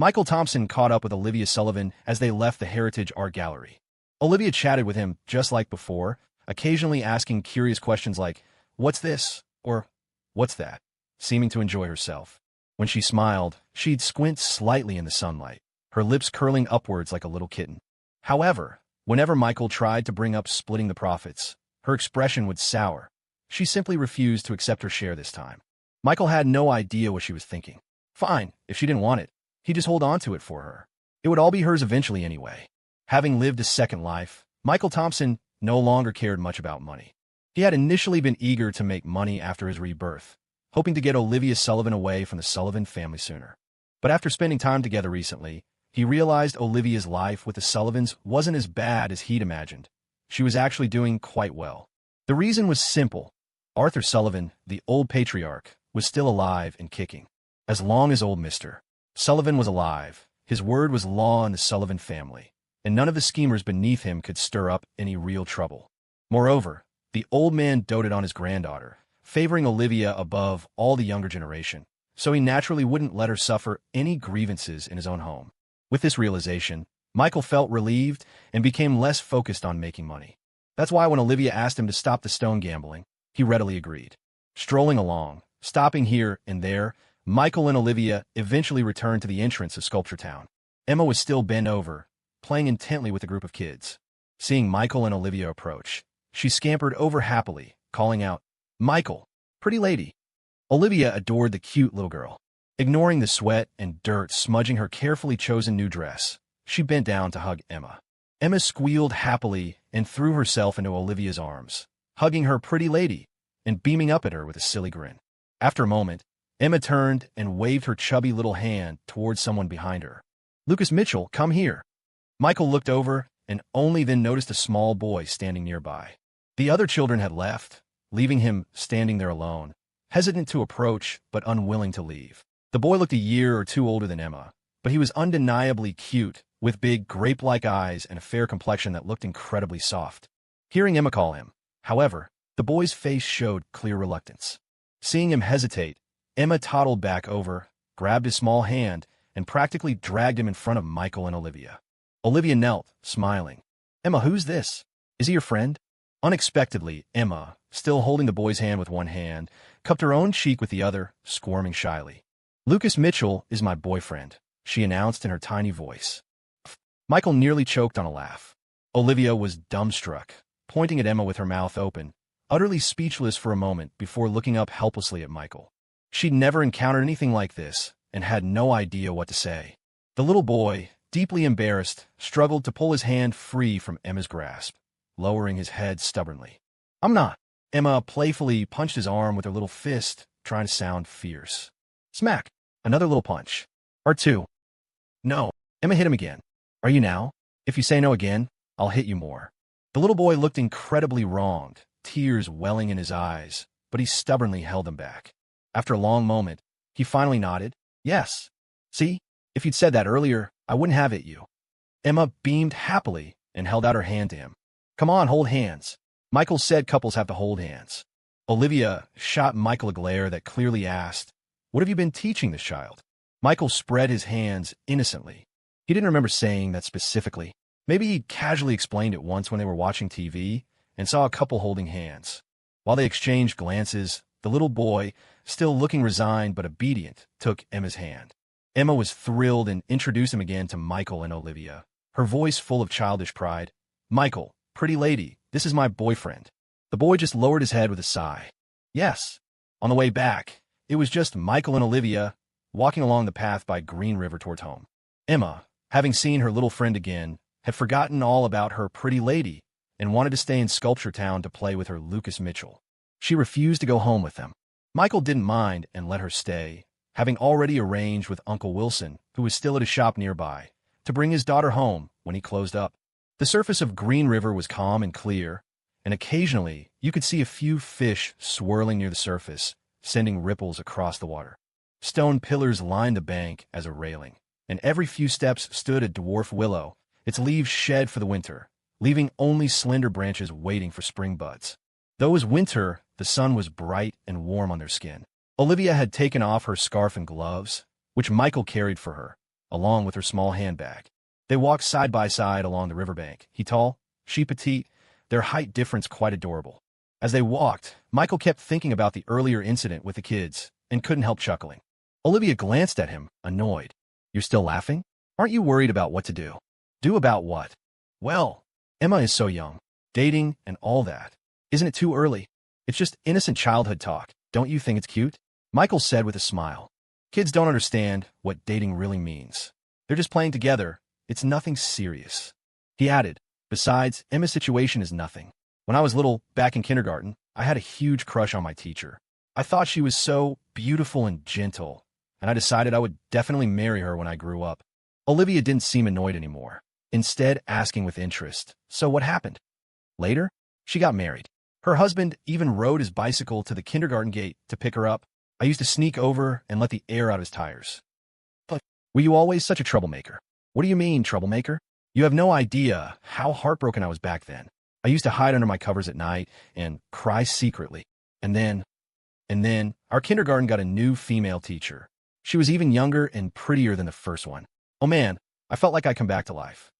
Michael Thompson caught up with Olivia Sullivan as they left the Heritage Art Gallery. Olivia chatted with him just like before, occasionally asking curious questions like, "What's this?" or "What's that?" seeming to enjoy herself. When she smiled, she'd squint slightly in the sunlight, her lips curling upwards like a little kitten. However, whenever Michael tried to bring up splitting the profits, her expression would sour. She simply refused to accept her share this time. Michael had no idea what she was thinking. Fine, if she didn't want it, he'd just hold on to it for her. It would all be hers eventually anyway. Having lived a second life, Michael Thompson no longer cared much about money. He had initially been eager to make money after his rebirth, hoping to get Olivia Sullivan away from the Sullivan family sooner. But after spending time together recently, he realized Olivia's life with the Sullivans wasn't as bad as he'd imagined. She was actually doing quite well. The reason was simple. Arthur Sullivan, the old patriarch, was still alive and kicking. As long as old Mr. Sullivan was alive, his word was law in the Sullivan family, and none of the schemers beneath him could stir up any real trouble. Moreover, the old man doted on his granddaughter, favoring Olivia above all the younger generation, so he naturally wouldn't let her suffer any grievances in his own home. With this realization, Michael felt relieved and became less focused on making money. That's why when Olivia asked him to stop the stone gambling, he readily agreed. Strolling along, stopping here and there, Michael and Olivia eventually returned to the entrance of Sculpture Town. Emma was still bent over, playing intently with a group of kids. Seeing Michael and Olivia approach, she scampered over happily, calling out, "Michael, pretty lady." Olivia adored the cute little girl. Ignoring the sweat and dirt smudging her carefully chosen new dress, she bent down to hug Emma. Emma squealed happily and threw herself into Olivia's arms, hugging her pretty lady and beaming up at her with a silly grin. After a moment, Emma turned and waved her chubby little hand towards someone behind her. "Lucas Mitchell, come here." Michael looked over and only then noticed a small boy standing nearby. The other children had left, leaving him standing there alone, hesitant to approach but unwilling to leave. The boy looked a year or two older than Emma, but he was undeniably cute, with big, grape-like eyes and a fair complexion that looked incredibly soft. Hearing Emma call him, however, the boy's face showed clear reluctance. Seeing him hesitate, Emma toddled back over, grabbed his small hand, and practically dragged him in front of Michael and Olivia. Olivia knelt, smiling. "Emma, who's this? Is he your friend?" Unexpectedly, Emma, still holding the boy's hand with one hand, cupped her own cheek with the other, squirming shyly. "Lucas Mitchell is my boyfriend," she announced in her tiny voice. Michael nearly choked on a laugh. Olivia was dumbstruck, pointing at Emma with her mouth open, utterly speechless for a moment before looking up helplessly at Michael. She'd never encountered anything like this and had no idea what to say. The little boy, deeply embarrassed, struggled to pull his hand free from Emma's grasp, lowering his head stubbornly. "I'm not." Emma playfully punched his arm with her little fist, trying to sound fierce. Smack! Another little punch. Or two. "No." Emma hit him again. "Are you now? If you say no again, I'll hit you more." The little boy looked incredibly wronged, tears welling in his eyes, but he stubbornly held them back. After a long moment, he finally nodded. "Yes. See? If you'd said that earlier, I wouldn't have hit you." Emma beamed happily and held out her hand to him. "Come on, hold hands." Michael said couples have to hold hands. Olivia shot Michael a glare that clearly asked, "What have you been teaching this child?" Michael spread his hands innocently. He didn't remember saying that specifically. Maybe he casually explained it once when they were watching TV and saw a couple holding hands. While they exchanged glances, the little boy, still looking resigned but obedient, took Emma's hand. Emma was thrilled and introduced him again to Michael and Olivia, her voice full of childish pride. "Michael, pretty lady, this is my boyfriend." The boy just lowered his head with a sigh. "Yes." On the way back, it was just Michael and Olivia walking along the path by Green River towards home. Emma, having seen her little friend again, had forgotten all about her pretty lady and wanted to stay in Sculpture Town to play with her Lucas Mitchell. She refused to go home with them. Michael didn't mind and let her stay, having already arranged with Uncle Wilson, who was still at a shop nearby, to bring his daughter home when he closed up. The surface of Green River was calm and clear, and occasionally you could see a few fish swirling near the surface, sending ripples across the water. Stone pillars lined the bank as a railing, and every few steps stood a dwarf willow, its leaves shed for the winter, leaving only slender branches waiting for spring buds. Though it was winter, the sun was bright and warm on their skin. Olivia had taken off her scarf and gloves, which Michael carried for her, along with her small handbag. They walked side by side along the riverbank. He tall, she petite, their height difference quite adorable. As they walked, Michael kept thinking about the earlier incident with the kids and couldn't help chuckling. Olivia glanced at him, annoyed. You're still laughing? Aren't you worried about what to do? Do about what? Well, Emma is so young. Dating and all that. Isn't it too early? It's just innocent childhood talk. Don't you think it's cute? Michael said with a smile. Kids don't understand what dating really means. They're just playing together. It's nothing serious. He added, besides, Emma's situation is nothing. When I was little, back in kindergarten, I had a huge crush on my teacher. I thought she was so beautiful and gentle, and I decided I would definitely marry her when I grew up. Olivia didn't seem annoyed anymore, instead asking with interest, so what happened? Later, she got married. Her husband even rode his bicycle to the kindergarten gate to pick her up. I used to sneak over and let the air out of his tires. But were you always such a troublemaker? What do you mean, troublemaker? You have no idea how heartbroken I was back then. I used to hide under my covers at night and cry secretly. And then, our kindergarten got a new female teacher. She was even younger and prettier than the first one. Oh man, I felt like I'd come back to life.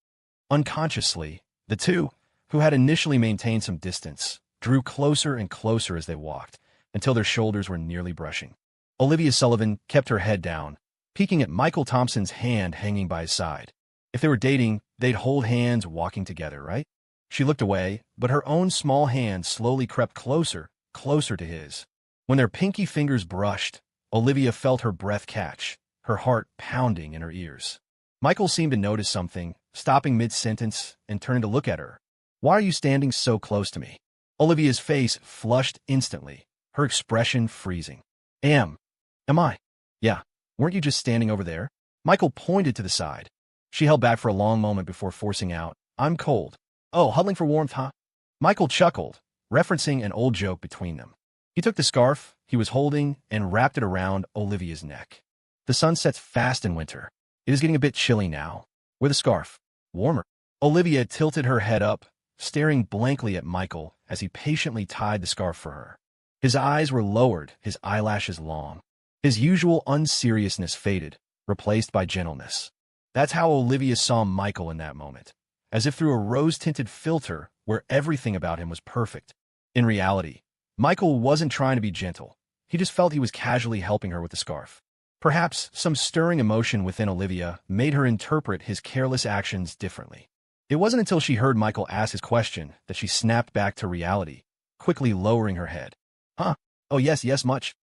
Unconsciously, the two, who had initially maintained some distance, drew closer and closer as they walked, until their shoulders were nearly brushing. Olivia Sullivan kept her head down, peeking at Michael Thompson's hand hanging by his side. If they were dating, they'd hold hands walking together, right? She looked away, but her own small hand slowly crept closer, closer to his. When their pinky fingers brushed, Olivia felt her breath catch, her heart pounding in her ears. Michael seemed to notice something, stopping mid-sentence and turning to look at her. Why are you standing so close to me? Olivia's face flushed instantly, her expression freezing. Am I? Yeah, weren't you just standing over there? Michael pointed to the side. She held back for a long moment before forcing out, I'm cold. Oh, huddling for warmth, huh? Michael chuckled, referencing an old joke between them. He took the scarf he was holding and wrapped it around Olivia's neck. The sun sets fast in winter. It is getting a bit chilly now. Wear the scarf. Warmer. Olivia tilted her head up, staring blankly at Michael as he patiently tied the scarf for her. His eyes were lowered, his eyelashes long. His usual unseriousness faded, replaced by gentleness. That's how Olivia saw Michael in that moment, as if through a rose-tinted filter where everything about him was perfect. In reality, Michael wasn't trying to be gentle. He just felt he was casually helping her with the scarf. Perhaps some stirring emotion within Olivia made her interpret his careless actions differently. It wasn't until she heard Michael ask his question that she snapped back to reality, quickly lowering her head. Huh? Oh yes, much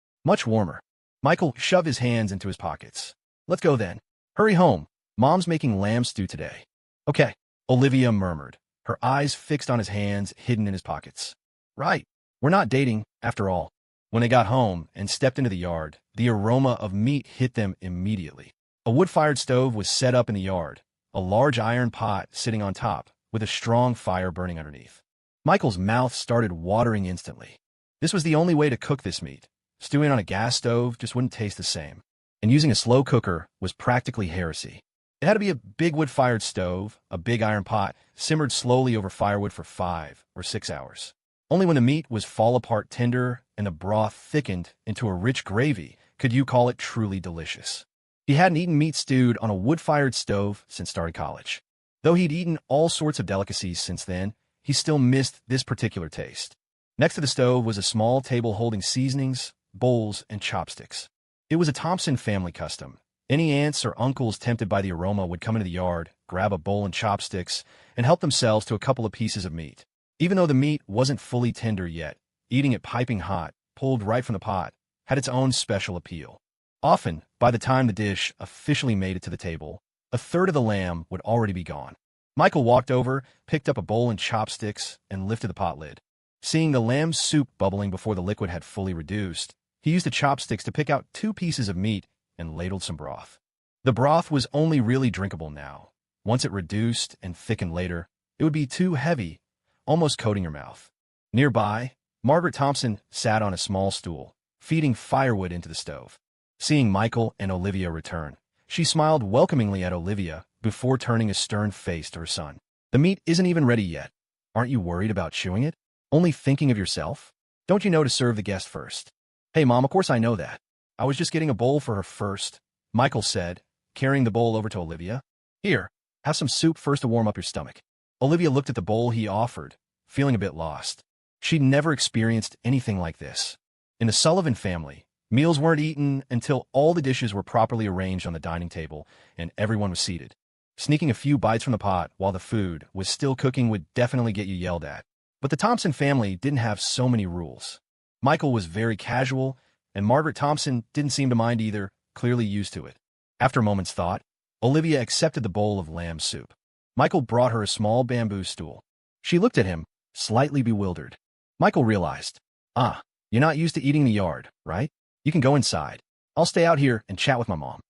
warmer. Michael shoved his hands into his pockets. Let's go then. Hurry home. Mom's making lamb stew today. Okay, Olivia murmured, her eyes fixed on his hands hidden in his pockets. Right. We're not dating, after all. When they got home and stepped into the yard, the aroma of meat hit them immediately. A wood-fired stove was set up in the yard, a large iron pot sitting on top, with a strong fire burning underneath. Michael's mouth started watering instantly. This was the only way to cook this meat. Stewing on a gas stove just wouldn't taste the same. And using a slow cooker was practically heresy. It had to be a big wood-fired stove, a big iron pot, simmered slowly over firewood for 5 or 6 hours. Only when the meat was fall-apart tender and the broth thickened into a rich gravy could you call it truly delicious. He hadn't eaten meat stewed on a wood-fired stove since starting college. Though he'd eaten all sorts of delicacies since then, he still missed this particular taste. Next to the stove was a small table holding seasonings, bowls, and chopsticks. It was a Thompson family custom. Any aunts or uncles tempted by the aroma would come into the yard, grab a bowl and chopsticks, and help themselves to a couple of pieces of meat. Even though the meat wasn't fully tender yet, eating it piping hot, pulled right from the pot, had its own special appeal. Often, by the time the dish officially made it to the table, a third of the lamb would already be gone. Michael walked over, picked up a bowl and chopsticks, and lifted the pot lid. Seeing the lamb soup bubbling before the liquid had fully reduced, he used the chopsticks to pick out 2 pieces of meat and ladled some broth. The broth was only really drinkable now. Once it reduced and thickened later, it would be too heavy, almost coating your mouth. Nearby, Margaret Thompson sat on a small stool, feeding firewood into the stove. Seeing Michael and Olivia return, she smiled welcomingly at Olivia before turning a stern face to her son. The meat isn't even ready yet. Aren't you worried about chewing it? Only thinking of yourself? Don't you know to serve the guest first? Hey, Mom, of course I know that. I was just getting a bowl for her first, Michael said, carrying the bowl over to Olivia. Here, have some soup first to warm up your stomach. Olivia looked at the bowl he offered, feeling a bit lost. She'd never experienced anything like this. In the Sullivan family, meals weren't eaten until all the dishes were properly arranged on the dining table and everyone was seated. Sneaking a few bites from the pot while the food was still cooking would definitely get you yelled at. But the Thompson family didn't have so many rules. Michael was very casual, and Margaret Thompson didn't seem to mind either, clearly used to it. After a moment's thought, Olivia accepted the bowl of lamb soup. Michael brought her a small bamboo stool. She looked at him, slightly bewildered. Michael realized, you're not used to eating in the yard, right? You can go inside. I'll stay out here and chat with my mom.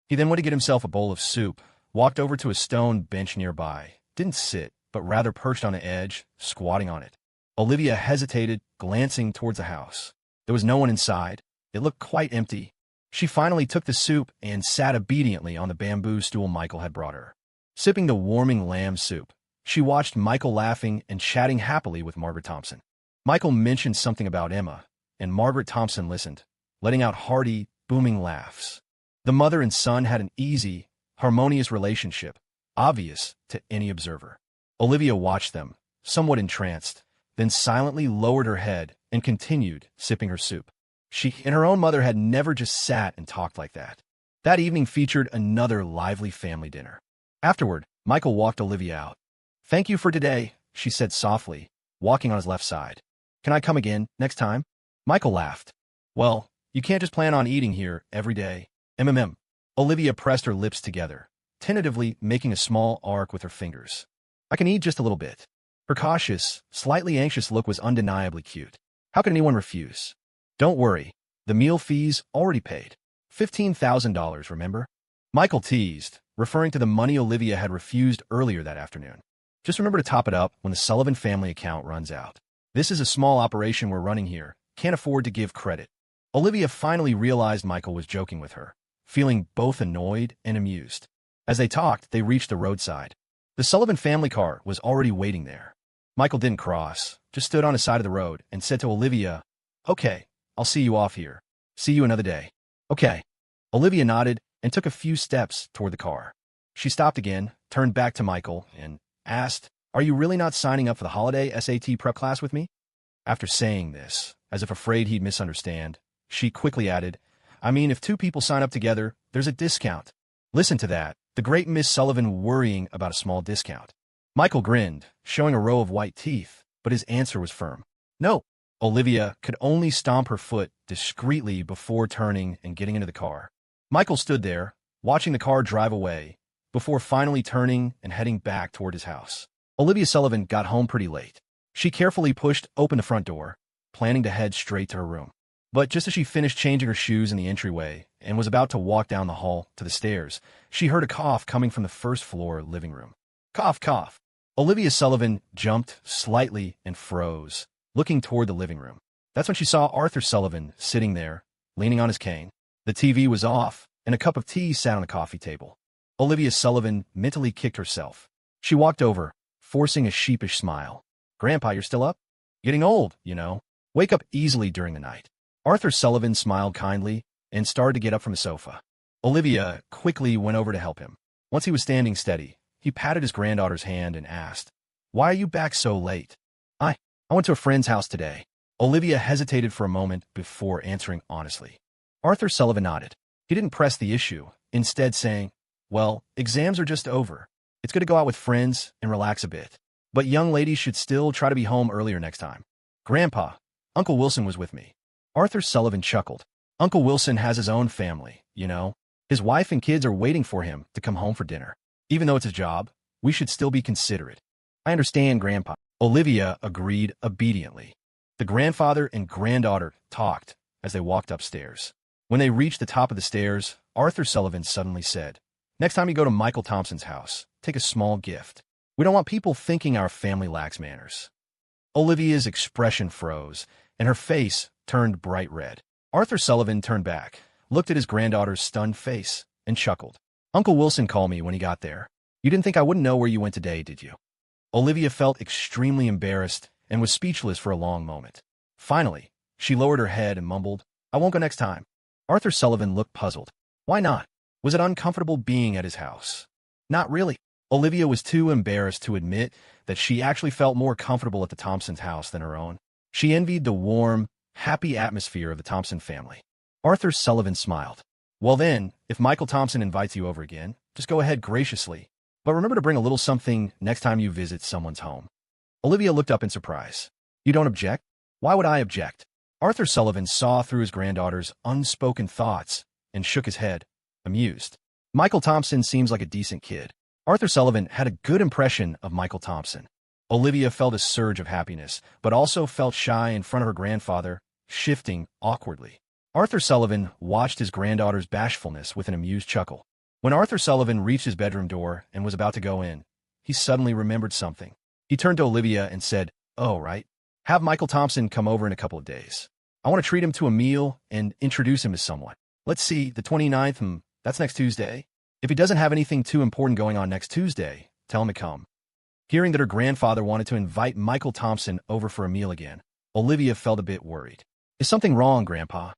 He then went to get himself a bowl of soup, walked over to a stone bench nearby, didn't sit, but rather perched on the edge, squatting on it. Olivia hesitated, glancing towards the house. There was no one inside. It looked quite empty. She finally took the soup and sat obediently on the bamboo stool Michael had brought her. Sipping the warming lamb soup, she watched Michael laughing and chatting happily with Margaret Thompson. Michael mentioned something about Emma, and Margaret Thompson listened, letting out hearty, booming laughs. The mother and son had an easy, harmonious relationship, obvious to any observer. Olivia watched them, somewhat entranced, then silently lowered her head and continued sipping her soup. She and her own mother had never just sat and talked like that. That evening featured another lively family dinner. Afterward, Michael walked Olivia out. "Thank you for today," she said softly, walking on his left side. "Can I come again next time?" Michael laughed. "Well, you can't just plan on eating here every day. MMM. Olivia pressed her lips together, tentatively making a small arc with her fingers. "I can eat just a little bit." Her cautious, slightly anxious look was undeniably cute. How could anyone refuse? "Don't worry. The meal fee's already paid. $15,000, remember?" Michael teased, referring to the money Olivia had refused earlier that afternoon. "Just remember to top it up when the Sullivan family account runs out. This is a small operation we're running here. Can't afford to give credit." Olivia finally realized Michael was joking with her, feeling both annoyed and amused. As they talked, they reached the roadside. The Sullivan family car was already waiting there. Michael didn't cross, just stood on the side of the road and said to Olivia, "Okay, I'll see you off here. See you another day." "Okay." Olivia nodded and took a few steps toward the car. She stopped again, turned back to Michael, and asked, "Are you really not signing up for the holiday SAT prep class with me?" After saying this, as if afraid he'd misunderstand, she quickly added, "I mean, if two people sign up together, there's a discount." Listen to that, the great Miss Sullivan worrying about a small discount. Michael grinned, showing a row of white teeth, but his answer was firm. "No." Olivia could only stomp her foot discreetly before turning and getting into the car. Michael stood there, watching the car drive away, before finally turning and heading back toward his house. Olivia Sullivan got home pretty late. She carefully pushed open the front door, planning to head straight to her room. But just as she finished changing her shoes in the entryway and was about to walk down the hall to the stairs, she heard a cough coming from the first-floor living room. Cough, cough. Olivia Sullivan jumped slightly and froze, looking toward the living room. That's when she saw Arthur Sullivan sitting there, leaning on his cane. The TV was off, and a cup of tea sat on the coffee table. Olivia Sullivan mentally kicked herself. She walked over, forcing a sheepish smile. "Grandpa, you're still up? Getting old, you know. Wake up easily during the night." Arthur Sullivan smiled kindly and started to get up from the sofa. Olivia quickly went over to help him. Once he was standing steady, he patted his granddaughter's hand and asked, "Why are you back so late?" I went to a friend's house today." Olivia hesitated for a moment before answering honestly. Arthur Sullivan nodded. He didn't press the issue, instead saying, "Well, exams are just over. It's good to go out with friends and relax a bit. But young ladies should still try to be home earlier next time." "Grandpa, Uncle Wilson was with me." Arthur Sullivan chuckled. "Uncle Wilson has his own family, you know. His wife and kids are waiting for him to come home for dinner. Even though it's his job, we should still be considerate." "I understand, Grandpa." Olivia agreed obediently. The grandfather and granddaughter talked as they walked upstairs. When they reached the top of the stairs, Arthur Sullivan suddenly said, "Next time you go to Michael Thompson's house, take a small gift. We don't want people thinking our family lacks manners." Olivia's expression froze, and her face turned bright red. Arthur Sullivan turned back, looked at his granddaughter's stunned face, and chuckled. "Uncle Wilson called me when he got there. You didn't think I wouldn't know where you went today, did you?" Olivia felt extremely embarrassed and was speechless for a long moment. Finally, she lowered her head and mumbled, "I won't go next time." Arthur Sullivan looked puzzled. "Why not?" Was it uncomfortable being at his house? Not really. Olivia was too embarrassed to admit that she actually felt more comfortable at the Thompsons' house than her own. She envied the warm, happy atmosphere of the Thompson family. Arthur Sullivan smiled. Well then, if Michael Thompson invites you over again, just go ahead graciously. But remember to bring a little something next time you visit someone's home. Olivia looked up in surprise. You don't object? Why would I object? Arthur Sullivan saw through his granddaughter's unspoken thoughts and shook his head, amused. Michael Thompson seems like a decent kid. Arthur Sullivan had a good impression of Michael Thompson. Olivia felt a surge of happiness, but also felt shy in front of her grandfather, shifting awkwardly. Arthur Sullivan watched his granddaughter's bashfulness with an amused chuckle. When Arthur Sullivan reached his bedroom door and was about to go in, he suddenly remembered something. He turned to Olivia and said, "Oh, right. Have Michael Thompson come over in a couple of days. I want to treat him to a meal and introduce him to someone. Let's see, the 29th, that's next Tuesday. If he doesn't have anything too important going on next Tuesday, tell him to come." Hearing that her grandfather wanted to invite Michael Thompson over for a meal again, Olivia felt a bit worried. Is something wrong, Grandpa?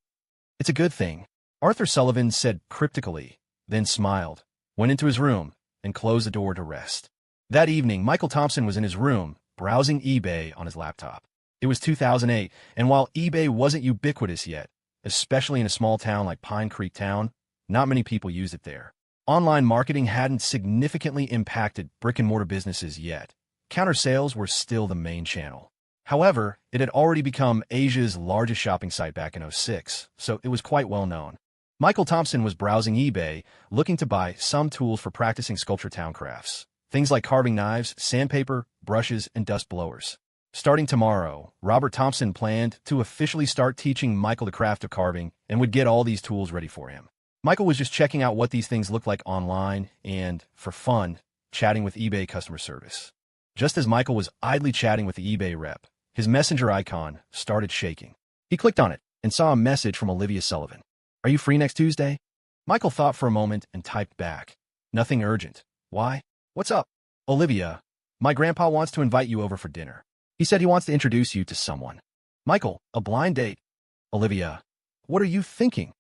It's a good thing, Arthur Sullivan said cryptically, then smiled, went into his room, and closed the door to rest. That evening, Michael Thompson was in his room, browsing eBay on his laptop. It was 2008, and while eBay wasn't ubiquitous yet, especially in a small town like Pine Creek Town, not many people used it there. Online marketing hadn't significantly impacted brick-and-mortar businesses yet. Counter sales were still the main channel. However, it had already become Asia's largest shopping site back in '06, so it was quite well known. Michael Thompson was browsing eBay, looking to buy some tools for practicing Sculpture Town crafts. Things like carving knives, sandpaper, brushes, and dust blowers. Starting tomorrow, Robert Thompson planned to officially start teaching Michael the craft of carving and would get all these tools ready for him. Michael was just checking out what these things looked like online and, for fun, chatting with eBay customer service. Just as Michael was idly chatting with the eBay rep, his messenger icon started shaking. He clicked on it and saw a message from Olivia Sullivan. Are you free next Tuesday? Michael thought for a moment and typed back. Nothing urgent. Why? What's up? Olivia, my grandpa wants to invite you over for dinner. He said he wants to introduce you to someone. Michael, a blind date. Olivia, what are you thinking?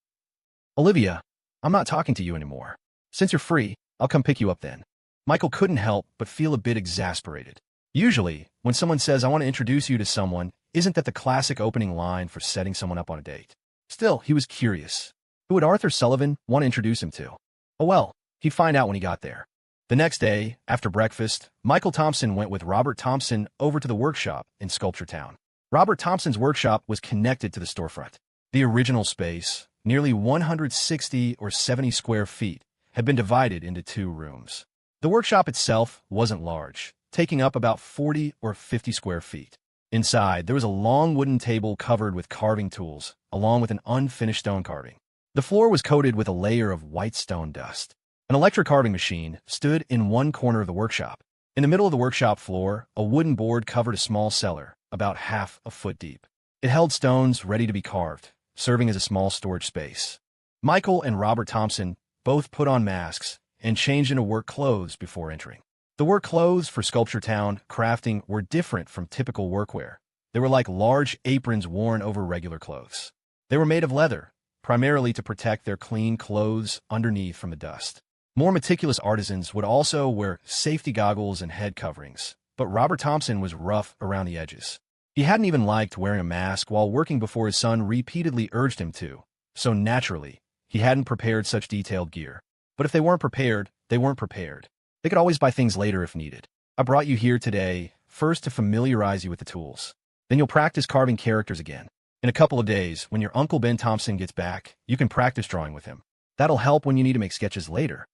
Olivia, I'm not talking to you anymore. Since you're free, I'll come pick you up then. Michael couldn't help but feel a bit exasperated. Usually, when someone says, I want to introduce you to someone, isn't that the classic opening line for setting someone up on a date? Still, he was curious. Who would Arthur Sullivan want to introduce him to? Oh well, he'd find out when he got there. The next day, after breakfast, Michael Thompson went with Robert Thompson over to the workshop in Sculpture Town. Robert Thompson's workshop was connected to the storefront. The original space, nearly 160 or 70 square feet, had been divided into 2 rooms. The workshop itself wasn't large, taking up about 40 or 50 square feet. Inside, there was a long wooden table covered with carving tools, along with an unfinished stone carving. The floor was coated with a layer of white stone dust. An electric carving machine stood in one corner of the workshop. In the middle of the workshop floor, a wooden board covered a small cellar, about half a foot deep. It held stones ready to be carved, serving as a small storage space. Michael and Robert Thompson both put on masks and changed into work clothes before entering. The work clothes for Sculpture Town crafting were different from typical workwear. They were like large aprons worn over regular clothes. They were made of leather, primarily to protect their clean clothes underneath from the dust. More meticulous artisans would also wear safety goggles and head coverings, but Robert Thompson was rough around the edges. He hadn't even liked wearing a mask while working before his son repeatedly urged him to, so naturally, he hadn't prepared such detailed gear. But if they weren't prepared, they weren't prepared. They could always buy things later if needed. I brought you here today, first to familiarize you with the tools. Then you'll practice carving characters again. In a couple of days, when your Uncle Ben Thompson gets back, you can practice drawing with him. That'll help when you need to make sketches later.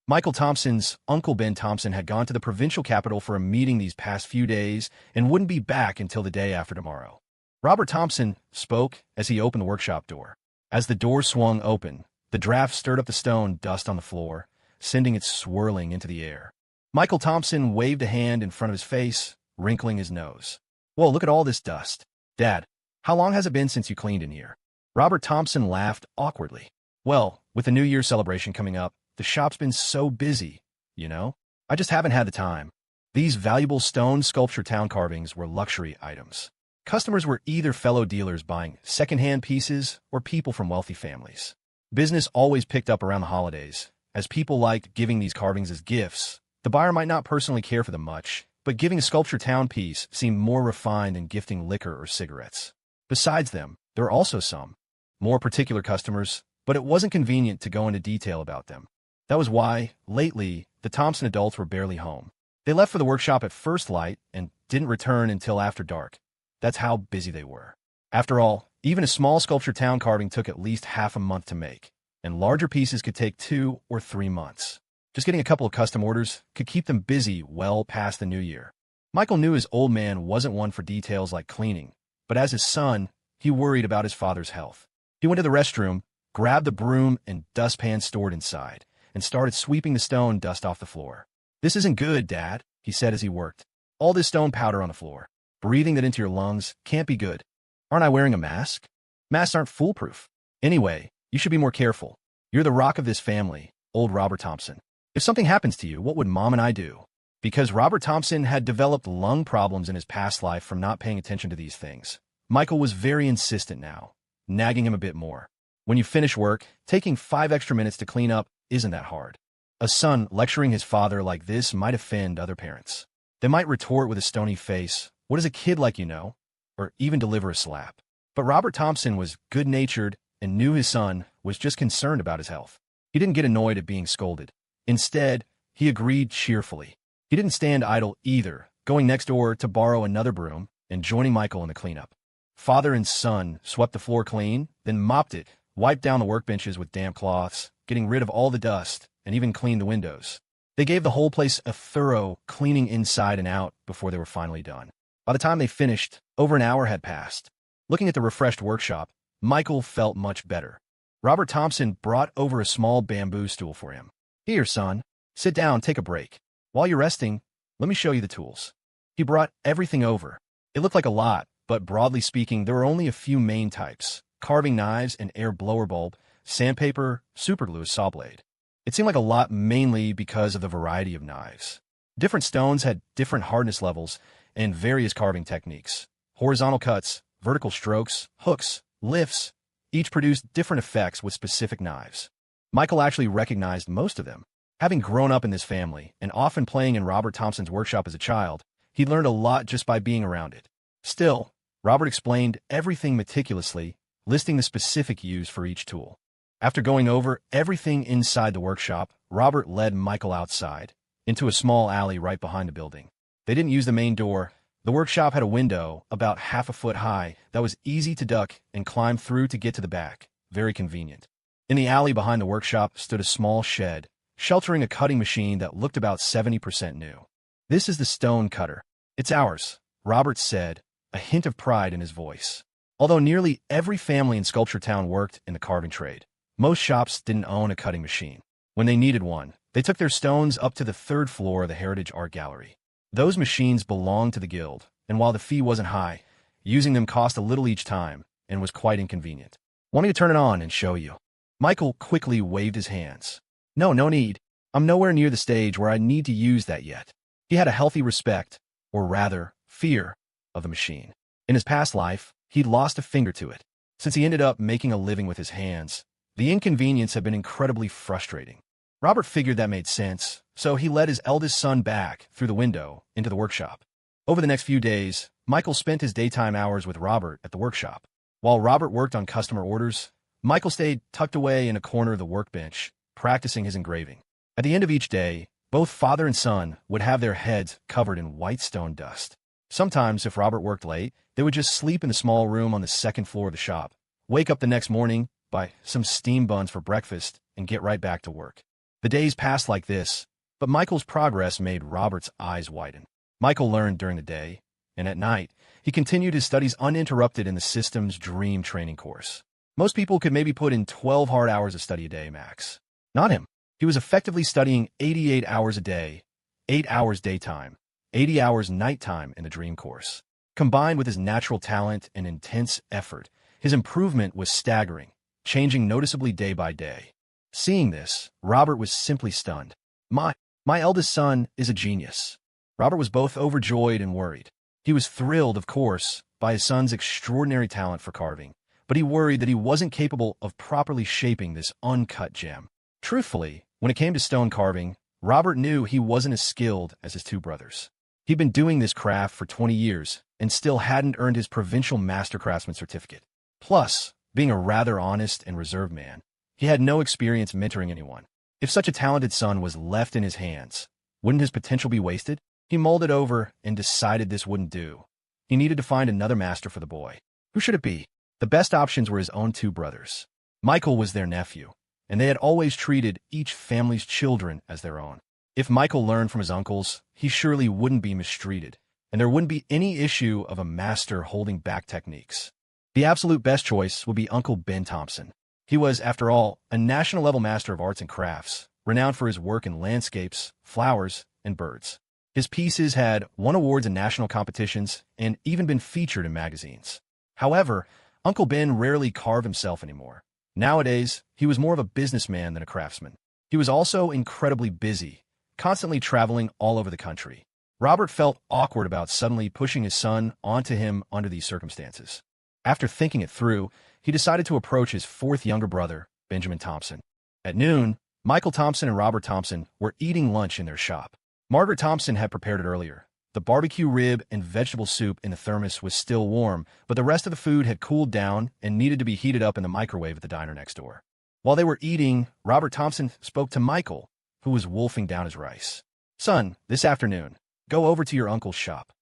Michael Thompson's Uncle Ben Thompson had gone to the provincial capital for a meeting these past few days and wouldn't be back until the day after tomorrow. Robert Thompson spoke as he opened the workshop door. As the door swung open, the draft stirred up the stone dust on the floor, sending it swirling into the air. Michael Thompson waved a hand in front of his face, wrinkling his nose. Whoa, look at all this dust. Dad, how long has it been since you cleaned in here? Robert Thompson laughed awkwardly. Well, with the New Year celebration coming up, the shop's been so busy, you know? I just haven't had the time. These valuable stone Sculpture Town carvings were luxury items. Customers were either fellow dealers buying second-hand pieces or people from wealthy families. Business always picked up around the holidays, As people liked giving these carvings as gifts, the buyer might not personally care for them much, but giving a sculpture town piece seemed more refined than gifting liquor or cigarettes. Besides them, there were also some more particular customers, but it wasn't convenient to go into detail about them. That was why, lately, the Thompson adults were barely home. They left for the workshop at first light and didn't return until after dark. That's how busy they were. After all, even a small sculpture town carving took at least half a month to make, and larger pieces could take 2 or 3 months. Just getting a couple of custom orders could keep them busy well past the new year. Michael knew his old man wasn't one for details like cleaning, but as his son, he worried about his father's health. He went to the restroom, grabbed the broom and dustpan stored inside, and started sweeping the stone dust off the floor. "This isn't good, Dad," he said as he worked. "All this stone powder on the floor. Breathing that into your lungs can't be good. Aren't I wearing a mask? Masks aren't foolproof. Anyway, you should be more careful. You're the rock of this family, old Robert Thompson. If something happens to you, what would Mom and I do?" Because Robert Thompson had developed lung problems in his past life from not paying attention to these things, Michael was very insistent now, nagging him a bit more. When you finish work, taking 5 extra minutes to clean up isn't that hard. A son lecturing his father like this might offend other parents. They might retort with a stony face, "What does a kid like you know?" or even deliver a slap. But Robert Thompson was good-natured and knew his son was just concerned about his health. He didn't get annoyed at being scolded. Instead, he agreed cheerfully. He didn't stand idle either, going next door to borrow another broom and joining Michael in the cleanup. Father and son swept the floor clean, then mopped it, wiped down the workbenches with damp cloths, getting rid of all the dust, and even cleaned the windows. They gave the whole place a thorough cleaning inside and out before they were finally done. By the time they finished, over an hour had passed. Looking at the refreshed workshop, Michael felt much better. Robert Thompson brought over a small bamboo stool for him. "Here, son. Sit down, take a break. While you're resting, let me show you the tools." He brought everything over. It looked like a lot, but broadly speaking, there were only a few main types: carving knives, an air blower bulb, sandpaper, superglue, a saw blade. It seemed like a lot mainly because of the variety of knives. Different stones had different hardness levels and various carving techniques. Horizontal cuts, vertical strokes, hooks, lifts, each produced different effects with specific knives. Michael actually recognized most of them. Having grown up in this family and often playing in Robert Thompson's workshop as a child, he learned a lot just by being around it. Still, Robert explained everything meticulously, listing the specific use for each tool. After going over everything inside the workshop, Robert led Michael outside, into a small alley right behind the building. They didn't use the main door. The workshop had a window about half a foot high that was easy to duck and climb through to get to the back. Very convenient. In the alley behind the workshop stood a small shed, sheltering a cutting machine that looked about 70% new. "This is the stone cutter. It's ours," Robert said, a hint of pride in his voice. Although nearly every family in Sculpture Town worked in the carving trade, most shops didn't own a cutting machine. When they needed one, they took their stones up to the 3rd floor of the Heritage Art Gallery. Those machines belonged to the guild, and while the fee wasn't high, using them cost a little each time and was quite inconvenient. "Want me to turn it on and show you?" Michael quickly waved his hands. No need. I'm nowhere near the stage where I need to use that yet." He had a healthy respect, or rather, fear, of the machine. In his past life, he'd lost a finger to it. Since he ended up making a living with his hands, the inconvenience had been incredibly frustrating. Robert figured that made sense, so he led his eldest son back through the window into the workshop. Over the next few days, Michael spent his daytime hours with Robert at the workshop. While Robert worked on customer orders, Michael stayed tucked away in a corner of the workbench, practicing his engraving. At the end of each day, both father and son would have their heads covered in white stone dust. Sometimes, if Robert worked late, they would just sleep in the small room on the 2nd floor of the shop, wake up the next morning, buy some steam buns for breakfast, and get right back to work. The days passed like this, but Michael's progress made Robert's eyes widen. Michael learned during the day, and at night, he continued his studies uninterrupted in the Systems Dream training course. Most people could maybe put in 12 hard hours of study a day max. Not him. He was effectively studying 88 hours a day, 8 hours daytime, 80 hours nighttime in the Dream course. Combined with his natural talent and intense effort, his improvement was staggering, changing noticeably day by day. Seeing this, Robert was simply stunned. My eldest son is a genius." Robert was both overjoyed and worried. He was thrilled, of course, by his son's extraordinary talent for carving, but he worried that he wasn't capable of properly shaping this uncut gem. Truthfully, When it came to stone carving, Robert knew he wasn't as skilled as his two brothers. He'd been doing this craft for 20 years and still hadn't earned his provincial master craftsman certificate. Plus, being a rather honest and reserved man, he had no experience mentoring anyone. If such a talented son was left in his hands, wouldn't his potential be wasted? He mulled it over and decided this wouldn't do. He needed to find another master for the boy. Who should it be? The best options were his own two brothers. Michael was their nephew, and they had always treated each family's children as their own. If Michael learned from his uncles, he surely wouldn't be mistreated, and there wouldn't be any issue of a master holding back techniques. The absolute best choice would be Uncle Ben Thompson. He was, after all, a national-level master of arts and crafts, renowned for his work in landscapes, flowers, and birds. His pieces had won awards in national competitions and even been featured in magazines. However, Uncle Ben rarely carved himself anymore. Nowadays, he was more of a businessman than a craftsman. He was also incredibly busy, constantly traveling all over the country. Robert felt awkward about suddenly pushing his son onto him under these circumstances. After thinking it through, he decided to approach his fourth younger brother, Benjamin Thompson. At noon, Michael Thompson and Robert Thompson were eating lunch in their shop. Margaret Thompson had prepared it earlier. The barbecue rib and vegetable soup in the thermos was still warm, but the rest of the food had cooled down and needed to be heated up in the microwave at the diner next door. While they were eating, Robert Thompson spoke to Michael, who was wolfing down his rice. "Son, this afternoon, go over to your uncle's shop."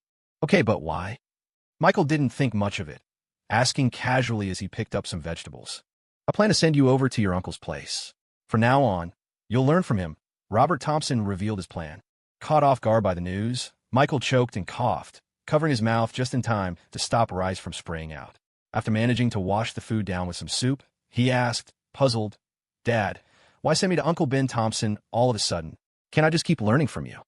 "Okay, but why?" Michael didn't think much of it, asking casually as he picked up some vegetables. "I plan to send you over to your uncle's place. From now on, you'll learn from him." Robert Thompson revealed his plan. Caught off guard by the news, Michael choked and coughed, covering his mouth just in time to stop rice from spraying out. After managing to wash the food down with some soup, he asked, puzzled, "Dad, why send me to Uncle Ben Thompson all of a sudden? Can't I just keep learning from you?"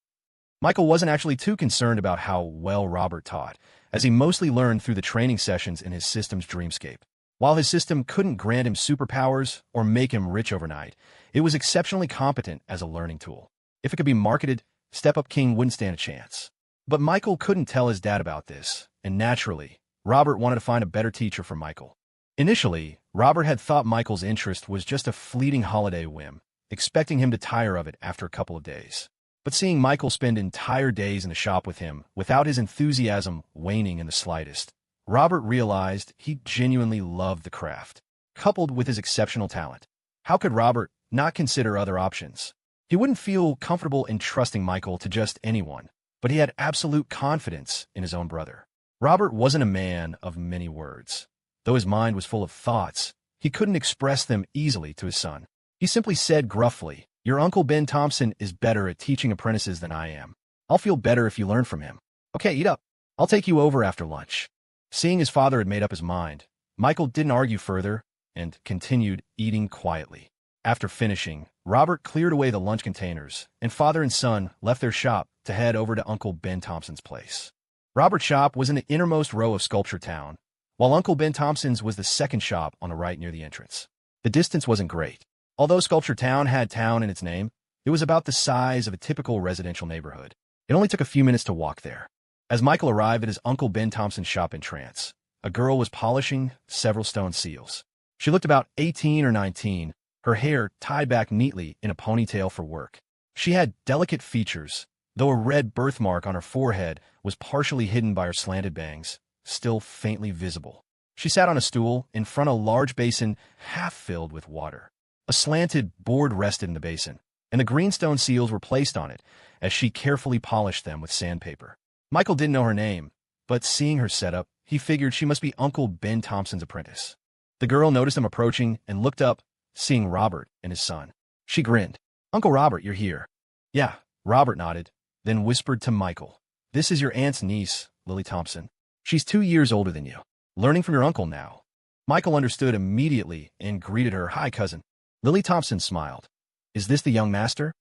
Michael wasn't actually too concerned about how well Robert taught, as he mostly learned through the training sessions in his system's Dreamscape. While his system couldn't grant him superpowers or make him rich overnight, it was exceptionally competent as a learning tool. If it could be marketed, Step Up King wouldn't stand a chance. But Michael couldn't tell his dad about this, and naturally, Robert wanted to find a better teacher for Michael. Initially, Robert had thought Michael's interest was just a fleeting holiday whim, expecting him to tire of it after a couple of days. But seeing Michael spend entire days in the shop with him without his enthusiasm waning in the slightest, Robert realized he genuinely loved the craft, coupled with his exceptional talent. How could Robert not consider other options? He wouldn't feel comfortable entrusting Michael to just anyone, but he had absolute confidence in his own brother. Robert wasn't a man of many words. Though his mind was full of thoughts, he couldn't express them easily to his son. He simply said gruffly, "Your Uncle Ben Thompson is better at teaching apprentices than I am. I'll feel better if you learn from him. Okay, eat up. I'll take you over after lunch." Seeing his father had made up his mind, Michael didn't argue further and continued eating quietly. After finishing, Robert cleared away the lunch containers, and father and son left their shop to head over to Uncle Ben Thompson's place. Robert's shop was in the innermost row of Sculpture Town, while Uncle Ben Thompson's was the second shop on the right near the entrance. The distance wasn't great. Although Sculpture Town had town in its name, it was about the size of a typical residential neighborhood. It only took a few minutes to walk there. As Michael arrived at his Uncle Ben Thompson's shop in trance, a girl was polishing several stone seals. She looked about 18 or 19, her hair tied back neatly in a ponytail for work. She had delicate features, though a red birthmark on her forehead was partially hidden by her slanted bangs, still faintly visible. She sat on a stool in front of a large basin half filled with water. A slanted board rested in the basin, and the greenstone seals were placed on it as she carefully polished them with sandpaper. Michael didn't know her name, but seeing her setup, he figured she must be Uncle Ben Thompson's apprentice. The girl noticed him approaching and looked up, seeing Robert and his son. She grinned. "Uncle Robert, you're here." "Yeah," Robert nodded, then whispered to Michael, "This is your aunt's niece, Lily Thompson. She's 2 years older than you. Learning from your uncle now." Michael understood immediately and greeted her, "Hi, cousin." Lily Thompson smiled. "Is this the young master?"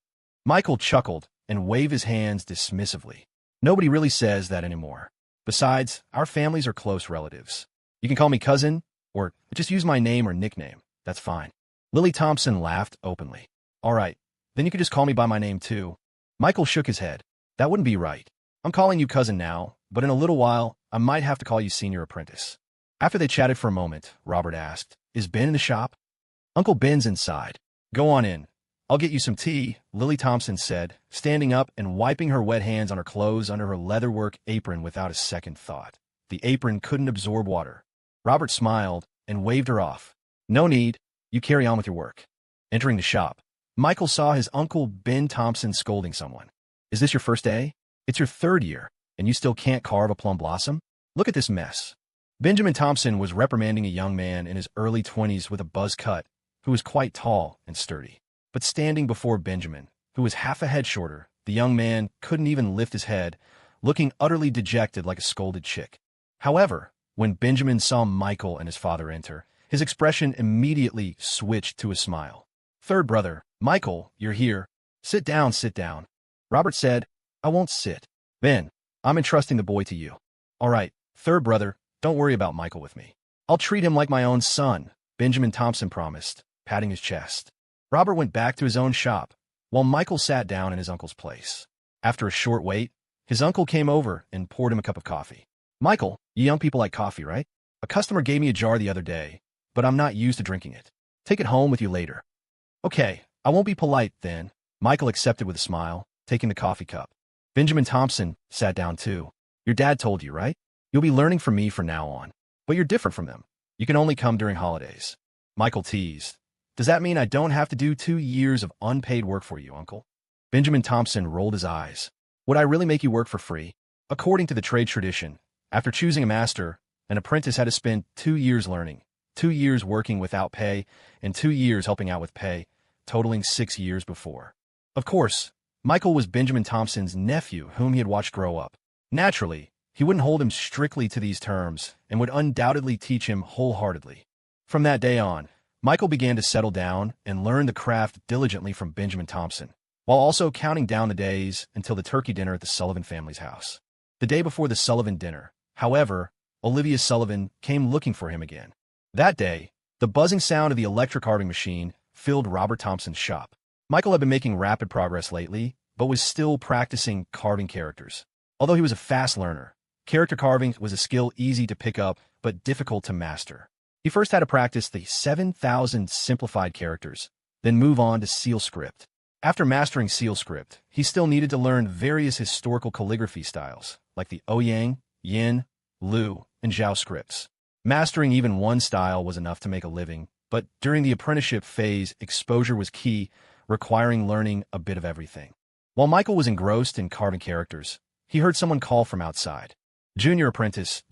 Michael chuckled and waved his hands dismissively. "Nobody really says that anymore. Besides, our families are close relatives. You can call me cousin, or just use my name or nickname. That's fine." Lily Thompson laughed openly. "All right, then you can just call me by my name too." Michael shook his head. "That wouldn't be right. I'm calling you cousin now, but in a little while, I might have to call you senior apprentice." After they chatted for a moment, Robert asked, "Is Ben in the shop?" "Uncle Ben's inside. Go on in. I'll get you some tea, Lily Thompson said, standing up and wiping her wet hands on her clothes under her leatherwork apron without a second thought. The apron couldn't absorb water. Robert smiled and waved her off. No need. You carry on with your work. Entering the shop, Michael saw his uncle Ben Thompson scolding someone. Is this your first day? It's your third year, and you still can't carve a plum blossom? Look at this mess. Benjamin Thompson was reprimanding a young man in his early 20s with a buzz cut, who was quite tall and sturdy. But standing before Benjamin, who was half a head shorter, the young man couldn't even lift his head, looking utterly dejected like a scolded chick. However, when Benjamin saw Michael and his father enter, his expression immediately switched to a smile. Third brother, Michael, you're here. Sit down, sit down. Robert said, I won't sit. Ben, I'm entrusting the boy to you. All right, third brother, don't worry about Michael with me. I'll treat him like my own son, Benjamin Thompson promised, patting his chest. Robert went back to his own shop, while Michael sat down in his uncle's place. After a short wait, his uncle came over and poured him a cup of coffee. Michael, you young people like coffee, right? A customer gave me a jar the other day, but I'm not used to drinking it. Take it home with you later. Okay, I won't be polite then. Michael accepted with a smile, taking the coffee cup. Benjamin Thompson sat down too. Your dad told you, right? You'll be learning from me from now on. But you're different from them. You can only come during holidays. Michael teased. Does that mean I don't have to do 2 years of unpaid work for you, Uncle? Benjamin Thompson rolled his eyes. Would I really make you work for free? According to the trade tradition, after choosing a master, an apprentice had to spend 2 years learning, 2 years working without pay, and 2 years helping out with pay, totaling 6 years before. Of course, Michael was Benjamin Thompson's nephew whom he had watched grow up. Naturally, he wouldn't hold him strictly to these terms and would undoubtedly teach him wholeheartedly. From that day on, Michael began to settle down and learn the craft diligently from Benjamin Thompson, while also counting down the days until the turkey dinner at the Sullivan family's house. The day before the Sullivan dinner, however, Olivia Sullivan came looking for him again. That day, the buzzing sound of the electric carving machine filled Robert Thompson's shop. Michael had been making rapid progress lately, but was still practicing carving characters. Although he was a fast learner, character carving was a skill easy to pick up but difficult to master. He first had to practice the 7,000 simplified characters, then move on to seal script. After mastering seal script, he still needed to learn various historical calligraphy styles, like the Ouyang, Yin, Liu, and Zhao scripts. Mastering even one style was enough to make a living, but during the apprenticeship phase, exposure was key, requiring learning a bit of everything. While Michael was engrossed in carving characters, he heard someone call from outside. Junior apprentice,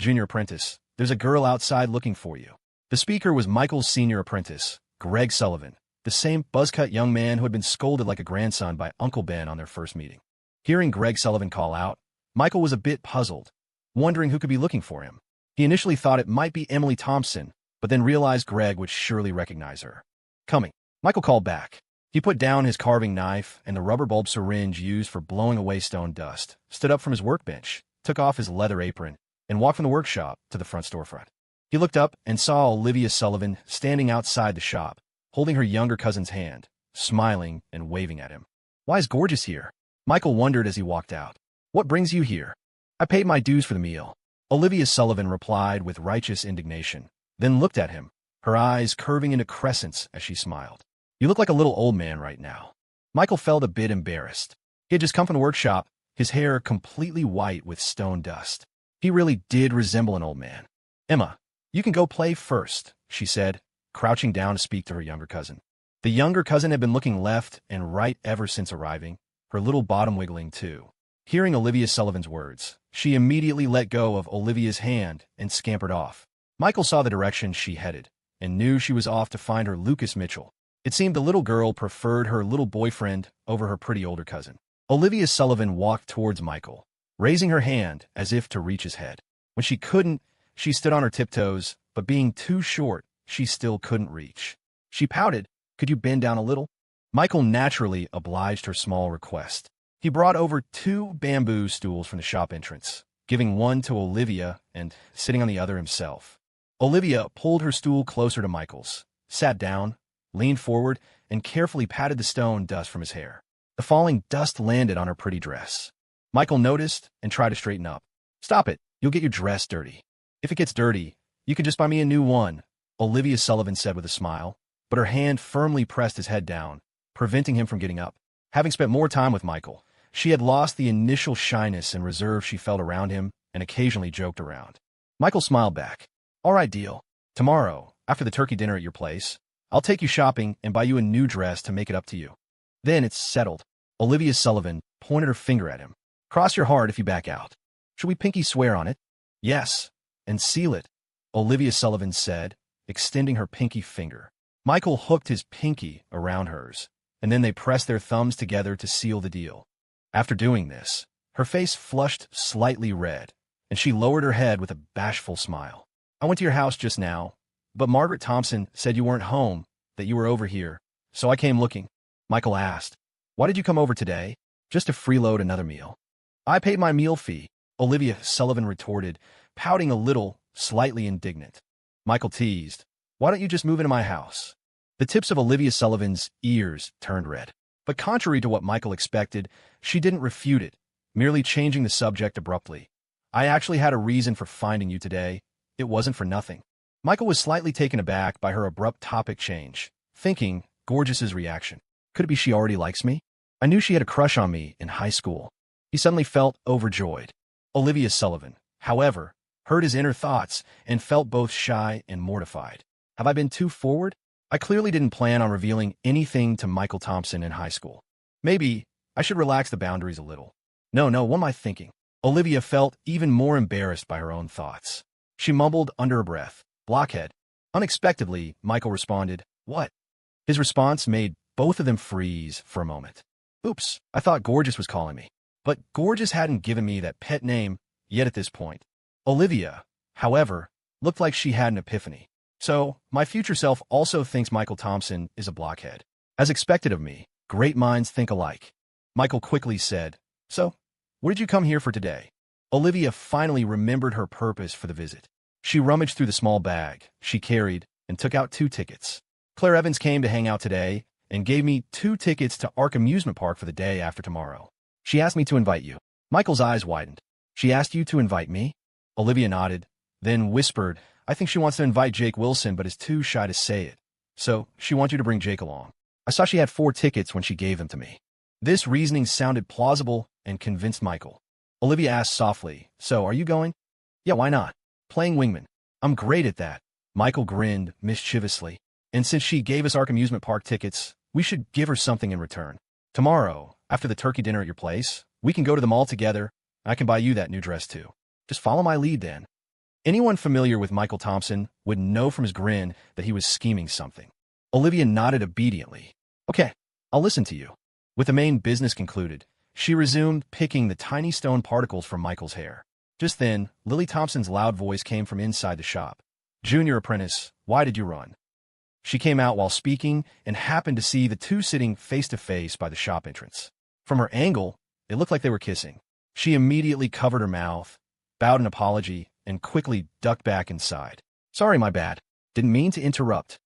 there's a girl outside looking for you. The speaker was Michael's senior apprentice, Greg Sullivan, the same buzzcut young man who had been scolded like a grandson by Uncle Ben on their first meeting. Hearing Greg Sullivan call out, Michael was a bit puzzled, wondering who could be looking for him. He initially thought it might be Emily Thompson, but then realized Greg would surely recognize her. Coming, Michael called back. He put down his carving knife and the rubber bulb syringe used for blowing away stone dust, stood up from his workbench, took off his leather apron, and walked from the workshop to the front storefront. He looked up and saw Olivia Sullivan standing outside the shop, holding her younger cousin's hand, smiling and waving at him. Why is Gorgeous here? Michael wondered as he walked out. What brings you here? I paid my dues for the meal. Olivia Sullivan replied with righteous indignation, then looked at him, her eyes curving into crescents as she smiled. You look like a little old man right now. Michael felt a bit embarrassed. He had just come from the workshop, his hair completely white with stone dust. He really did resemble an old man. Emma, you can go play first, she said, crouching down to speak to her younger cousin. The younger cousin had been looking left and right ever since arriving, her little bottom wiggling too. Hearing Olivia Sullivan's words, she immediately let go of Olivia's hand and scampered off. Michael saw the direction she headed and knew she was off to find her Lucas Mitchell. It seemed the little girl preferred her little boyfriend over her pretty older cousin. Olivia Sullivan walked towards Michael, raising her hand as if to reach his head. When she couldn't, she stood on her tiptoes, but being too short, she still couldn't reach. She pouted, Could you bend down a little? Michael naturally obliged her small request. He brought over 2 bamboo stools from the shop entrance, giving one to Olivia and sitting on the other himself. Olivia pulled her stool closer to Michael's, sat down, leaned forward, and carefully patted the stone dust from his hair. The falling dust landed on her pretty dress. Michael noticed and tried to straighten up. Stop it, you'll get your dress dirty. If it gets dirty, you can just buy me a new one, Olivia Sullivan said with a smile, but her hand firmly pressed his head down, preventing him from getting up. Having spent more time with Michael, she had lost the initial shyness and reserve she felt around him and occasionally joked around. Michael smiled back. All right, deal. Tomorrow, after the turkey dinner at your place, I'll take you shopping and buy you a new dress to make it up to you. Then it's settled. Olivia Sullivan pointed her finger at him. Cross your heart if you back out. Should we pinky swear on it? Yes, and seal it, Olivia Sullivan said, extending her pinky finger. Michael hooked his pinky around hers, and then they pressed their thumbs together to seal the deal. After doing this, her face flushed slightly red, and she lowered her head with a bashful smile. I went to your house just now, but Margaret Thompson said you weren't home, that you were over here, so I came looking. Michael asked, why did you come over today? Just to freeload another meal. I paid my meal fee, Olivia Sullivan retorted, pouting a little, slightly indignant. Michael teased, why don't you just move into my house? The tips of Olivia Sullivan's ears turned red. But contrary to what Michael expected, she didn't refute it, merely changing the subject abruptly. I actually had a reason for finding you today. It wasn't for nothing. Michael was slightly taken aback by her abrupt topic change, thinking, Gorgeous's reaction. Could it be she already likes me? I knew she had a crush on me in high school. He suddenly felt overjoyed. Olivia Sullivan, however, heard his inner thoughts and felt both shy and mortified. Have I been too forward? I clearly didn't plan on revealing anything to Michael Thompson in high school. Maybe I should relax the boundaries a little. No, what am I thinking? Olivia felt even more embarrassed by her own thoughts. She mumbled under her breath, blockhead. Unexpectedly, Michael responded, what? His response made both of them freeze for a moment. Oops, I thought Gorgeous was calling me. But Gorgeous hadn't given me that pet name yet at this point. Olivia, however, looked like she had an epiphany. So, my future self also thinks Michael Thompson is a blockhead. As expected of me, great minds think alike. Michael quickly said, so, what did you come here for today? Olivia finally remembered her purpose for the visit. She rummaged through the small bag she carried and took out 2 tickets. Claire Evans came to hang out today and gave me 2 tickets to Ark Amusement Park for the day after tomorrow. She asked me to invite you. Michael's eyes widened. She asked you to invite me? Olivia nodded, then whispered, I think she wants to invite Jake Wilson but is too shy to say it. So, she wants you to bring Jake along. I saw she had 4 tickets when she gave them to me. This reasoning sounded plausible and convinced Michael. Olivia asked softly, so, are you going? Yeah, why not? Playing wingman. I'm great at that. Michael grinned mischievously. And since she gave us Ark Amusement Park tickets, we should give her something in return. Tomorrow, after the turkey dinner at your place, we can go to the mall together. I can buy you that new dress too. Just follow my lead then. Anyone familiar with Michael Thompson would know from his grin that he was scheming something. Olivia nodded obediently. Okay, I'll listen to you. With the main business concluded, she resumed picking the tiny stone particles from Michael's hair. Just then, Lily Thompson's loud voice came from inside the shop. Junior apprentice, why did you run? She came out while speaking and happened to see the 2 sitting face-to-face by the shop entrance. From her angle, it looked like they were kissing. She immediately covered her mouth, bowed an apology, and quickly ducked back inside. Sorry, my bad. Didn't mean to interrupt.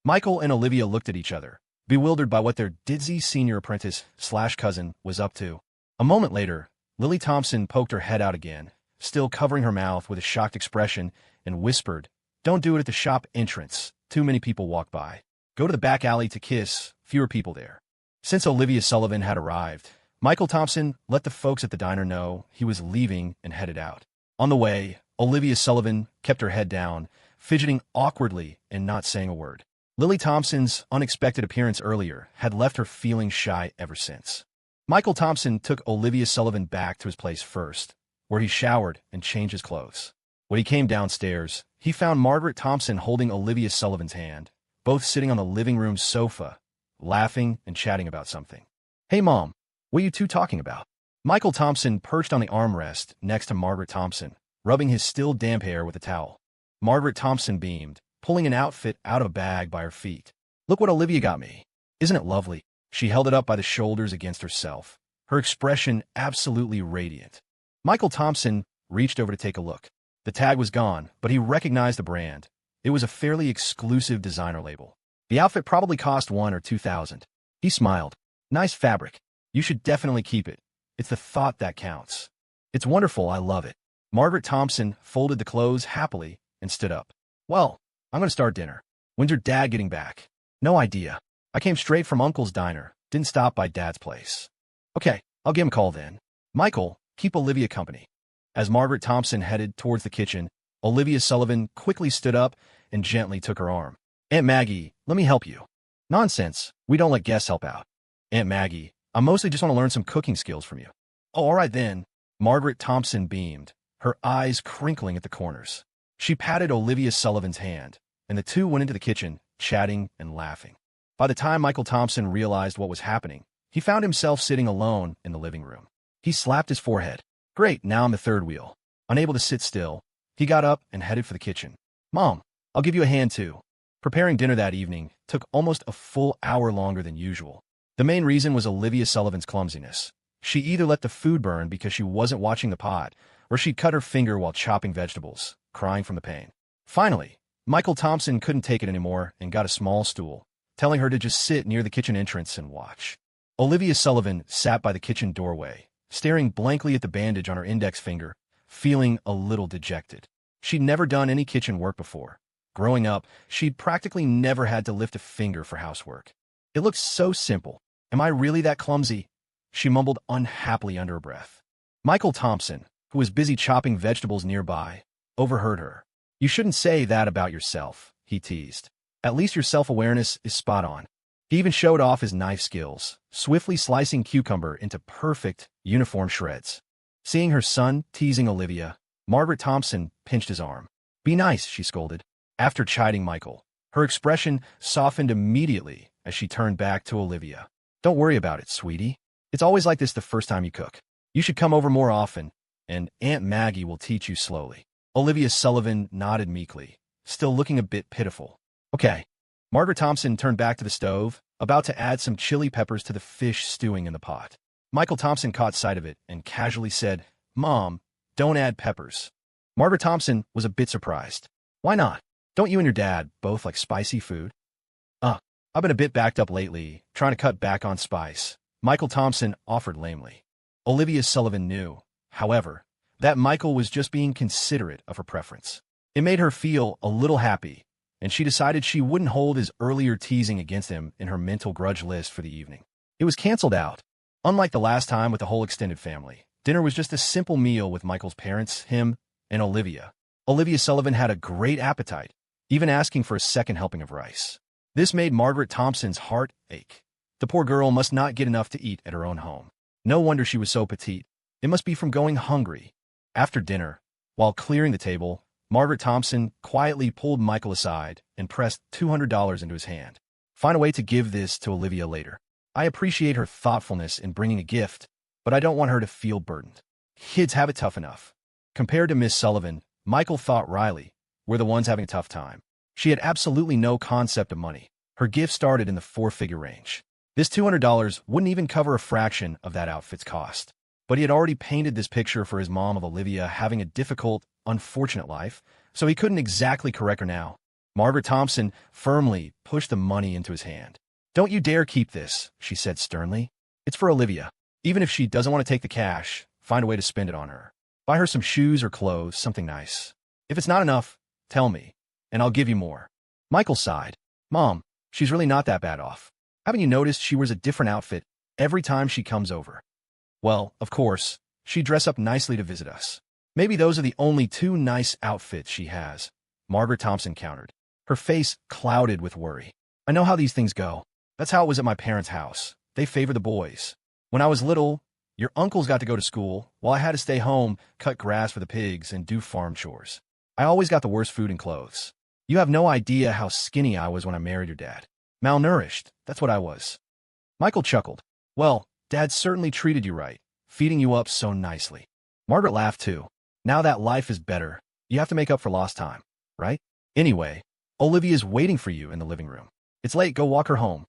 Michael and Olivia looked at each other, bewildered by what their ditzy senior apprentice/cousin was up to. A moment later, Lily Thompson poked her head out again, still covering her mouth with a shocked expression, and whispered, Don't do it at the shop entrance. Too many people walk by. Go to the back alley to kiss, fewer people there. Since Olivia Sullivan had arrived, Michael Thompson let the folks at the diner know he was leaving and headed out. On the way, Olivia Sullivan kept her head down, fidgeting awkwardly and not saying a word. Lily Thompson's unexpected appearance earlier had left her feeling shy ever since. Michael Thompson took Olivia Sullivan back to his place first, where he showered and changed his clothes. When he came downstairs, he found Margaret Thompson holding Olivia Sullivan's hand, both sitting on the living room sofa, laughing and chatting about something. Hey, Mom, what are you 2 talking about? Michael Thompson perched on the armrest next to Margaret Thompson, rubbing his still damp hair with a towel. Margaret Thompson beamed, pulling an outfit out of a bag by her feet. Look what Olivia got me. Isn't it lovely? She held it up by the shoulders against herself, her expression absolutely radiant. Michael Thompson reached over to take a look. The tag was gone, but he recognized the brand. It was a fairly exclusive designer label. The outfit probably cost $1,000 or $2,000. He smiled. Nice fabric. You should definitely keep it. It's the thought that counts. It's wonderful, I love it. Margaret Thompson folded the clothes happily and stood up. Well, I'm going to start dinner. When's your dad getting back? No idea. I came straight from Uncle's diner, didn't stop by Dad's place. Okay, I'll give him a call then. Michael, keep Olivia company. As Margaret Thompson headed towards the kitchen, Olivia Sullivan quickly stood up and gently took her arm. Aunt Maggie, let me help you. Nonsense, we don't let guests help out. Aunt Maggie, I mostly just want to learn some cooking skills from you. Oh, all right then. Margaret Thompson beamed, her eyes crinkling at the corners. She patted Olivia Sullivan's hand, and the two went into the kitchen, chatting and laughing. By the time Michael Thompson realized what was happening, he found himself sitting alone in the living room. He slapped his forehead. Great, now I'm the third wheel. Unable to sit still, he got up and headed for the kitchen. Mom, I'll give you a hand too. Preparing dinner that evening took almost a full hour longer than usual. The main reason was Olivia Sullivan's clumsiness. She either let the food burn because she wasn't watching the pot, or she'd cut her finger while chopping vegetables, crying from the pain. Finally, Michael Thompson couldn't take it anymore and got a small stool, telling her to just sit near the kitchen entrance and watch. Olivia Sullivan sat by the kitchen doorway, staring blankly at the bandage on her index finger, feeling a little dejected. She'd never done any kitchen work before. Growing up, she'd practically never had to lift a finger for housework. It looked so simple. Am I really that clumsy? She mumbled unhappily under her breath. Michael Thompson, who was busy chopping vegetables nearby, overheard her. You shouldn't say that about yourself, he teased. At least your self-awareness is spot on. He even showed off his knife skills, swiftly slicing cucumber into perfect, uniform shreds. Seeing her son teasing Olivia, Margaret Thompson pinched his arm. Be nice, she scolded. After chiding Michael, her expression softened immediately as she turned back to Olivia. Don't worry about it, sweetie. It's always like this the first time you cook. You should come over more often, and Aunt Maggie will teach you slowly. Olivia Sullivan nodded meekly, still looking a bit pitiful. Okay. Margaret Thompson turned back to the stove, about to add some chili peppers to the fish stewing in the pot. Michael Thompson caught sight of it and casually said, Mom, don't add peppers. Margaret Thompson was a bit surprised. Why not? Don't you and your dad both like spicy food? I've been a bit backed up lately, trying to cut back on spice, Michael Thompson offered lamely. Olivia Sullivan knew, however, that Michael was just being considerate of her preference. It made her feel a little happy, and she decided she wouldn't hold his earlier teasing against him in her mental grudge list for the evening. It was canceled out. Unlike the last time with the whole extended family, dinner was just a simple meal with Michael's parents, him, and Olivia. Olivia Sullivan had a great appetite, even asking for a second helping of rice. This made Margaret Thompson's heart ache. The poor girl must not get enough to eat at her own home. No wonder she was so petite. It must be from going hungry. After dinner, while clearing the table, Margaret Thompson quietly pulled Michael aside and pressed $200 into his hand. Find a way to give this to Olivia later. I appreciate her thoughtfulness in bringing a gift, but I don't want her to feel burdened. Kids have it tough enough. Compared to Miss Sullivan, Michael thought Riley were the ones having a tough time. She had absolutely no concept of money. Her gift started in the four-figure range. This $200 wouldn't even cover a fraction of that outfit's cost. But he had already painted this picture for his mom of Olivia having a difficult, unfortunate life, so he couldn't exactly correct her now. Margaret Thompson firmly pushed the money into his hand. Don't you dare keep this, she said sternly. It's for Olivia. Even if she doesn't want to take the cash, find a way to spend it on her. Buy her some shoes or clothes, something nice. If it's not enough, tell me, and I'll give you more. Michael sighed. Mom, she's really not that bad off. Haven't you noticed she wears a different outfit every time she comes over? Well, of course, she'd dress up nicely to visit us. Maybe those are the only two nice outfits she has, Margaret Thompson countered, her face clouded with worry. I know how these things go. That's how it was at my parents' house. They favor the boys. When I was little, your uncles got to go to school, while I had to stay home, cut grass for the pigs, and do farm chores. I always got the worst food and clothes. You have no idea how skinny I was when I married your dad. Malnourished, that's what I was. Michael chuckled. Well, Dad certainly treated you right, feeding you up so nicely. Margaret laughed too. Now that life is better, you have to make up for lost time, right? Anyway, Olivia's waiting for you in the living room. It's late, go walk her home.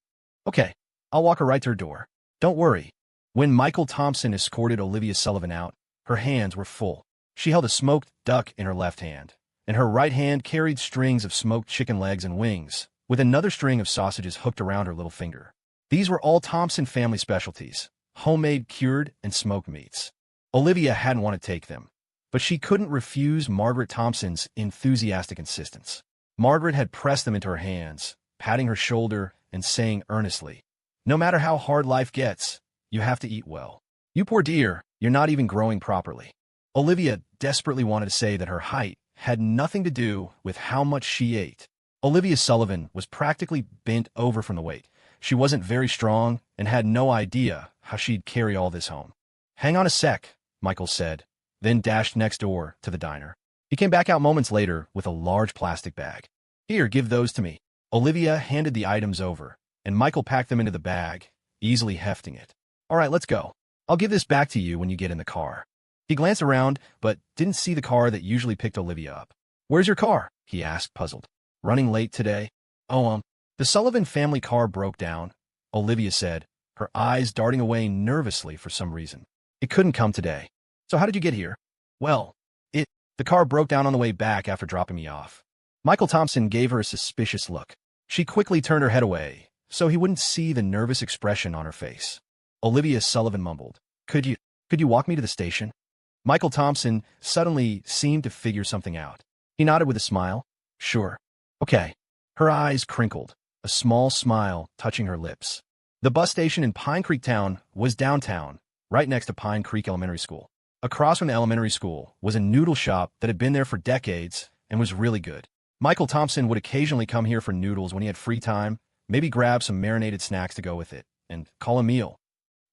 Okay, I'll walk her right to her door. Don't worry. When Michael Thompson escorted Olivia Sullivan out, her hands were full. She held a smoked duck in her left hand, and her right hand carried strings of smoked chicken legs and wings, with another string of sausages hooked around her little finger. These were all Thompson family specialties, homemade cured and smoked meats. Olivia hadn't wanted to take them, but she couldn't refuse Margaret Thompson's enthusiastic insistence. Margaret had pressed them into her hands, patting her shoulder and saying earnestly, No matter how hard life gets, you have to eat well. You poor dear, you're not even growing properly. Olivia desperately wanted to say that her height had nothing to do with how much she ate. Olivia Sullivan was practically bent over from the weight. She wasn't very strong and had no idea how she'd carry all this home. "Hang on a sec," Michael said, then dashed next door to the diner. He came back out moments later with a large plastic bag. "Here, give those to me." Olivia handed the items over, and Michael packed them into the bag, easily hefting it. "All right, let's go. I'll give this back to you when you get in the car." He glanced around, but didn't see the car that usually picked Olivia up. "Where's your car?" he asked, puzzled. "Running late today?" "Oh, the Sullivan family car broke down," Olivia said, her eyes darting away nervously for some reason. "It couldn't come today." "So how did you get here?" "Well, the car broke down on the way back after dropping me off." Michael Thompson gave her a suspicious look. She quickly turned her head away, so he wouldn't see the nervous expression on her face. Olivia Sullivan mumbled, Could you walk me to the station?" Michael Thompson suddenly seemed to figure something out. He nodded with a smile. "Sure. Okay." Her eyes crinkled, a small smile touching her lips. The bus station in Pine Creek Town was downtown, right next to Pine Creek Elementary School. Across from the elementary school was a noodle shop that had been there for decades and was really good. Michael Thompson would occasionally come here for noodles when he had free time, maybe grab some marinated snacks to go with it, and call a meal.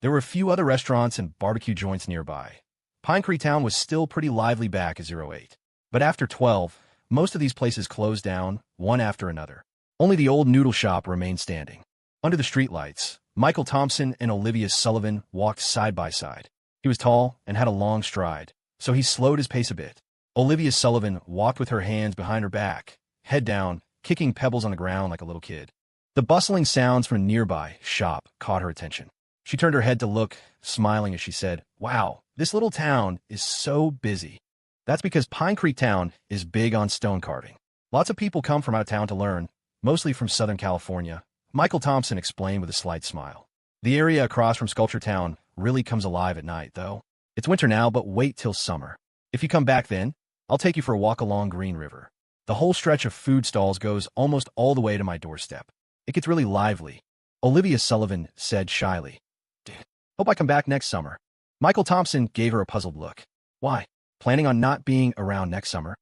There were a few other restaurants and barbecue joints nearby. Pine Creek Town was still pretty lively back at 08. But after 12, most of these places closed down, one after another. Only the old noodle shop remained standing. Under the streetlights, Michael Thompson and Olivia Sullivan walked side by side. He was tall and had a long stride, so he slowed his pace a bit. Olivia Sullivan walked with her hands behind her back, head down, kicking pebbles on the ground like a little kid. The bustling sounds from a nearby shop caught her attention. She turned her head to look, smiling as she said, "Wow, this little town is so busy." That's because Pine Creek Town is big on stone carving. Lots of people come from out of town to learn, mostly from Southern California, Michael Thompson explained with a slight smile. The area across from Sculpture Town really comes alive at night, though. It's winter now, but wait till summer. If you come back then, I'll take you for a walk along Green River. The whole stretch of food stalls goes almost all the way to my doorstep. It gets really lively. Olivia Sullivan said shyly, "Hope I come back next summer." Michael Thompson gave her a puzzled look. "Why? Planning on not being around next summer?"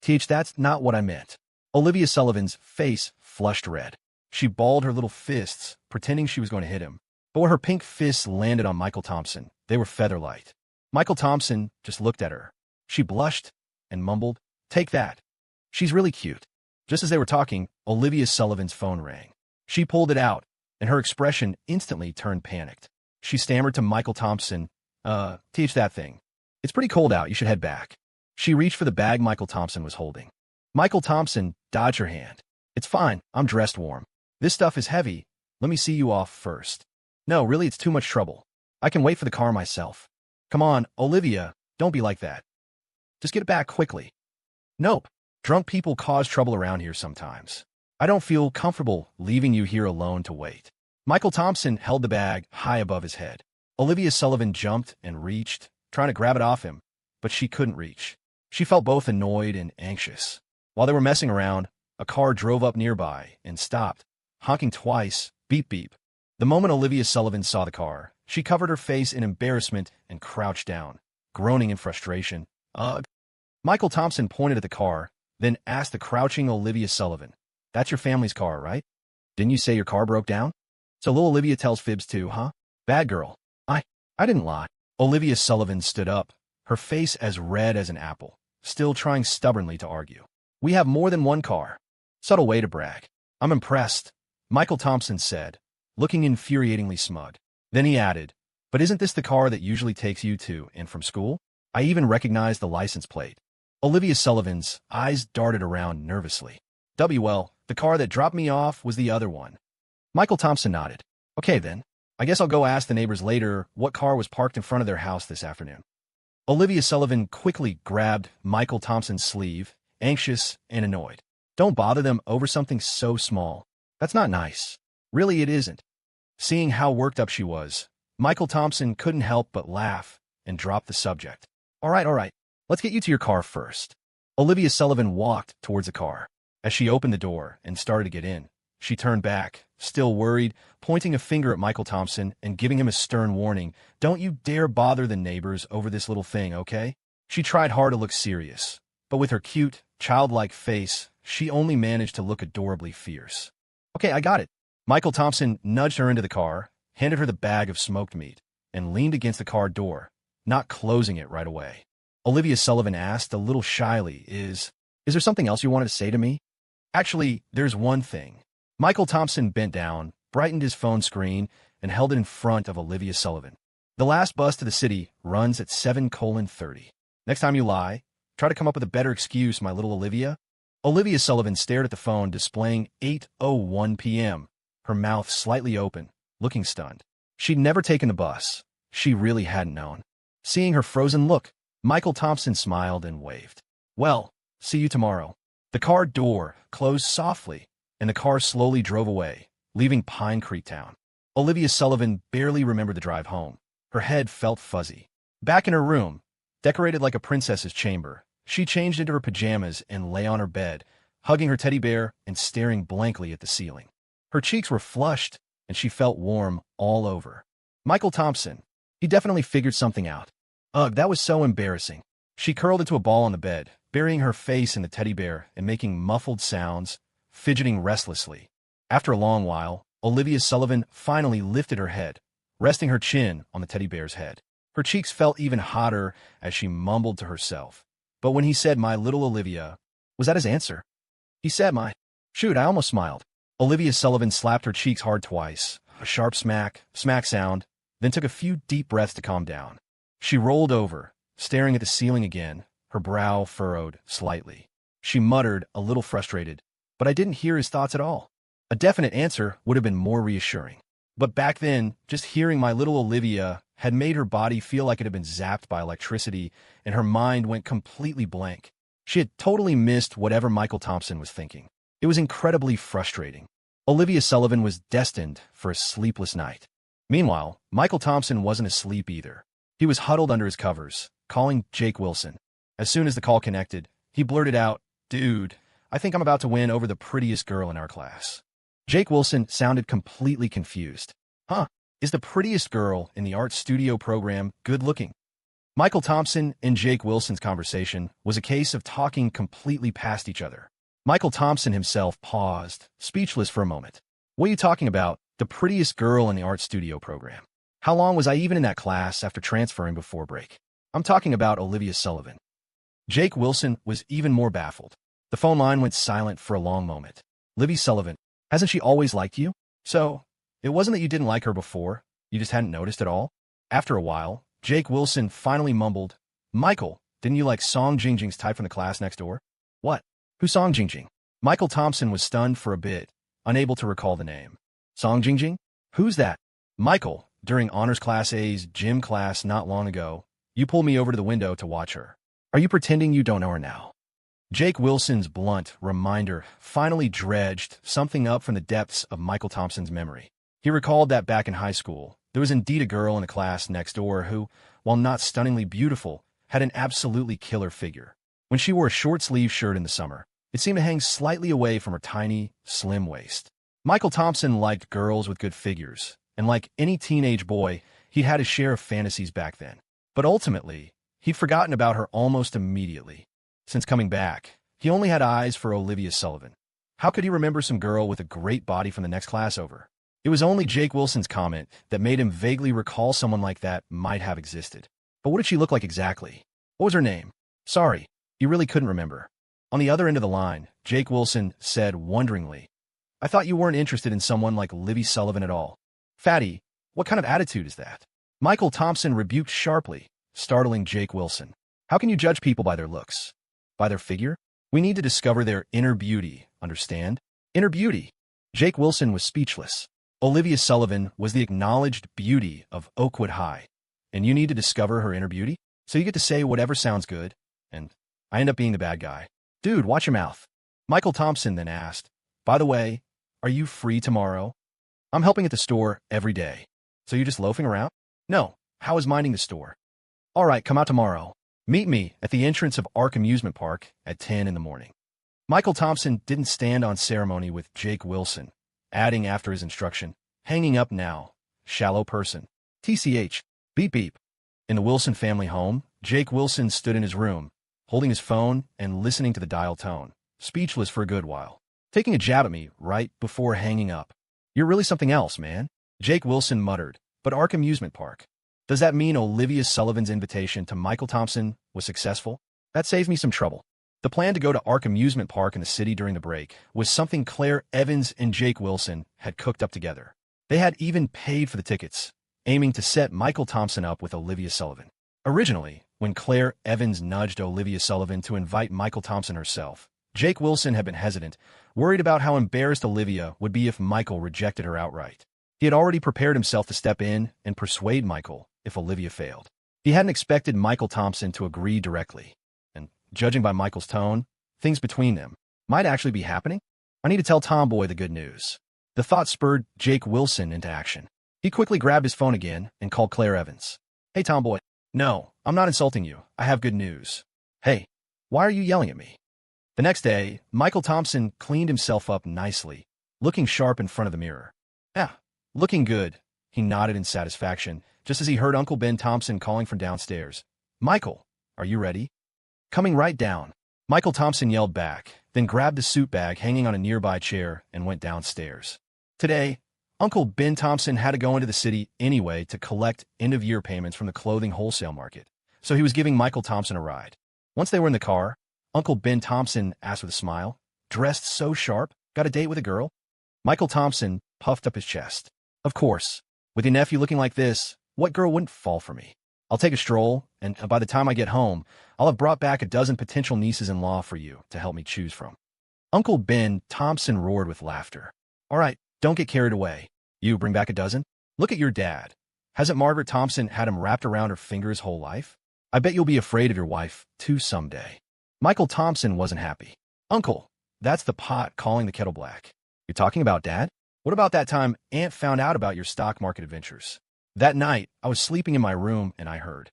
That's not what I meant." Olivia Sullivan's face flushed red. She balled her little fists, pretending she was going to hit him. But when her pink fists landed on Michael Thompson, they were feather-light. Michael Thompson just looked at her. She blushed and mumbled, "Take that. She's really cute." Just as they were talking, Olivia Sullivan's phone rang. She pulled it out, and her expression instantly turned panicked. She stammered to Michael Thompson, teach that thing. It's pretty cold out, you should head back." She reached for the bag Michael Thompson was holding. Michael Thompson dodged her hand. "It's fine, I'm dressed warm. This stuff is heavy. Let me see you off first." "No, really, it's too much trouble. I can wait for the car myself." "Come on, Olivia, don't be like that. Just get it back quickly." "Nope. Drunk people cause trouble around here sometimes. I don't feel comfortable leaving you here alone to wait." Michael Thompson held the bag high above his head. Olivia Sullivan jumped and reached, trying to grab it off him, but she couldn't reach. She felt both annoyed and anxious. While they were messing around, a car drove up nearby and stopped, honking twice, beep beep. The moment Olivia Sullivan saw the car, she covered her face in embarrassment and crouched down, groaning in frustration. "Ugh." Michael Thompson pointed at the car, then asked the crouching Olivia Sullivan, "That's your family's car, right? Didn't you say your car broke down? So little Olivia tells fibs too, huh? Bad girl." I didn't lie." Olivia Sullivan stood up, her face as red as an apple, still trying stubbornly to argue. "We have more than one car." Subtle way to brag. "I'm impressed," Michael Thompson said, looking infuriatingly smug. Then he added, "But isn't this the car that usually takes you to and from school? I even recognize the license plate." Olivia Sullivan's eyes darted around nervously. Well, the car that dropped me off was the other one." Michael Thompson nodded. "Okay then, I guess I'll go ask the neighbors later what car was parked in front of their house this afternoon." Olivia Sullivan quickly grabbed Michael Thompson's sleeve, anxious and annoyed. "Don't bother them over something so small. That's not nice. Really, it isn't." Seeing how worked up she was, Michael Thompson couldn't help but laugh and dropped the subject. All right. Let's get you to your car first." Olivia Sullivan walked towards the car. As she opened the door and started to get in, She turned back, still worried, pointing a finger at Michael Thompson and giving him a stern warning. Don't you dare bother the neighbors over this little thing, okay? She tried hard to look serious, but with her cute, childlike face, she only managed to look adorably fierce. Okay, I got it. Michael Thompson nudged her into the car, handed her the bag of smoked meat, and leaned against the car door, not closing it right away. Olivia Sullivan asked a little shyly, Is there something else you wanted to say to me? Actually, there's one thing. Michael Thompson bent down, brightened his phone screen, and held it in front of Olivia Sullivan. The last bus to the city runs at 7:30. Next time you lie, try to come up with a better excuse, my little Olivia. Olivia Sullivan stared at the phone displaying 8:01 p.m., her mouth slightly open, looking stunned. She'd never taken the bus. She really hadn't known. Seeing her frozen look, Michael Thompson smiled and waved. Well, see you tomorrow. The car door closed softly, and the car slowly drove away, leaving Pine Creek Town. Olivia Sullivan barely remembered the drive home. Her head felt fuzzy. Back in her room, decorated like a princess's chamber, she changed into her pajamas and lay on her bed, hugging her teddy bear and staring blankly at the ceiling. Her cheeks were flushed, and she felt warm all over. Michael Thompson, he definitely figured something out. Ugh, that was so embarrassing. She curled into a ball on the bed, burying her face in the teddy bear and making muffled sounds, fidgeting restlessly. After a long while, Olivia Sullivan finally lifted her head, resting her chin on the teddy bear's head. Her cheeks felt even hotter as she mumbled to herself. But when he said, my little Olivia, was that his answer? He said, shoot, I almost smiled. Olivia Sullivan slapped her cheeks hard twice, a sharp smack sound, then took a few deep breaths to calm down. She rolled over, staring at the ceiling again, her brow furrowed slightly. She muttered, a little frustrated, but I didn't hear his thoughts at all. A definite answer would have been more reassuring. But back then, just hearing my little Olivia had made her body feel like it had been zapped by electricity, and her mind went completely blank. She had totally missed whatever Michael Thompson was thinking. It was incredibly frustrating. Olivia Sullivan was destined for a sleepless night. Meanwhile, Michael Thompson wasn't asleep either. He was huddled under his covers, calling Jake Wilson. As soon as the call connected, he blurted out, Dude, I think I'm about to win over the prettiest girl in our class. Jake Wilson sounded completely confused. Huh, is the prettiest girl in the art studio program good-looking? Michael Thompson and Jake Wilson's conversation was a case of talking completely past each other. Michael Thompson himself paused, speechless for a moment. What are you talking about? The prettiest girl in the art studio program? How long was I even in that class after transferring before break? I'm talking about Olivia Sullivan. Jake Wilson was even more baffled. The phone line went silent for a long moment. Olivia Sullivan, hasn't she always liked you? So, it wasn't that you didn't like her before, you just hadn't noticed at all? After a while, Jake Wilson finally mumbled, Michael, didn't you like Song Jingjing's type from the class next door? What? Who's Song Jingjing? Michael Thompson was stunned for a bit, unable to recall the name. Song Jingjing? Who's that? Michael, during Honors Class A's gym class not long ago, you pulled me over to the window to watch her. Are you pretending you don't know her now? Jake Wilson's blunt reminder finally dredged something up from the depths of Michael Thompson's memory. He recalled that back in high school, there was indeed a girl in the class next door who, while not stunningly beautiful, had an absolutely killer figure. When she wore a short-sleeved shirt in the summer, it seemed to hang slightly away from her tiny, slim waist. Michael Thompson liked girls with good figures, and like any teenage boy, he'd had his share of fantasies back then. But ultimately, he'd forgotten about her almost immediately. Since coming back, he only had eyes for Olivia Sullivan. How could he remember some girl with a great body from the next class over? It was only Jake Wilson's comment that made him vaguely recall someone like that might have existed. But what did she look like exactly? What was her name? Sorry, he really couldn't remember. On the other end of the line, Jake Wilson said wonderingly, I thought you weren't interested in someone like Olivia Sullivan at all. Fatty, what kind of attitude is that? Michael Thompson rebuked sharply, startling Jake Wilson. How can you judge people by their looks? By their figure? We need to discover their inner beauty, understand? Inner beauty. Jake Wilson was speechless. Olivia Sullivan was the acknowledged beauty of Oakwood High, and you need to discover her inner beauty? So you get to say whatever sounds good, and I end up being the bad guy. Dude, watch your mouth. Michael Thompson then asked, By the way, are you free tomorrow? I'm helping at the store every day. So you're just loafing around? No, how is minding the store? All right, come out tomorrow. Meet me at the entrance of Ark Amusement Park at 10 in the morning. Michael Thompson didn't stand on ceremony with Jake Wilson, adding after his instruction, "Hanging up now. Shallow person. TCH. Beep beep." In the Wilson family home, Jake Wilson stood in his room, holding his phone and listening to the dial tone, speechless for a good while. "Taking a jab at me right before hanging up. You're really something else, man," Jake Wilson muttered. "But Ark Amusement Park. Does that mean Olivia Sullivan's invitation to Michael Thompson was successful? That saves me some trouble." The plan to go to Ark Amusement Park in the city during the break was something Claire Evans and Jake Wilson had cooked up together. They had even paid for the tickets, aiming to set Michael Thompson up with Olivia Sullivan. Originally, when Claire Evans nudged Olivia Sullivan to invite Michael Thompson herself, Jake Wilson had been hesitant, worried about how embarrassed Olivia would be if Michael rejected her outright. He had already prepared himself to step in and persuade Michael if Olivia failed. He hadn't expected Michael Thompson to agree directly, and judging by Michael's tone, things between them might actually be happening. "I need to tell Tomboy the good news." The thought spurred Jake Wilson into action. He quickly grabbed his phone again and called Claire Evans. "Hey, Tomboy." "No, I'm not insulting you. I have good news." "Hey, why are you yelling at me?" The next day, Michael Thompson cleaned himself up nicely, looking sharp in front of the mirror. "Yeah, looking good," he nodded in satisfaction, just as he heard Uncle Ben Thompson calling from downstairs. "Michael, are you ready?" "Coming right down." Michael Thompson yelled back, then grabbed a suit bag hanging on a nearby chair and went downstairs. Today, Uncle Ben Thompson had to go into the city anyway to collect end-of-year payments from the clothing wholesale market, so he was giving Michael Thompson a ride. Once they were in the car, Uncle Ben Thompson asked with a smile, "Dressed so sharp? Got a date with a girl?" Michael Thompson puffed up his chest. "Of course. With your nephew looking like this, what girl wouldn't fall for me? I'll take a stroll, and by the time I get home, I'll have brought back a dozen potential nieces-in-law for you to help me choose from." Uncle Ben Thompson roared with laughter. "All right, don't get carried away. You bring back a dozen? Look at your dad. Hasn't Margaret Thompson had him wrapped around her finger his whole life? I bet you'll be afraid of your wife, too, someday." Michael Thompson wasn't happy. "Uncle, that's the pot calling the kettle black. You're talking about Dad? What about that time Aunt found out about your stock market adventures? That night, I was sleeping in my room and I heard."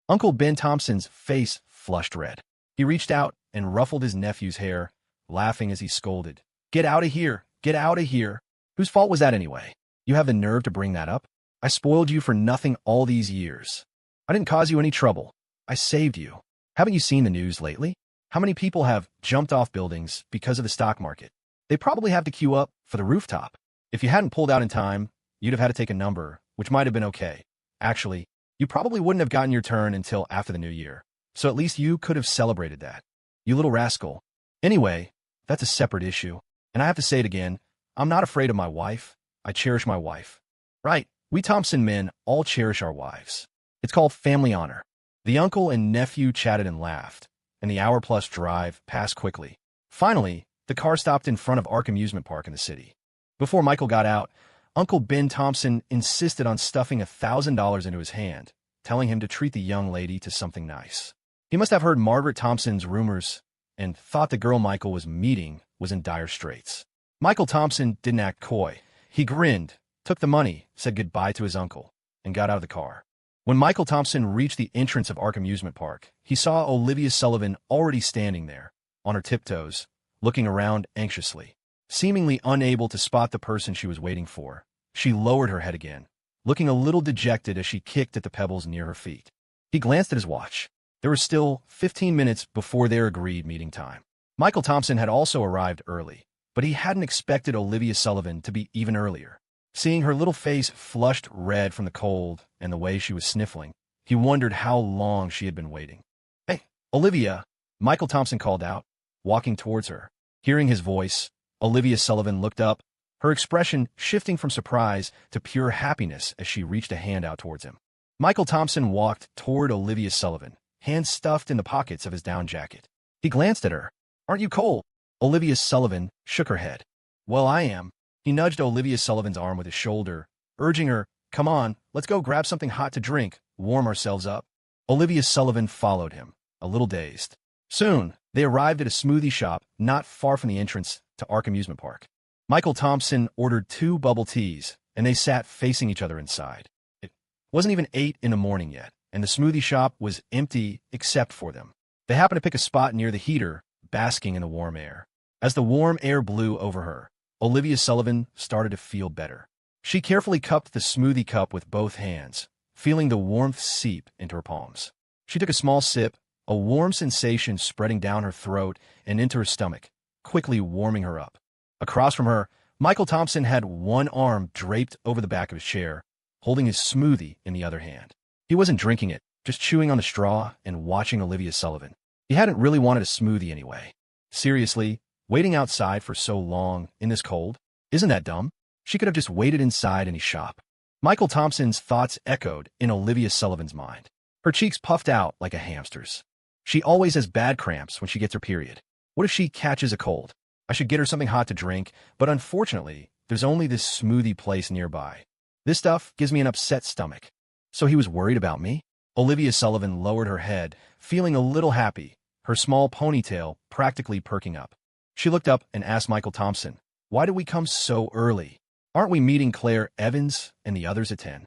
Uncle Ben Thompson's face flushed red. He reached out and ruffled his nephew's hair, laughing as he scolded. "Get out of here! Get out of here! Whose fault was that anyway? You have the nerve to bring that up? I spoiled you for nothing all these years. I didn't cause you any trouble. I saved you. Haven't you seen the news lately? How many people have jumped off buildings because of the stock market? They probably have to queue up for the rooftop. If you hadn't pulled out in time, you'd have had to take a number, which might have been okay. Actually, you probably wouldn't have gotten your turn until after the new year. So at least you could have celebrated that. You little rascal. Anyway, that's a separate issue. And I have to say it again, I'm not afraid of my wife. I cherish my wife. Right, we Thompson men all cherish our wives. It's called family honor." The uncle and nephew chatted and laughed, and the hour-plus drive passed quickly. Finally, the car stopped in front of Ark Amusement Park in the city. Before Michael got out, Uncle Ben Thompson insisted on stuffing $1,000 into his hand, telling him to treat the young lady to something nice. He must have heard Margaret Thompson's rumors and thought the girl Michael was meeting was in dire straits. Michael Thompson didn't act coy. He grinned, took the money, said goodbye to his uncle, and got out of the car. When Michael Thompson reached the entrance of Ark Amusement Park, he saw Olivia Sullivan already standing there, on her tiptoes, looking around anxiously. Seemingly unable to spot the person she was waiting for, she lowered her head again, looking a little dejected as she kicked at the pebbles near her feet. He glanced at his watch. There was still 15 minutes before their agreed meeting time. Michael Thompson had also arrived early, but he hadn't expected Olivia Sullivan to be even earlier. Seeing her little face flushed red from the cold and the way she was sniffling, he wondered how long she had been waiting. "Hey, Olivia," Michael Thompson called out, walking towards her. Hearing his voice, Olivia Sullivan looked up, her expression shifting from surprise to pure happiness as she reached a hand out towards him. Michael Thompson walked toward Olivia Sullivan, hands stuffed in the pockets of his down jacket. He glanced at her. "Aren't you cold?" Olivia Sullivan shook her head. "Well, I am." He nudged Olivia Sullivan's arm with his shoulder, urging her, "Come on, let's go grab something hot to drink, warm ourselves up." Olivia Sullivan followed him, a little dazed. Soon, they arrived at a smoothie shop not far from the entrance to Ark Amusement Park. Michael Thompson ordered 2 bubble teas, and they sat facing each other inside. It wasn't even 8 in the morning yet, and the smoothie shop was empty except for them. They happened to pick a spot near the heater, basking in the warm air. As the warm air blew over her, Olivia Sullivan started to feel better. She carefully cupped the smoothie cup with both hands, feeling the warmth seep into her palms. She took a small sip, a warm sensation spreading down her throat and into her stomach, quickly warming her up. Across from her, Michael Thompson had one arm draped over the back of his chair, holding his smoothie in the other hand. He wasn't drinking it, just chewing on the straw and watching Olivia Sullivan. He hadn't really wanted a smoothie anyway. Seriously, waiting outside for so long in this cold? Isn't that dumb? She could have just waited inside any shop. Michael Thompson's thoughts echoed in Olivia Sullivan's mind. Her cheeks puffed out like a hamster's. She always has bad cramps when she gets her period. What if she catches a cold? I should get her something hot to drink, but unfortunately, there's only this smoothie place nearby. This stuff gives me an upset stomach. So he was worried about me? Olivia Sullivan lowered her head, feeling a little happy, her small ponytail practically perking up. She looked up and asked Michael Thompson, "Why did we come so early? Aren't we meeting Claire Evans and the others at 10?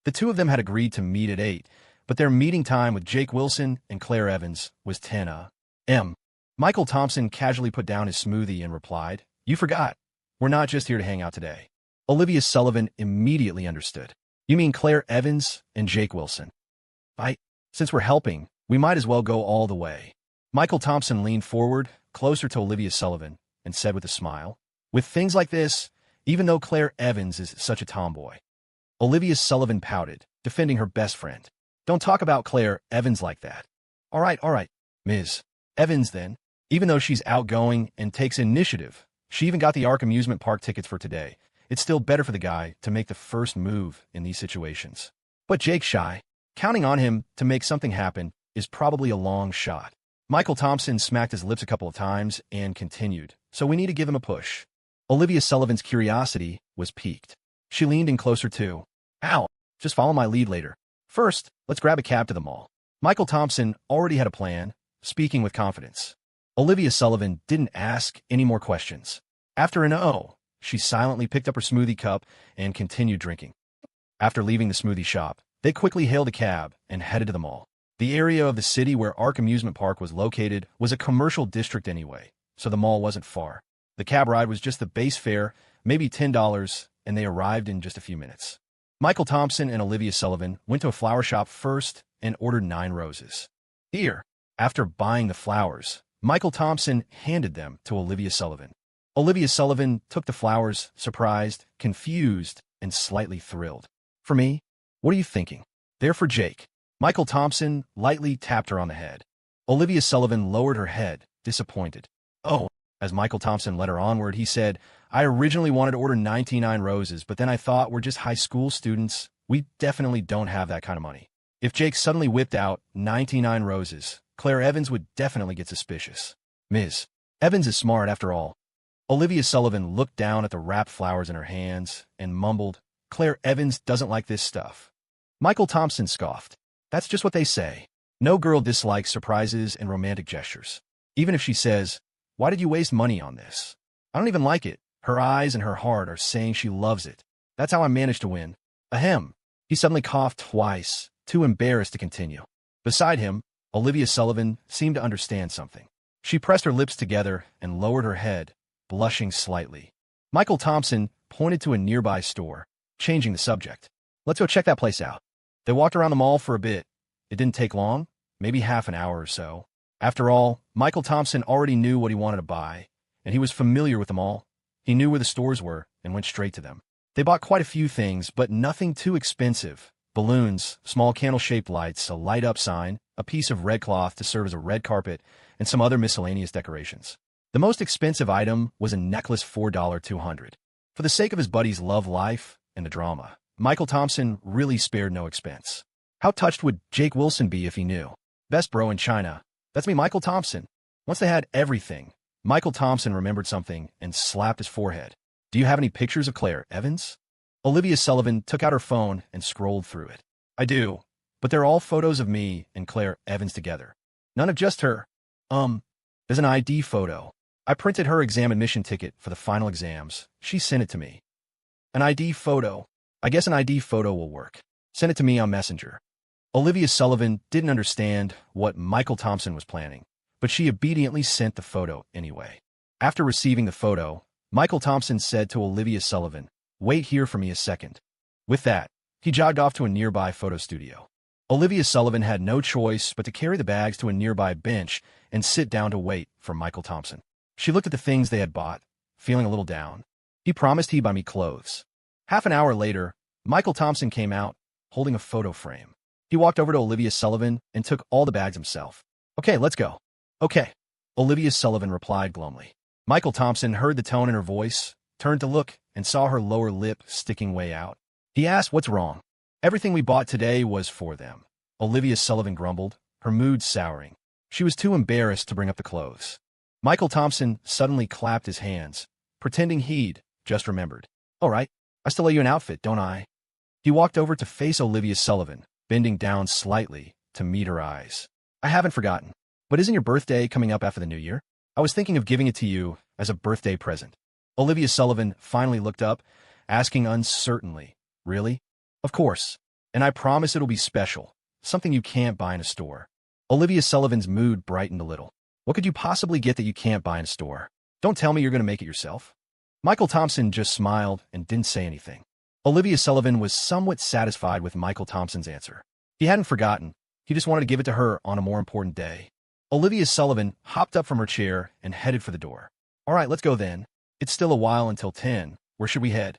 The two of them had agreed to meet at 8, but their meeting time with Jake Wilson and Claire Evans was 10 a.m. Michael Thompson casually put down his smoothie and replied, "You forgot. We're not just here to hang out today." Olivia Sullivan immediately understood. "You mean Claire Evans and Jake Wilson?" Since we're helping, we might as well go all the way." Michael Thompson leaned forward, closer to Olivia Sullivan, and said with a smile, "With things like this, even though Claire Evans is such a tomboy." Olivia Sullivan pouted, defending her best friend. "Don't talk about Claire Evans like that." All right, Ms. Evans then. Even though she's outgoing and takes initiative, she even got the Ark amusement park tickets for today. It's still better for the guy to make the first move in these situations. But Jake's shy. Counting on him to make something happen is probably a long shot." Michael Thompson smacked his lips a couple of times and continued, "So we need to give him a push." Olivia Sullivan's curiosity was piqued. She leaned in closer too. "Ow, just follow my lead later. First, let's grab a cab to the mall." Michael Thompson already had a plan, speaking with confidence. Olivia Sullivan didn't ask any more questions. After an "oh," she silently picked up her smoothie cup and continued drinking. After leaving the smoothie shop, they quickly hailed a cab and headed to the mall. The area of the city where Ark Amusement Park was located was a commercial district anyway, so the mall wasn't far. The cab ride was just the base fare, maybe $10, and they arrived in just a few minutes. Michael Thompson and Olivia Sullivan went to a flower shop first and ordered 9 roses. Here, after buying the flowers, Michael Thompson handed them to Olivia Sullivan. Olivia Sullivan took the flowers, surprised, confused, and slightly thrilled. "For me? What are you thinking?" "They're for Jake." Michael Thompson lightly tapped her on the head. Olivia Sullivan lowered her head, disappointed. "Oh." As Michael Thompson led her onward, he said, "I originally wanted to order 99 roses, but then I thought we're just high school students. We definitely don't have that kind of money. If Jake suddenly whipped out 99 roses, Claire Evans would definitely get suspicious. Ms. Evans is smart after all." Olivia Sullivan looked down at the wrapped flowers in her hands and mumbled, "Claire Evans doesn't like this stuff." Michael Thompson scoffed. "That's just what they say. No girl dislikes surprises and romantic gestures. Even if she says, 'Why did you waste money on this?' I don't even like it. Her eyes and her heart are saying she loves it. That's how I managed to win." Ahem. He suddenly coughed twice, too embarrassed to continue. Beside him, Olivia Sullivan seemed to understand something. She pressed her lips together and lowered her head, blushing slightly. Michael Thompson pointed to a nearby store, changing the subject. "Let's go check that place out." They walked around the mall for a bit. It didn't take long, maybe half an hour or so. After all, Michael Thompson already knew what he wanted to buy, and he was familiar with them all. He knew where the stores were and went straight to them. They bought quite a few things, but nothing too expensive. Balloons, small candle-shaped lights, a light-up sign, a piece of red cloth to serve as a red carpet, and some other miscellaneous decorations. The most expensive item was a necklace for $200. For the sake of his buddy's love life and the drama, Michael Thompson really spared no expense. How touched would Jake Wilson be if he knew? "Best bro in China. That's me, Michael Thompson." Once they had everything, Michael Thompson remembered something and slapped his forehead. "Do you have any pictures of Claire Evans?" Olivia Sullivan took out her phone and scrolled through it. "I do, but they're all photos of me and Claire Evans together. None of just her. There's an ID photo. I printed her exam admission ticket for the final exams. She sent it to me." "An ID photo. I guess an ID photo will work. Send it to me on Messenger." Olivia Sullivan didn't understand what Michael Thompson was planning, but she obediently sent the photo anyway. After receiving the photo, Michael Thompson said to Olivia Sullivan. "Wait here for me a second." With that, he jogged off to a nearby photo studio. Olivia Sullivan had no choice but to carry the bags to a nearby bench and sit down to wait for Michael Thompson. She looked at the things they had bought, feeling a little down. He promised he'd buy me clothes. Half an hour later, Michael Thompson came out, holding a photo frame. He walked over to Olivia Sullivan and took all the bags himself. "Okay, let's go." "Okay," Olivia Sullivan replied glumly. Michael Thompson heard the tone in her voice, turned to look, and saw her lower lip sticking way out. He asked, "What's wrong?" "Everything we bought today was for them," Olivia Sullivan grumbled, her mood souring. She was too embarrassed to bring up the clothes. Michael Thompson suddenly clapped his hands, pretending he'd just remembered. "All right, I still owe you an outfit, don't I?" He walked over to face Olivia Sullivan, bending down slightly to meet her eyes. "I haven't forgotten. But isn't your birthday coming up after the new year? I was thinking of giving it to you as a birthday present." Olivia Sullivan finally looked up, asking uncertainly, "Really?" "Of course. And I promise it'll be special. Something you can't buy in a store." Olivia Sullivan's mood brightened a little. "What could you possibly get that you can't buy in a store? Don't tell me you're going to make it yourself." Michael Thompson just smiled and didn't say anything. Olivia Sullivan was somewhat satisfied with Michael Thompson's answer. He hadn't forgotten. He just wanted to give it to her on a more important day. Olivia Sullivan hopped up from her chair and headed for the door. "All right, let's go then. It's still a while until 10. Where should we head?"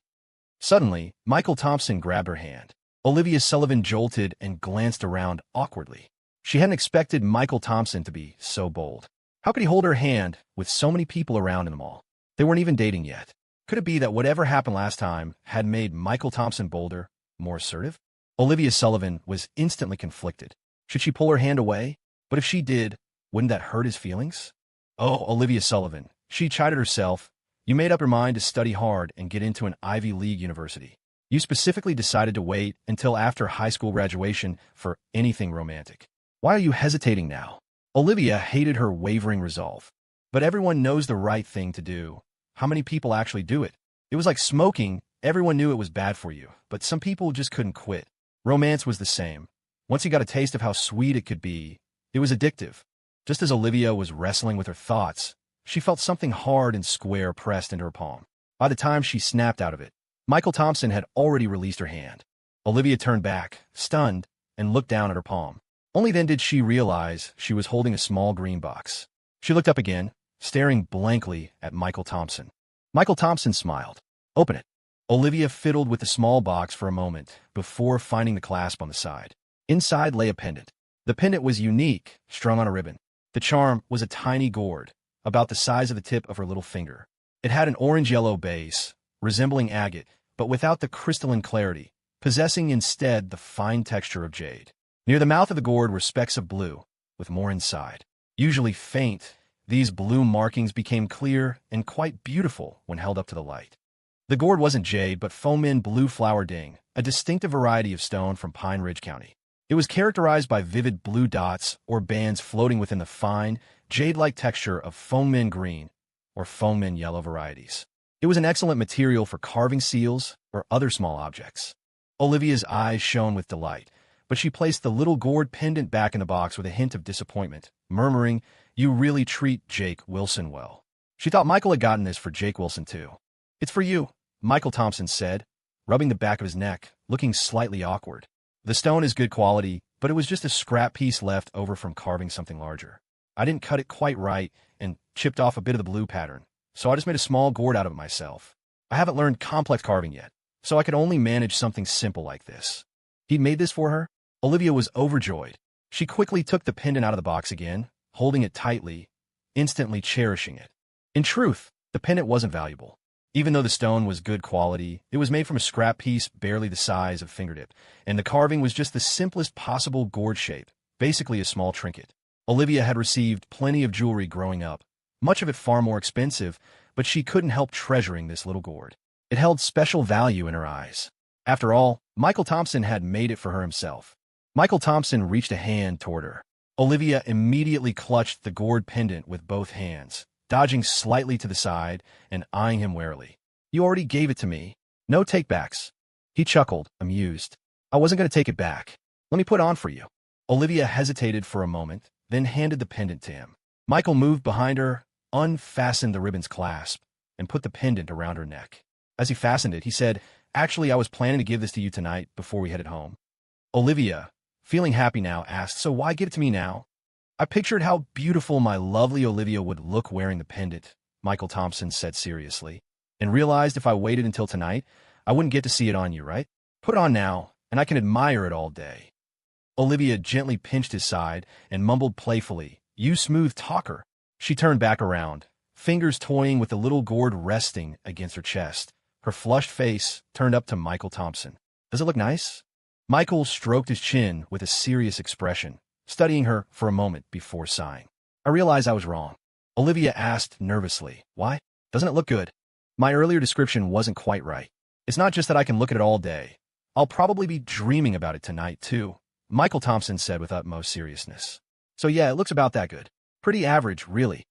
Suddenly, Michael Thompson grabbed her hand. Olivia Sullivan jolted and glanced around awkwardly. She hadn't expected Michael Thompson to be so bold. How could he hold her hand with so many people around in the mall? They weren't even dating yet. Could it be that whatever happened last time had made Michael Thompson bolder, more assertive? Olivia Sullivan was instantly conflicted. Should she pull her hand away? But if she did, wouldn't that hurt his feelings? "Oh, Olivia Sullivan," she chided herself, "you made up your mind to study hard and get into an Ivy League university. You specifically decided to wait until after high school graduation for anything romantic. Why are you hesitating now?" Olivia hated her wavering resolve. But everyone knows the right thing to do. How many people actually do it? It was like smoking. Everyone knew it was bad for you, but some people just couldn't quit. Romance was the same. Once you got a taste of how sweet it could be, it was addictive. Just as Olivia was wrestling with her thoughts, she felt something hard and square pressed into her palm. By the time she snapped out of it, Michael Thompson had already released her hand. Olivia turned back, stunned, and looked down at her palm. Only then did she realize she was holding a small green box. She looked up again, staring blankly at Michael Thompson. Michael Thompson smiled. "Open it." Olivia fiddled with the small box for a moment before finding the clasp on the side. Inside lay a pendant. The pendant was unique, strung on a ribbon. The charm was a tiny gourd, about the size of the tip of her little finger. It had an orange-yellow base, resembling agate, but without the crystalline clarity, possessing instead the fine texture of jade. Near the mouth of the gourd were specks of blue, with more inside. Usually faint, these blue markings became clear and quite beautiful when held up to the light. The gourd wasn't jade, but foam-in blue flower ding, a distinctive variety of stone from Pine Ridge County. It was characterized by vivid blue dots or bands floating within the fine, jade-like texture of foam-in green or foam-in yellow varieties. It was an excellent material for carving seals or other small objects. Olivia's eyes shone with delight, but she placed the little gourd pendant back in the box with a hint of disappointment, murmuring, "You really treat Jake Wilson well." She thought Michael had gotten this for Jake Wilson too. "It's for you," Michael Thompson said, rubbing the back of his neck, looking slightly awkward. "The stone is good quality, but it was just a scrap piece left over from carving something larger. I didn't cut it quite right and chipped off a bit of the blue pattern, so I just made a small gourd out of it myself. I haven't learned complex carving yet, so I could only manage something simple like this." He'd made this for her? Olivia was overjoyed. She quickly took the pendant out of the box again, holding it tightly, instantly cherishing it. In truth, the pendant wasn't valuable. Even though the stone was good quality, it was made from a scrap piece barely the size of a fingertip, and the carving was just the simplest possible gourd shape, basically a small trinket. Olivia had received plenty of jewelry growing up, much of it far more expensive, but she couldn't help treasuring this little gourd. It held special value in her eyes. After all, Michael Thompson had made it for her himself. Michael Thompson reached a hand toward her. Olivia immediately clutched the gourd pendant with both hands, dodging slightly to the side and eyeing him warily. "You already gave it to me. No take-backs." He chuckled, amused. "I wasn't going to take it back. Let me put it on for you." Olivia hesitated for a moment, then handed the pendant to him. Michael moved behind her, unfastened the ribbon's clasp, and put the pendant around her neck. As he fastened it, he said, "Actually, I was planning to give this to you tonight before we headed home." Olivia, feeling happy now, asked, "So why give it to me now?" "I pictured how beautiful my lovely Olivia would look wearing the pendant," Michael Thompson said seriously, "and realized if I waited until tonight, I wouldn't get to see it on you, right? Put it on now, and I can admire it all day." Olivia gently pinched his side and mumbled playfully, "You smooth talker." She turned back around, fingers toying with the little gourd resting against her chest, her flushed face turned up to Michael Thompson. "Does it look nice?" Michael stroked his chin with a serious expression, studying her for a moment before sighing. "I realize I was wrong." Olivia asked nervously, "Why? Doesn't it look good?" "My earlier description wasn't quite right. It's not just that I can look at it all day. I'll probably be dreaming about it tonight, too," Michael Thompson said with utmost seriousness. "So yeah, it looks about that good. Pretty average, really."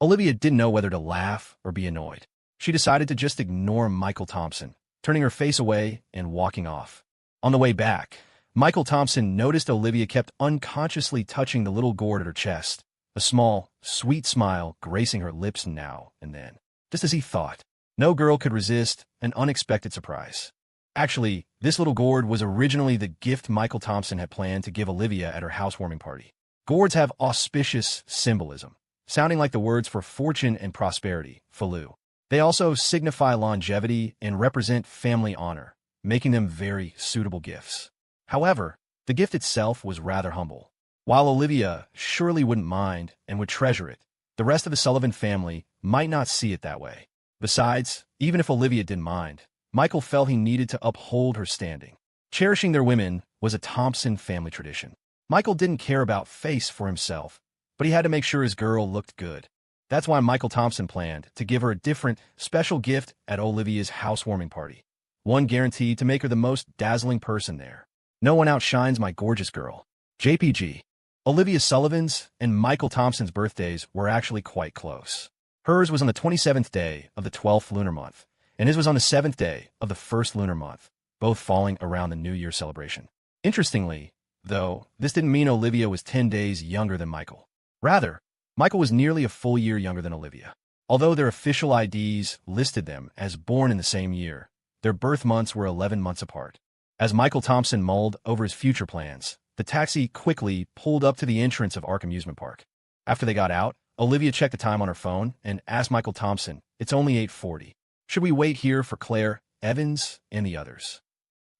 Olivia didn't know whether to laugh or be annoyed. She decided to just ignore Michael Thompson, turning her face away and walking off. On the way back, Michael Thompson noticed Olivia kept unconsciously touching the little gourd at her chest, a small, sweet smile gracing her lips now and then. Just as he thought, no girl could resist an unexpected surprise. Actually, this little gourd was originally the gift Michael Thompson had planned to give Olivia at her housewarming party. Gourds have auspicious symbolism, sounding like the words for fortune and prosperity, falu. They also signify longevity and represent family honor, making them very suitable gifts. However, the gift itself was rather humble. While Olivia surely wouldn't mind and would treasure it, the rest of the Sullivan family might not see it that way. Besides, even if Olivia didn't mind, Michael felt he needed to uphold her standing. Cherishing their women was a Thompson family tradition. Michael didn't care about face for himself, but he had to make sure his girl looked good. That's why Michael Thompson planned to give her a different, special gift at Olivia's housewarming party. One guaranteed to make her the most dazzling person there. "No one outshines my gorgeous girl." JPG. Olivia Sullivan's and Michael Thompson's birthdays were actually quite close. Hers was on the 27th day of the 12th lunar month, and his was on the 7th day of the 1st lunar month, both falling around the New Year celebration. Interestingly, though, this didn't mean Olivia was 10 days younger than Michael. Rather, Michael was nearly a full year younger than Olivia. Although their official IDs listed them as born in the same year, their birth months were 11 months apart. As Michael Thompson mulled over his future plans, the taxi quickly pulled up to the entrance of Ark Amusement Park. After they got out, Olivia checked the time on her phone and asked Michael Thompson, "It's only 8:40. Should we wait here for Claire, Evans, and the others?"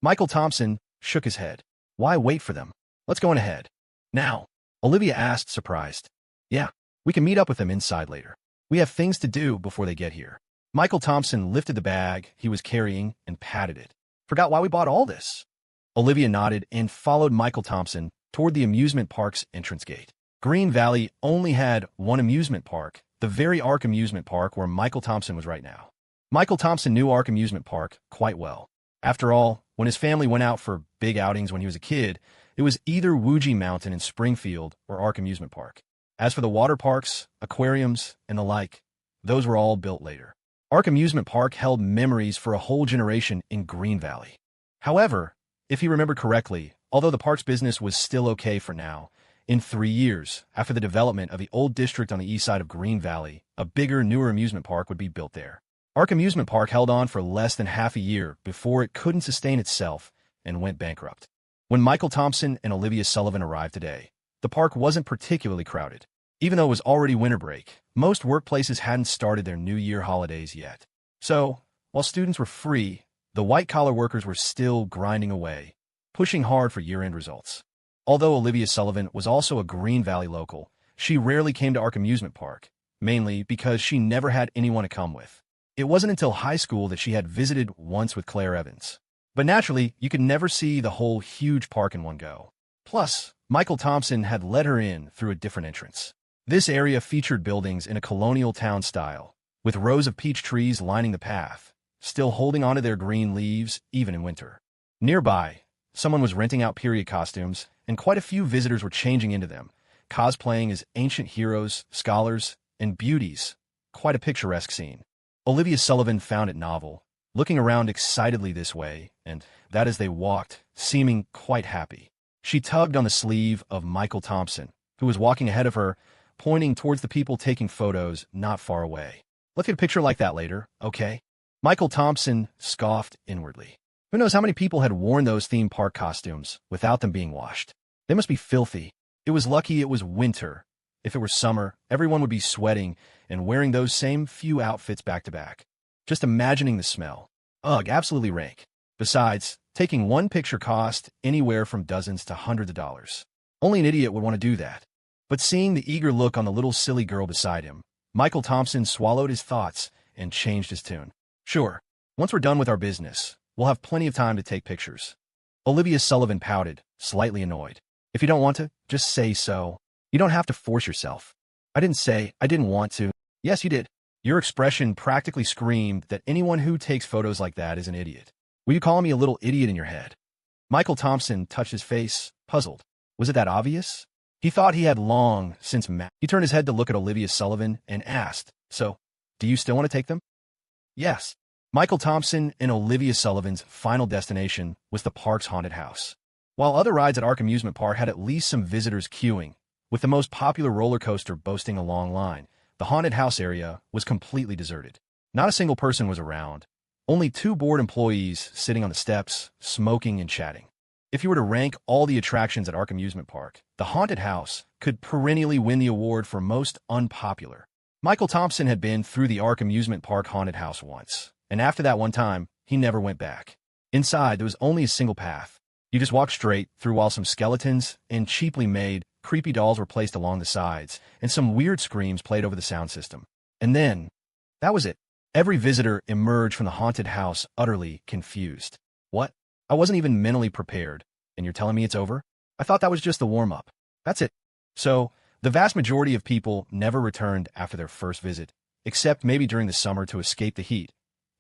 Michael Thompson shook his head. "Why wait for them? Let's go on ahead." "Now?" Olivia asked, surprised. "Yeah, we can meet up with them inside later. We have things to do before they get here." Michael Thompson lifted the bag he was carrying and patted it. "Forgot why we bought all this." Olivia nodded and followed Michael Thompson toward the amusement park's entrance gate. Green Valley only had one amusement park, the very Ark Amusement Park where Michael Thompson was right now. Michael Thompson knew Ark Amusement Park quite well. After all, when his family went out for big outings when he was a kid, it was either Wuji Mountain in Springfield or Ark Amusement Park. As for the water parks, aquariums, and the like, those were all built later. Ark Amusement Park held memories for a whole generation in Green Valley. However, if he remembered correctly, although the park's business was still okay for now, in 3 years, after the development of the old district on the east side of Green Valley, a bigger, newer amusement park would be built there. Ark Amusement Park held on for less than half a year before it couldn't sustain itself and went bankrupt. When Michael Thompson and Olivia Sullivan arrived today, the park wasn't particularly crowded. Even though it was already winter break, most workplaces hadn't started their New Year holidays yet. So, while students were free, the white-collar workers were still grinding away, pushing hard for year-end results. Although Olivia Sullivan was also a Green Valley local, she rarely came to Ark Amusement Park, mainly because she never had anyone to come with. It wasn't until high school that she had visited once with Claire Evans. But naturally, you could never see the whole huge park in one go. Plus, Michael Thompson had let her in through a different entrance. This area featured buildings in a colonial town style, with rows of peach trees lining the path, still holding onto their green leaves even in winter. Nearby, someone was renting out period costumes, and quite a few visitors were changing into them, cosplaying as ancient heroes, scholars, and beauties. Quite a picturesque scene. Olivia Sullivan found it novel, looking around excitedly this way, and that as they walked, seeming quite happy. She tugged on the sleeve of Michael Thompson, who was walking ahead of her, pointing towards the people taking photos not far away. Let's get a picture like that later, okay? Michael Thompson scoffed inwardly. Who knows how many people had worn those theme park costumes without them being washed? They must be filthy. It was lucky it was winter. If it were summer, everyone would be sweating and wearing those same few outfits back to back. Just imagining the smell. Ugh, absolutely rank. Besides, taking one picture cost anywhere from dozens to hundreds of dollars. Only an idiot would want to do that. But seeing the eager look on the little silly girl beside him, Michael Thompson swallowed his thoughts and changed his tune. Sure, once we're done with our business, we'll have plenty of time to take pictures. Olivia Sullivan pouted, slightly annoyed. If you don't want to, just say so. You don't have to force yourself. I didn't say I didn't want to. Yes, you did. Your expression practically screamed that anyone who takes photos like that is an idiot. Were you calling me a little idiot in your head? Michael Thompson touched his face, puzzled. Was it that obvious? He thought he had long since met. He turned his head to look at Olivia Sullivan and asked, so, do you still want to take them? Yes. Michael Thompson and Olivia Sullivan's final destination was the park's haunted house. While other rides at Ark Amusement Park had at least some visitors queuing, with the most popular roller coaster boasting a long line, the haunted house area was completely deserted. Not a single person was around. Only two bored employees sitting on the steps, smoking and chatting. If you were to rank all the attractions at Ark Amusement Park, the haunted house could perennially win the award for most unpopular. Michael Thompson had been through the Ark Amusement Park haunted house once, and after that one time, he never went back. Inside, there was only a single path. You just walked straight through while some skeletons and cheaply made, creepy dolls were placed along the sides, and some weird screams played over the sound system. And then, that was it. Every visitor emerged from the haunted house utterly confused. What? I wasn't even mentally prepared, and you're telling me it's over? I thought that was just the warm-up. That's it. So, the vast majority of people never returned after their first visit, except maybe during the summer to escape the heat.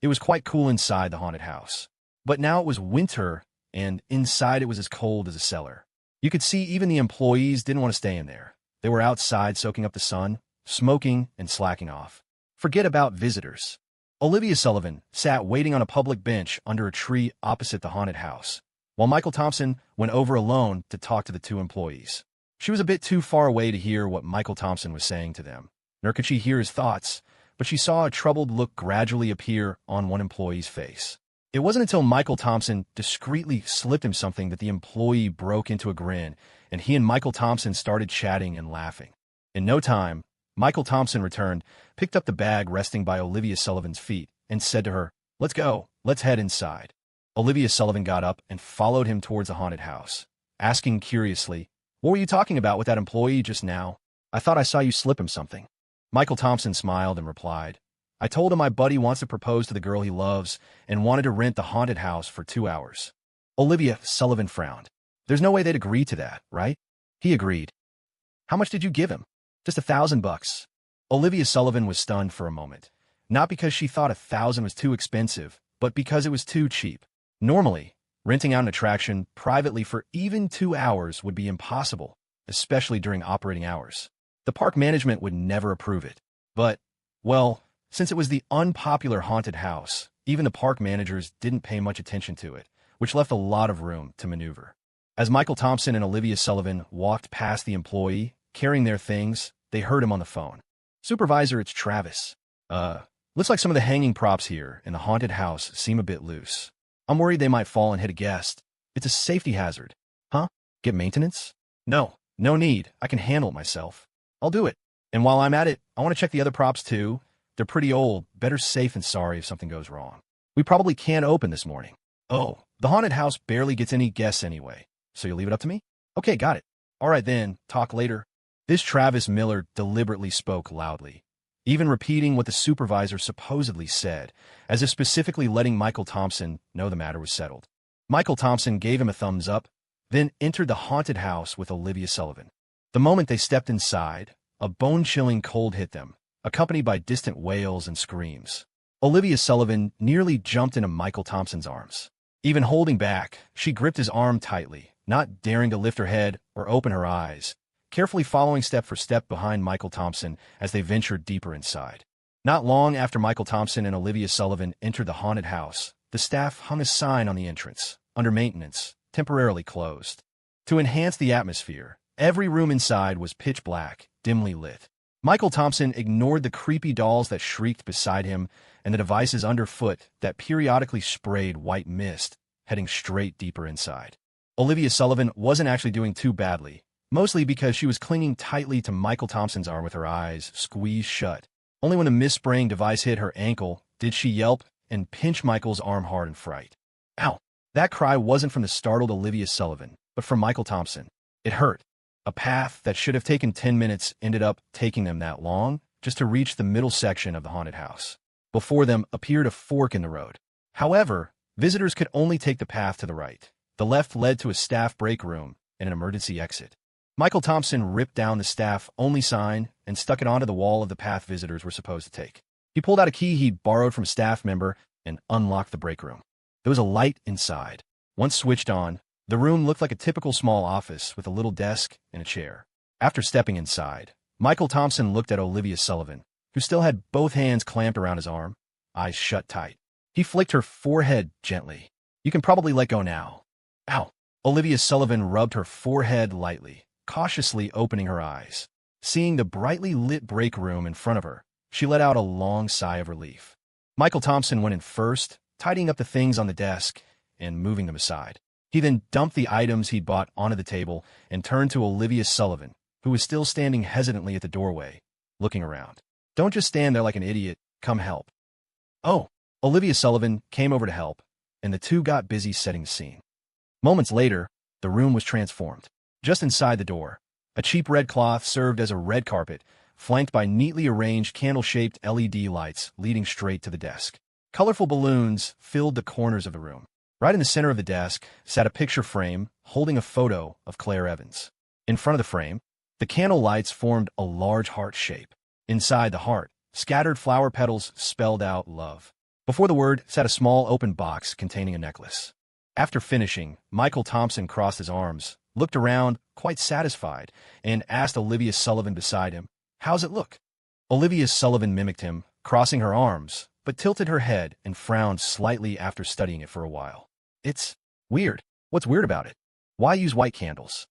It was quite cool inside the haunted house. But now it was winter, and inside it was as cold as a cellar. You could see even the employees didn't want to stay in there. They were outside soaking up the sun, smoking and slacking off. Forget about visitors. Olivia Sullivan sat waiting on a public bench under a tree opposite the haunted house, while Michael Thompson went over alone to talk to the two employees. She was a bit too far away to hear what Michael Thompson was saying to them, nor could she hear his thoughts, but she saw a troubled look gradually appear on one employee's face. It wasn't until Michael Thompson discreetly slipped him something that the employee broke into a grin, and he and Michael Thompson started chatting and laughing. In no time, Michael Thompson returned, picked up the bag resting by Olivia Sullivan's feet, and said to her, "Let's go, let's head inside." Olivia Sullivan got up and followed him towards the haunted house, asking curiously, "What were you talking about with that employee just now? I thought I saw you slip him something." Michael Thompson smiled and replied, "I told him my buddy wants to propose to the girl he loves and wanted to rent the haunted house for 2 hours." Olivia Sullivan frowned. "There's no way they'd agree to that, right?" He agreed. "How much did you give him?" "Just $1,000. Olivia Sullivan was stunned for a moment, not because she thought 1,000 was too expensive, but because it was too cheap. Normally, renting out an attraction privately for even 2 hours would be impossible, especially during operating hours. The park management would never approve it. But, well, since it was the unpopular haunted house, even the park managers didn't pay much attention to it, which left a lot of room to maneuver. As Michael Thompson and Olivia Sullivan walked past the employee, carrying their things, they heard him on the phone. "Supervisor, it's Travis. Looks like some of the hanging props here in the haunted house seem a bit loose. I'm worried they might fall and hit a guest. It's a safety hazard." "Huh? Get maintenance?" "No, no need. I can handle it myself." "I'll do it. And while I'm at it, I want to check the other props too. They're pretty old. Better safe than sorry if something goes wrong. We probably can't open this morning." "Oh, the haunted house barely gets any guests anyway. So you'll leave it up to me?" "Okay, got it. All right then, talk later." This Travis Miller deliberately spoke loudly, even repeating what the supervisor supposedly said, as if specifically letting Michael Thompson know the matter was settled. Michael Thompson gave him a thumbs up, then entered the haunted house with Olivia Sullivan. The moment they stepped inside, a bone-chilling cold hit them, accompanied by distant wails and screams. Olivia Sullivan nearly jumped into Michael Thompson's arms. Even holding back, she gripped his arm tightly, not daring to lift her head or open her eyes, carefully following step for step behind Michael Thompson as they ventured deeper inside. Not long after Michael Thompson and Olivia Sullivan entered the haunted house, the staff hung a sign on the entrance, "Under maintenance, temporarily closed." To enhance the atmosphere, every room inside was pitch black, dimly lit. Michael Thompson ignored the creepy dolls that shrieked beside him and the devices underfoot that periodically sprayed white mist, heading straight deeper inside. Olivia Sullivan wasn't actually doing too badly, mostly because she was clinging tightly to Michael Thompson's arm with her eyes squeezed shut. Only when the mist-spraying device hit her ankle did she yelp and pinch Michael's arm hard in fright. Ow! That cry wasn't from the startled Olivia Sullivan, but from Michael Thompson. It hurt. A path that should have taken 10 minutes ended up taking them that long, just to reach the middle section of the haunted house. Before them appeared a fork in the road. However, visitors could only take the path to the right. The left led to a staff break room and an emergency exit. Michael Thompson ripped down the staff-only sign and stuck it onto the wall of the path visitors were supposed to take. He pulled out a key he'd borrowed from a staff member and unlocked the break room. There was a light inside. Once switched on, the room looked like a typical small office with a little desk and a chair. After stepping inside, Michael Thompson looked at Olivia Sullivan, who still had both hands clamped around his arm, eyes shut tight. He flicked her forehead gently. You can probably let go now. Ow! Olivia Sullivan rubbed her forehead lightly, cautiously opening her eyes. Seeing the brightly lit break room in front of her, she let out a long sigh of relief. Michael Thompson went in first, tidying up the things on the desk and moving them aside. He then dumped the items he'd bought onto the table and turned to Olivia Sullivan, who was still standing hesitantly at the doorway, looking around. Don't just stand there like an idiot. Come help. Oh, Olivia Sullivan came over to help, and the two got busy setting the scene. Moments later, the room was transformed. Just inside the door, a cheap red cloth served as a red carpet, flanked by neatly arranged candle-shaped LED lights leading straight to the desk. Colorful balloons filled the corners of the room. Right in the center of the desk sat a picture frame holding a photo of Claire Evans. In front of the frame, the candle lights formed a large heart shape. Inside the heart, scattered flower petals spelled out love. Before the word sat a small open box containing a necklace. After finishing, Michael Thompson crossed his arms, looked around, quite satisfied, and asked Olivia Sullivan beside him, "How's it look?" Olivia Sullivan mimicked him, crossing her arms, but tilted her head and frowned slightly after studying it for a while. It's weird. What's weird about it? Why use white candles?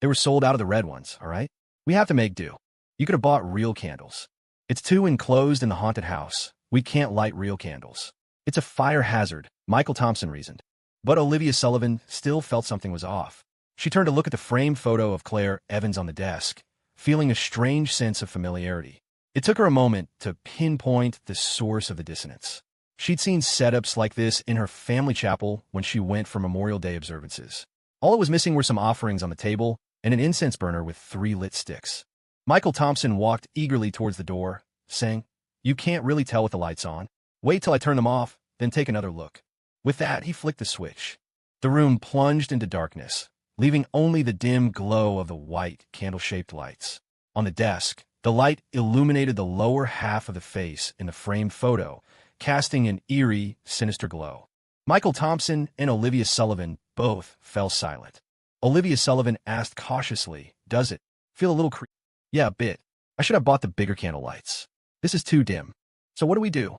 They were sold out of the red ones, all right? We have to make do. You could have bought real candles. It's too enclosed in the haunted house. We can't light real candles. It's a fire hazard, Michael Thompson reasoned. But Olivia Sullivan still felt something was off. She turned to look at the framed photo of Claire Evans on the desk, feeling a strange sense of familiarity. It took her a moment to pinpoint the source of the dissonance. She'd seen setups like this in her family chapel when she went for Memorial Day observances. All it was missing were some offerings on the table and an incense burner with 3 lit sticks. Michael Thompson walked eagerly towards the door, saying, "You can't really tell with the lights on. Wait till I turn them off, then take another look." With that, he flicked the switch. The room plunged into darkness, leaving only the dim glow of the white, candle-shaped lights. On the desk, the light illuminated the lower half of the face in the framed photo, casting an eerie, sinister glow. Michael Thompson and Olivia Sullivan both fell silent. Olivia Sullivan asked cautiously, "Does it feel a little creepy?" "Yeah, a bit. I should have bought the bigger candle lights. This is too dim. So what do we do?"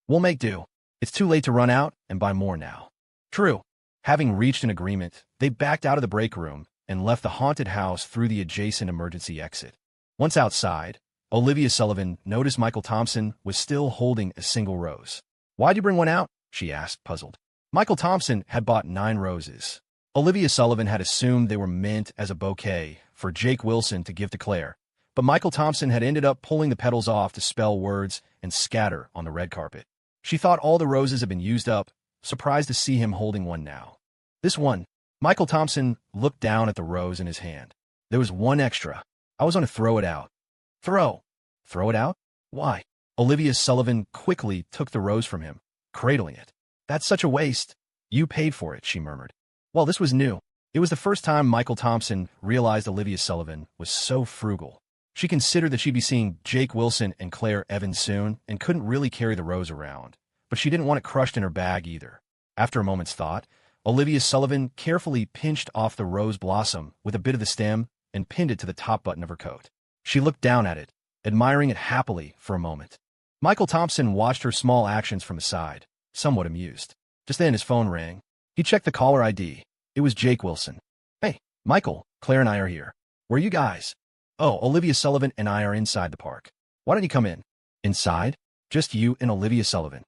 "We'll make do. It's too late to run out and buy more now." True. Having reached an agreement, they backed out of the break room and left the haunted house through the adjacent emergency exit. Once outside, Olivia Sullivan noticed Michael Thompson was still holding a single rose. "Why'd you bring one out?" she asked, puzzled. Michael Thompson had bought 9 roses. Olivia Sullivan had assumed they were meant as a bouquet for Jake Wilson to give to Claire, but Michael Thompson had ended up pulling the petals off to spell words and scatter on the red carpet. She thought all the roses had been used up, surprised to see him holding one now. "This one." Michael Thompson looked down at the rose in his hand. "There was one extra. I was going to throw it out." "Throw? Throw it out? Why?" Olivia Sullivan quickly took the rose from him, cradling it. "That's such a waste." "You paid for it," she murmured. Well, this was new. It was the first time Michael Thompson realized Olivia Sullivan was so frugal. She considered that she'd be seeing Jake Wilson and Claire Evans soon and couldn't really carry the rose around, but she didn't want it crushed in her bag either. After a moment's thought, Olivia Sullivan carefully pinched off the rose blossom with a bit of the stem and pinned it to the top button of her coat. She looked down at it, admiring it happily for a moment. Michael Thompson watched her small actions from the side, somewhat amused. Just then his phone rang. He checked the caller ID. It was Jake Wilson. "Hey, Michael, Claire and I are here. Where are you guys?" Oh, Olivia Sullivan and I are inside the park. Why don't you come in? Inside? Just you and Olivia Sullivan.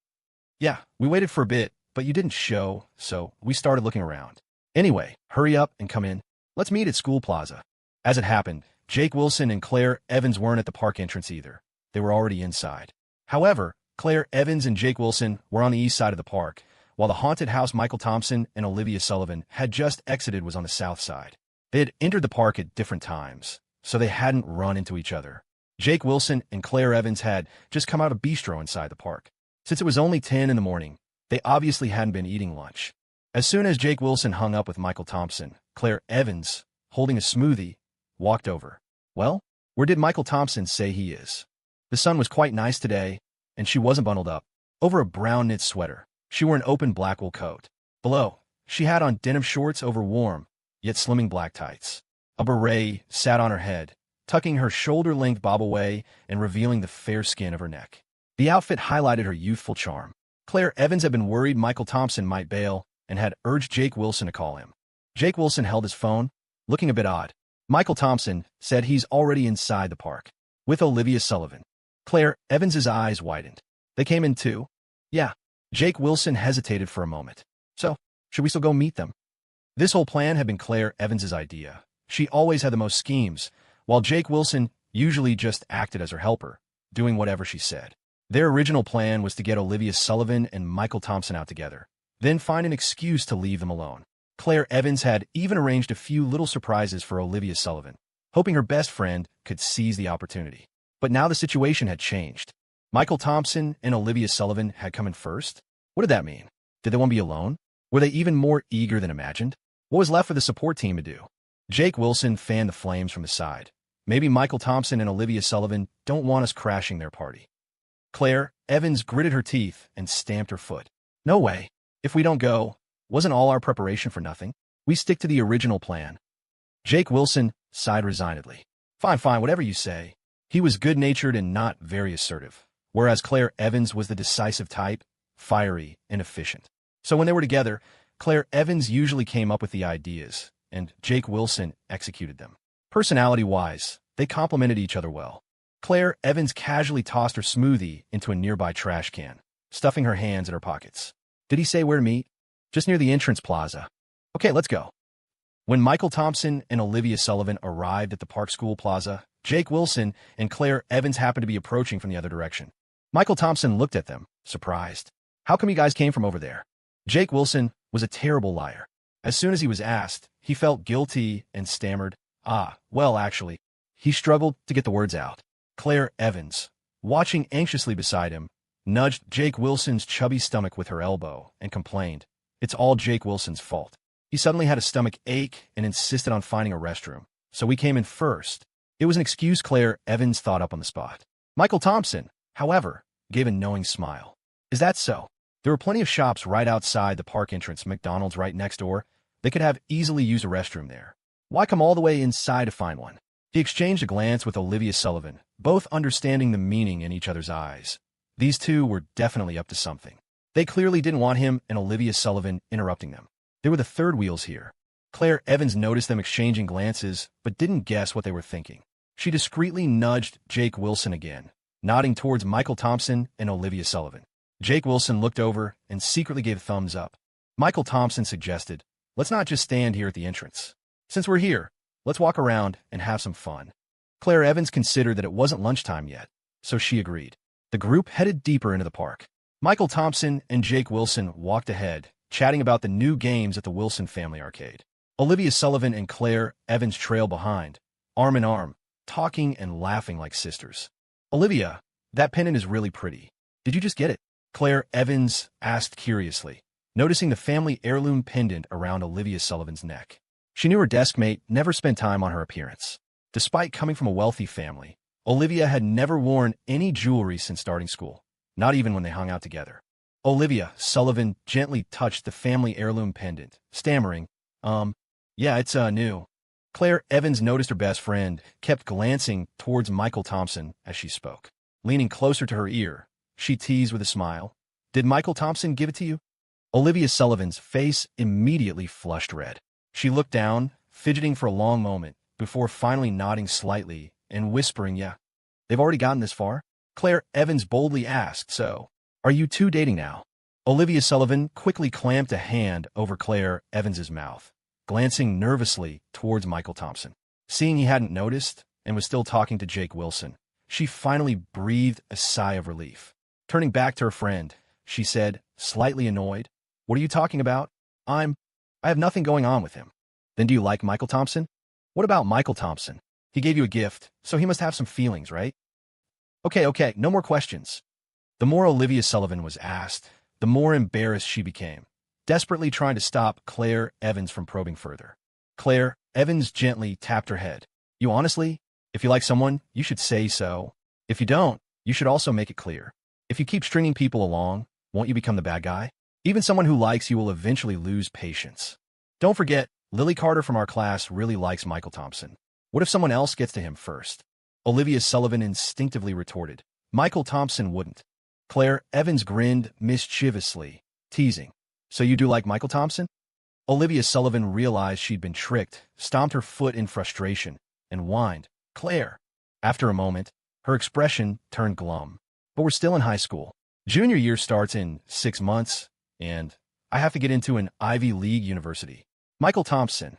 Yeah, we waited for a bit, but you didn't show, so we started looking around. Anyway, hurry up and come in. Let's meet at School Plaza. As it happened, Jake Wilson and Claire Evans weren't at the park entrance either. They were already inside. However, Claire Evans and Jake Wilson were on the east side of the park, while the haunted house Michael Thompson and Olivia Sullivan had just exited was on the south side. They had entered the park at different times, so they hadn't run into each other. Jake Wilson and Claire Evans had just come out of bistro inside the park. Since it was only 10 in the morning, they obviously hadn't been eating lunch. As soon as Jake Wilson hung up with Michael Thompson, Claire Evans, holding a smoothie, walked over. Well, where did Michael Thompson say he is? The sun was quite nice today, and she wasn't bundled up. Over a brown knit sweater, she wore an open black wool coat. Below, she had on denim shorts over warm, yet slimming black tights. A beret sat on her head, tucking her shoulder-length bob away and revealing the fair skin of her neck. The outfit highlighted her youthful charm. Claire Evans had been worried Michael Thompson might bail and had urged Jake Wilson to call him. Jake Wilson held his phone, looking a bit odd. Michael Thompson said he's already inside the park, with Olivia Sullivan. Claire Evans's eyes widened. They came in too? Yeah. Jake Wilson hesitated for a moment. So, should we still go meet them? This whole plan had been Claire Evans's idea. She always had the most schemes, while Jake Wilson usually just acted as her helper, doing whatever she said. Their original plan was to get Olivia Sullivan and Michael Thompson out together, then find an excuse to leave them alone. Claire Evans had even arranged a few little surprises for Olivia Sullivan, hoping her best friend could seize the opportunity. But now the situation had changed. Michael Thompson and Olivia Sullivan had come in first? What did that mean? Did they want to be alone? Were they even more eager than imagined? What was left for the support team to do? Jake Wilson fanned the flames from the side. Maybe Michael Thompson and Olivia Sullivan don't want us crashing their party. Claire Evans gritted her teeth and stamped her foot. No way. If we don't go, wasn't all our preparation for nothing? We stick to the original plan. Jake Wilson sighed resignedly. Fine, whatever you say. He was good-natured and not very assertive, whereas Claire Evans was the decisive type, fiery and efficient. So when they were together, Claire Evans usually came up with the ideas, and Jake Wilson executed them. Personality-wise, they complemented each other well. Claire Evans casually tossed her smoothie into a nearby trash can, stuffing her hands in her pockets. Did he say where to meet? Just near the entrance plaza. Okay, let's go. When Michael Thompson and Olivia Sullivan arrived at the Park School Plaza, Jake Wilson and Claire Evans happened to be approaching from the other direction. Michael Thompson looked at them, surprised. How come you guys came from over there? Jake Wilson was a terrible liar. As soon as he was asked, he felt guilty and stammered, well, actually. He struggled to get the words out. Claire Evans, watching anxiously beside him, nudged Jake Wilson's chubby stomach with her elbow and complained, it's all Jake Wilson's fault. He suddenly had a stomach ache and insisted on finding a restroom, so we came in first. It was an excuse Claire Evans thought up on the spot. Michael Thompson, however, gave a knowing smile. Is that so? There were plenty of shops right outside the park entrance, McDonald's right next door. They could have easily used a restroom there. Why come all the way inside to find one? He exchanged a glance with Olivia Sullivan, both understanding the meaning in each other's eyes. These two were definitely up to something. They clearly didn't want him and Olivia Sullivan interrupting them. They were the third wheels here. Claire Evans noticed them exchanging glances, but didn't guess what they were thinking. She discreetly nudged Jake Wilson again, nodding towards Michael Thompson and Olivia Sullivan. Jake Wilson looked over and secretly gave a thumbs up. Michael Thompson suggested, let's not just stand here at the entrance. Since we're here, let's walk around and have some fun. Claire Evans considered that it wasn't lunchtime yet, so she agreed. The group headed deeper into the park. Michael Thompson and Jake Wilson walked ahead, chatting about the new games at the Wilson Family Arcade. Olivia Sullivan and Claire Evans trailed behind, arm in arm, talking and laughing like sisters. Olivia, that pendant is really pretty. Did you just get it? Claire Evans asked curiously, noticing the family heirloom pendant around Olivia Sullivan's neck. She knew her deskmate never spent time on her appearance. Despite coming from a wealthy family, Olivia had never worn any jewelry since starting school, not even when they hung out together. Olivia Sullivan gently touched the family heirloom pendant, stammering, yeah, it's new. Claire Evans noticed her best friend kept glancing towards Michael Thompson as she spoke. Leaning closer to her ear, she teased with a smile, did Michael Thompson give it to you? Olivia Sullivan's face immediately flushed red. She looked down, fidgeting for a long moment, before finally nodding slightly and whispering, yeah. They've already gotten this far? Claire Evans boldly asked, so, are you two dating now? Olivia Sullivan quickly clamped a hand over Claire Evans's mouth, glancing nervously towards Michael Thompson. Seeing he hadn't noticed and was still talking to Jake Wilson, she finally breathed a sigh of relief. Turning back to her friend, she said, slightly annoyed, what are you talking about? I have nothing going on with him. Then do you like Michael Thompson? What about Michael Thompson? He gave you a gift, so he must have some feelings, right? Okay, no more questions. The more Olivia Sullivan was asked, the more embarrassed she became, desperately trying to stop Claire Evans from probing further. Claire Evans gently tapped her head. You honestly, if you like someone, you should say so. If you don't, you should also make it clear. If you keep stringing people along, won't you become the bad guy? Even someone who likes you will eventually lose patience. Don't forget, Lily Carter from our class really likes Michael Thompson. What if someone else gets to him first? Olivia Sullivan instinctively retorted. Michael Thompson wouldn't. Claire Evans grinned mischievously, teasing. So you do like Michael Thompson? Olivia Sullivan realized she'd been tricked, stomped her foot in frustration, and whined, Claire. After a moment, her expression turned glum. But we're still in high school. Junior year starts in 6 months, and I have to get into an Ivy League university. Michael Thompson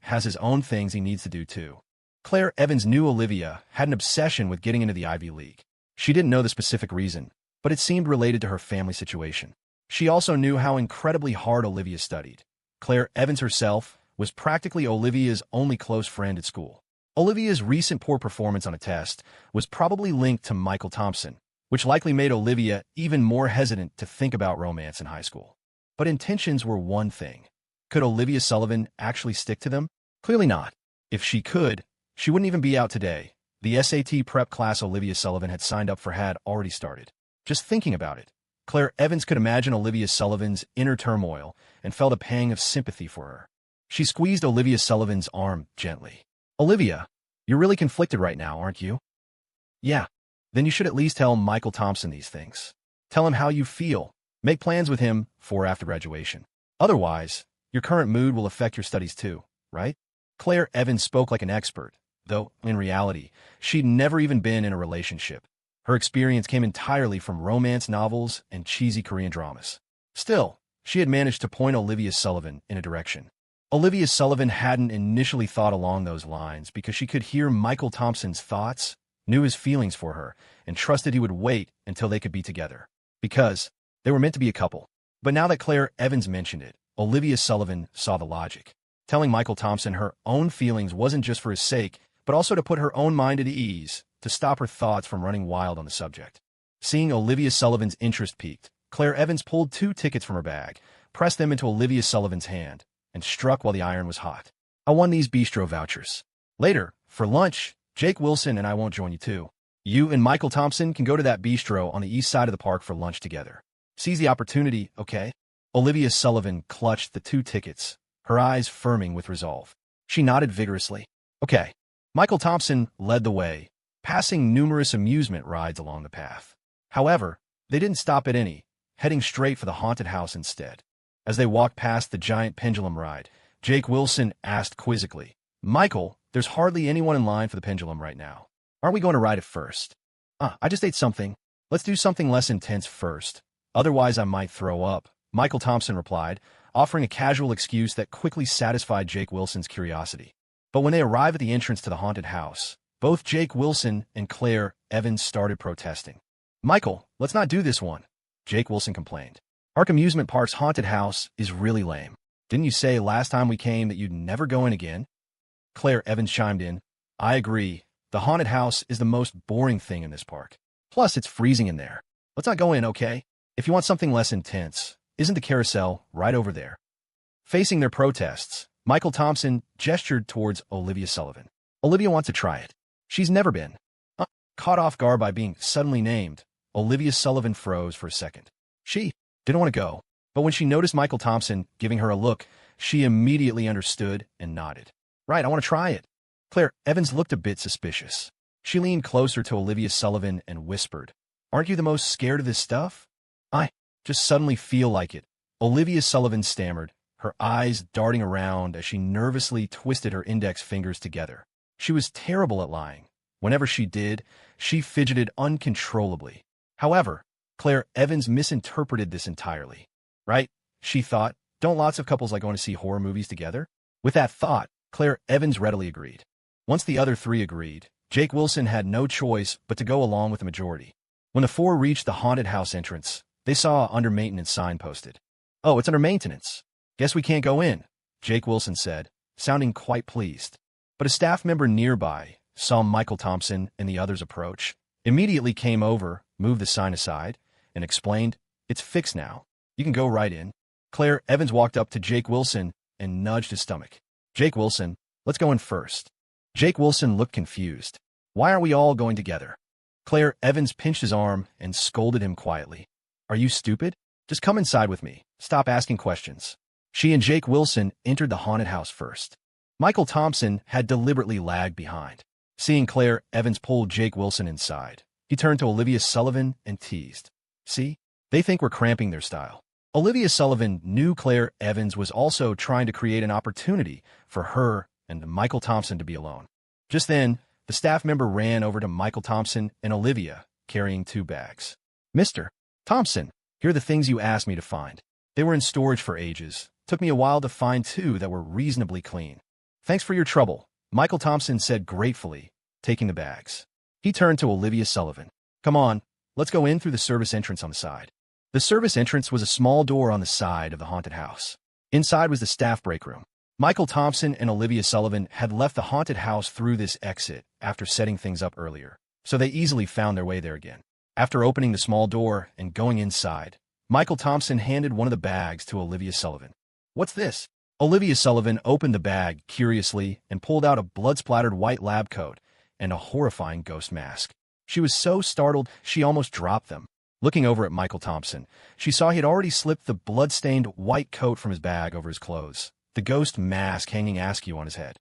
has his own things he needs to do too. Claire Evans knew Olivia had an obsession with getting into the Ivy League. She didn't know the specific reason, but it seemed related to her family situation. She also knew how incredibly hard Olivia studied. Claire Evans herself was practically Olivia's only close friend at school. Olivia's recent poor performance on a test was probably linked to Michael Thompson, which likely made Olivia even more hesitant to think about romance in high school. But intentions were one thing. Could Olivia Sullivan actually stick to them? Clearly not. If she could, she wouldn't even be out today. The SAT prep class Olivia Sullivan had signed up for had already started. Just thinking about it, Claire Evans could imagine Olivia Sullivan's inner turmoil and felt a pang of sympathy for her. She squeezed Olivia Sullivan's arm gently. Olivia, you're really conflicted right now, aren't you? Yeah. Then you should at least tell Michael Thompson these things. Tell him how you feel. Make plans with him for after graduation. Otherwise, your current mood will affect your studies too, right? Claire Evans spoke like an expert, though, in reality, she'd never even been in a relationship. Her experience came entirely from romance novels and cheesy Korean dramas. Still, she had managed to point Olivia Sullivan in a direction. Olivia Sullivan hadn't initially thought along those lines because she could hear Michael Thompson's thoughts, knew his feelings for her, and trusted he would wait until they could be together. Because they were meant to be a couple. But now that Claire Evans mentioned it, Olivia Sullivan saw the logic. Telling Michael Thompson her own feelings wasn't just for his sake, but also to put her own mind at ease, to stop her thoughts from running wild on the subject. Seeing Olivia Sullivan's interest piqued, Claire Evans pulled 2 tickets from her bag, pressed them into Olivia Sullivan's hand, and struck while the iron was hot. I won these bistro vouchers. Later, for lunch, Jake Wilson and I won't join you too. You and Michael Thompson can go to that bistro on the east side of the park for lunch together. Seize the opportunity, okay? Olivia Sullivan clutched the 2 tickets, her eyes firming with resolve. She nodded vigorously. Okay. Michael Thompson led the way, passing numerous amusement rides along the path. However, they didn't stop at any, heading straight for the haunted house instead. As they walked past the giant pendulum ride, Jake Wilson asked quizzically, Michael, there's hardly anyone in line for the pendulum right now. Aren't we going to ride it first? I just ate something. Let's do something less intense first. Otherwise, I might throw up, Michael Thompson replied, offering a casual excuse that quickly satisfied Jake Wilson's curiosity. But when they arrived at the entrance to the haunted house, both Jake Wilson and Claire Evans started protesting. Michael, let's not do this one, Jake Wilson complained. Ark Amusement Park's haunted house is really lame. Didn't you say last time we came that you'd never go in again? Claire Evans chimed in. I agree. The haunted house is the most boring thing in this park. Plus, it's freezing in there. Let's not go in, okay? If you want something less intense, isn't the carousel right over there? Facing their protests, Michael Thompson gestured towards Olivia Sullivan. Olivia wants to try it. She's never been. Caught off guard by being suddenly named, Olivia Sullivan froze for a second. She didn't want to go, but when she noticed Michael Thompson giving her a look, she immediately understood and nodded. Right, I want to try it. Claire Evans looked a bit suspicious. She leaned closer to Olivia Sullivan and whispered, Aren't you the most scared of this stuff? I just suddenly feel like it. Olivia Sullivan stammered, her eyes darting around as she nervously twisted her index fingers together. She was terrible at lying. Whenever she did, she fidgeted uncontrollably. However, Claire Evans misinterpreted this entirely. Right? She thought, don't lots of couples like going to see horror movies together? With that thought, Claire Evans readily agreed. Once the other three agreed, Jake Wilson had no choice but to go along with the majority. When the four reached the haunted house entrance, they saw a under maintenance sign posted. "Oh, it's under maintenance. Guess we can't go in," Jake Wilson said, sounding quite pleased. But a staff member nearby saw Michael Thompson and the others approach, immediately came over, moved the sign aside, and explained, "It's fixed now. You can go right in." Claire Evans walked up to Jake Wilson and nudged his stomach. "Jake Wilson, let's go in first." Jake Wilson looked confused. "Why aren't we all going together?" Claire Evans pinched his arm and scolded him quietly. "Are you stupid? Just come inside with me. Stop asking questions." She and Jake Wilson entered the haunted house first. Michael Thompson had deliberately lagged behind. Seeing Claire Evans pull Jake Wilson inside, he turned to Olivia Sullivan and teased, "See? They think we're cramping their style." Olivia Sullivan knew Claire Evans was also trying to create an opportunity for her and Michael Thompson to be alone. Just then, the staff member ran over to Michael Thompson and Olivia, carrying 2 bags. "Mr. Thompson, here are the things you asked me to find. They were in storage for ages. Took me a while to find 2 that were reasonably clean." "Thanks for your trouble," Michael Thompson said gratefully, taking the bags. He turned to Olivia Sullivan. "Come on, let's go in through the service entrance on the side." The service entrance was a small door on the side of the haunted house. Inside was the staff break room. Michael Thompson and Olivia Sullivan had left the haunted house through this exit after setting things up earlier, so they easily found their way there again. After opening the small door and going inside, Michael Thompson handed one of the bags to Olivia Sullivan. "What's this?" Olivia Sullivan opened the bag curiously and pulled out a blood-splattered white lab coat and a horrifying ghost mask. She was so startled she almost dropped them. Looking over at Michael Thompson, she saw he had already slipped the blood-stained white coat from his bag over his clothes, the ghost mask hanging askew on his head.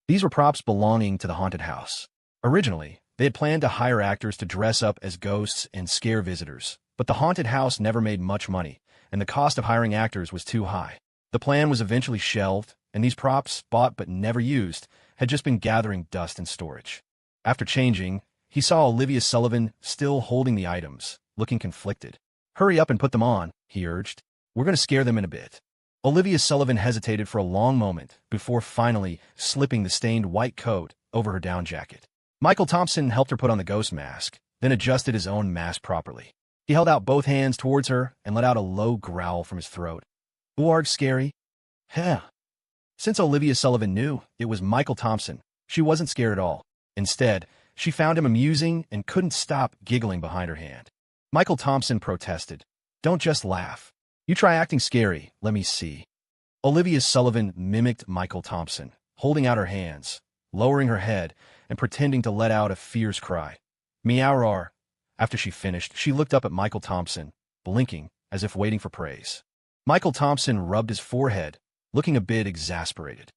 These were props belonging to the haunted house. Originally, they had planned to hire actors to dress up as ghosts and scare visitors, but the haunted house never made much money, and the cost of hiring actors was too high. The plan was eventually shelved, and these props, bought but never used, had just been gathering dust in storage. After changing, he saw Olivia Sullivan still holding the items, looking conflicted. "Hurry up and put them on," he urged. "We're going to scare them in a bit." Olivia Sullivan hesitated for a long moment before finally slipping the stained white coat over her down jacket. Michael Thompson helped her put on the ghost mask, then adjusted his own mask properly. He held out both hands towards her and let out a low growl from his throat. "Ooarg scary?" "Heh." Since Olivia Sullivan knew it was Michael Thompson, she wasn't scared at all. Instead, she found him amusing and couldn't stop giggling behind her hand. Michael Thompson protested. "Don't just laugh. You try acting scary, let me see." Olivia Sullivan mimicked Michael Thompson, holding out her hands, lowering her head, and pretending to let out a fierce cry. "Meow-roar." After she finished, she looked up at Michael Thompson, blinking as if waiting for praise. Michael Thompson rubbed his forehead, looking a bit exasperated.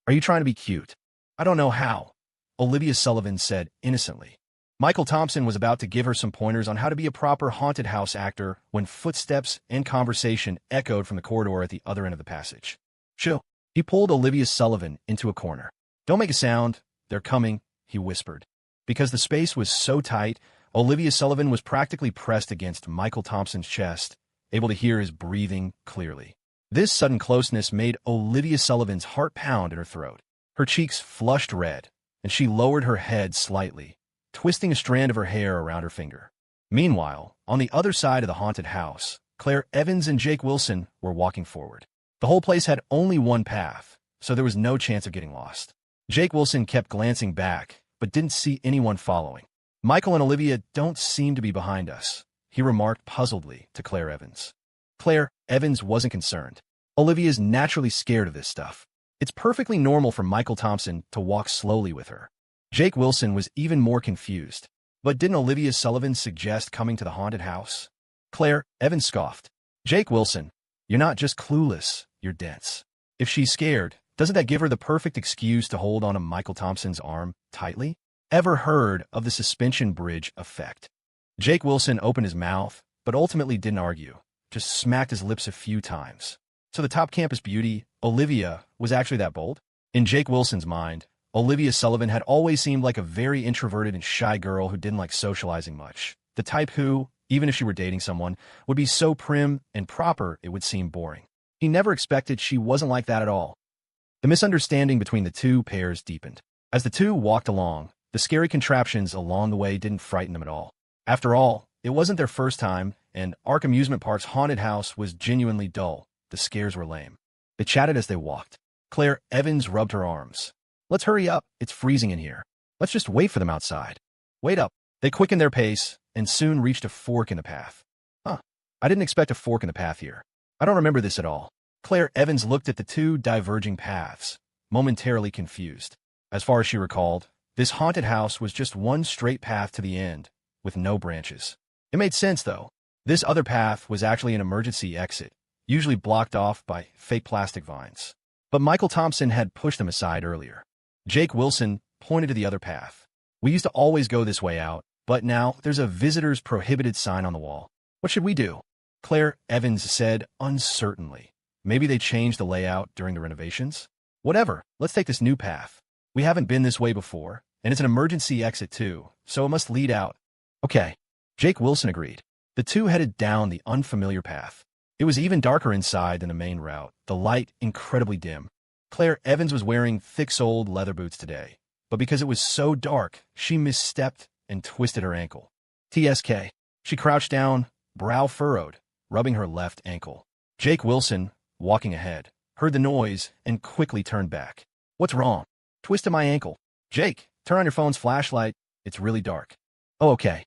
"Are you trying to be cute?" "I don't know how," Olivia Sullivan said innocently. Michael Thompson was about to give her some pointers on how to be a proper haunted house actor when footsteps and conversation echoed from the corridor at the other end of the passage. "Shoo." He pulled Olivia Sullivan into a corner. "Don't make a sound. They're coming," he whispered. Because the space was so tight, Olivia Sullivan was practically pressed against Michael Thompson's chest, able to hear his breathing clearly. This sudden closeness made Olivia Sullivan's heart pound in her throat. Her cheeks flushed red, and she lowered her head slightly, twisting a strand of her hair around her finger. Meanwhile, on the other side of the haunted house, Claire Evans and Jake Wilson were walking forward. The whole place had only one path, so there was no chance of getting lost. Jake Wilson kept glancing back, but didn't see anyone following. "Michael and Olivia don't seem to be behind us," he remarked puzzledly to Claire Evans. Claire Evans wasn't concerned. Olivia's naturally scared of this stuff. It's perfectly normal for Michael Thompson to walk slowly with her. Jake Wilson was even more confused. But didn't Olivia Sullivan suggest coming to the haunted house? Claire Evans scoffed. "Jake Wilson, you're not just clueless, you're dense. If she's scared, doesn't that give her the perfect excuse to hold onto Michael Thompson's arm tightly? Ever heard of the suspension bridge effect?" Jake Wilson opened his mouth, but ultimately didn't argue, just smacked his lips a few times. So the top campus beauty, Olivia, was actually that bold? In Jake Wilson's mind, Olivia Sullivan had always seemed like a very introverted and shy girl who didn't like socializing much. The type who, even if she were dating someone, would be so prim and proper it would seem boring. He never expected she wasn't like that at all. The misunderstanding between the two pairs deepened. As the two walked along, the scary contraptions along the way didn't frighten them at all. After all, it wasn't their first time, and Ark Amusement Park's haunted house was genuinely dull. The scares were lame. They chatted as they walked. Claire Evans rubbed her arms. "Let's hurry up. It's freezing in here. Let's just wait for them outside." "Wait up." They quickened their pace and soon reached a fork in the path. "Huh. I didn't expect a fork in the path here. I don't remember this at all." Claire Evans looked at the two diverging paths, momentarily confused. As far as she recalled, this haunted house was just one straight path to the end, with no branches. It made sense, though. This other path was actually an emergency exit, usually blocked off by fake plastic vines. But Michael Thompson had pushed them aside earlier. Jake Wilson pointed to the other path. "We used to always go this way out, but now there's a visitor's prohibited sign on the wall. What should we do?" Claire Evans said uncertainly. "Maybe they changed the layout during the renovations? Whatever, let's take this new path. We haven't been this way before, and it's an emergency exit too, so it must lead out." "Okay." Jake Wilson agreed. The two headed down the unfamiliar path. It was even darker inside than the main route, the light incredibly dim. Claire Evans was wearing thick-soled leather boots today, but because it was so dark, she misstepped and twisted her ankle. TSK. She crouched down, brow furrowed, rubbing her left ankle. Jake Wilson, walking ahead, heard the noise and quickly turned back. "What's wrong?" "Twisted my ankle." "Jake, turn on your phone's flashlight. It's really dark." "Oh, okay."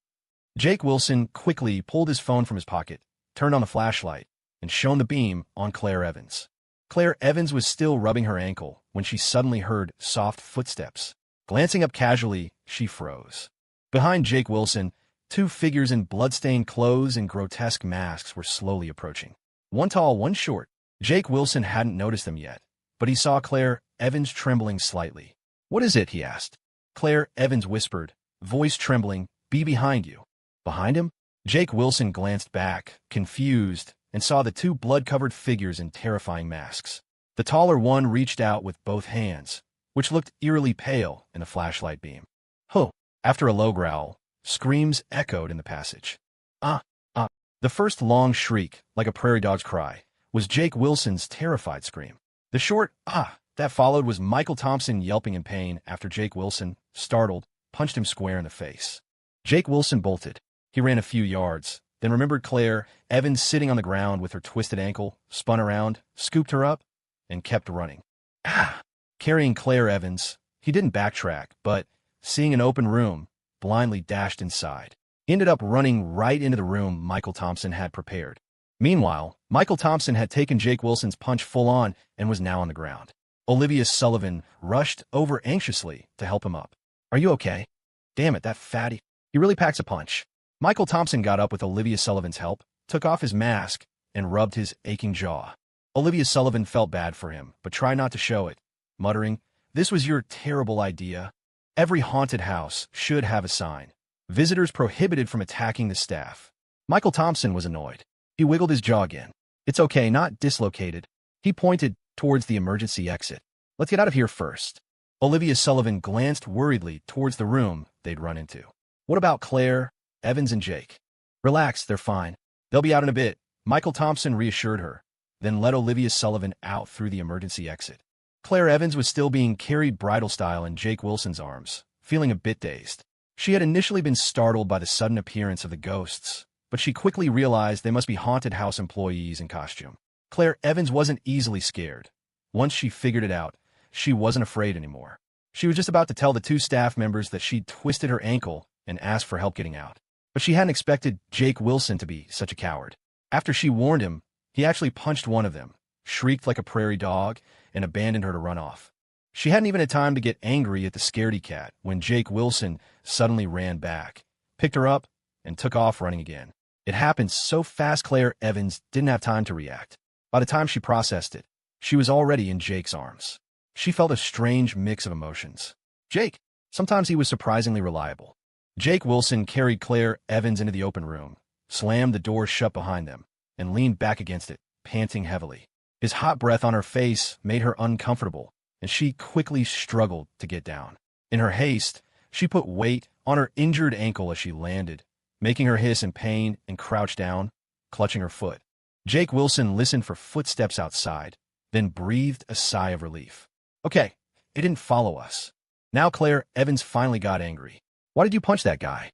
Jake Wilson quickly pulled his phone from his pocket, turned on the flashlight, and shone the beam on Claire Evans. Claire Evans was still rubbing her ankle when she suddenly heard soft footsteps. Glancing up casually, she froze. Behind Jake Wilson, two figures in blood-stained clothes and grotesque masks were slowly approaching. One tall, one short. Jake Wilson hadn't noticed them yet, but he saw Claire Evans trembling slightly. "What is it?" he asked. Claire Evans whispered, voice trembling, "Be behind you." Behind him? Jake Wilson glanced back, confused, and saw the two blood-covered figures in terrifying masks. The taller one reached out with both hands, which looked eerily pale in the flashlight beam. "Huh!" After a low growl, screams echoed in the passage. "Ah! Ah!" The first long shriek, like a prairie dog's cry, was Jake Wilson's terrified scream. The short "ah" that followed was Michael Thompson yelping in pain after Jake Wilson, startled, punched him square in the face. Jake Wilson bolted. He ran a few yards, then remembered Claire Evans sitting on the ground with her twisted ankle, spun around, scooped her up, and kept running. Ah! Carrying Claire Evans, he didn't backtrack, but, seeing an open room, blindly dashed inside. He ended up running right into the room Michael Thompson had prepared. Meanwhile, Michael Thompson had taken Jake Wilson's punch full on and was now on the ground. Olivia Sullivan rushed over anxiously to help him up. "Are you okay?" "Damn it, that fatty. He really packs a punch." Michael Thompson got up with Olivia Sullivan's help, took off his mask, and rubbed his aching jaw. Olivia Sullivan felt bad for him, but tried not to show it, muttering, "This was your terrible idea. Every haunted house should have a sign. Visitors prohibited from attacking the staff." Michael Thompson was annoyed. He wiggled his jaw again. "It's okay, not dislocated." He pointed towards the emergency exit. "Let's get out of here first." Olivia Sullivan glanced worriedly towards the room they'd run into. "What about Claire, Evans, and Jake?" "Relax, they're fine. They'll be out in a bit," Michael Thompson reassured her, then led Olivia Sullivan out through the emergency exit. Claire Evans was still being carried bridal style in Jake Wilson's arms, feeling a bit dazed. She had initially been startled by the sudden appearance of the ghosts, but she quickly realized they must be haunted house employees in costume. Claire Evans wasn't easily scared. Once she figured it out, she wasn't afraid anymore. She was just about to tell the two staff members that she'd twisted her ankle and asked for help getting out. But she hadn't expected Jake Wilson to be such a coward. After she warned him, he actually punched one of them, shrieked like a prairie dog, and abandoned her to run off. She hadn't even had time to get angry at the scaredy cat when Jake Wilson suddenly ran back, picked her up, and took off running again. It happened so fast Claire Evans didn't have time to react. By the time she processed it, she was already in Jake's arms. She felt a strange mix of emotions. Jake, sometimes he was surprisingly reliable. Jake Wilson carried Claire Evans into the open room, slammed the door shut behind them, and leaned back against it, panting heavily. His hot breath on her face made her uncomfortable, and she quickly struggled to get down. In her haste, she put weight on her injured ankle as she landed, making her hiss in pain and crouch down, clutching her foot. Jake Wilson listened for footsteps outside, then breathed a sigh of relief. Okay, it didn't follow us. Now Claire Evans finally got angry. Why did you punch that guy?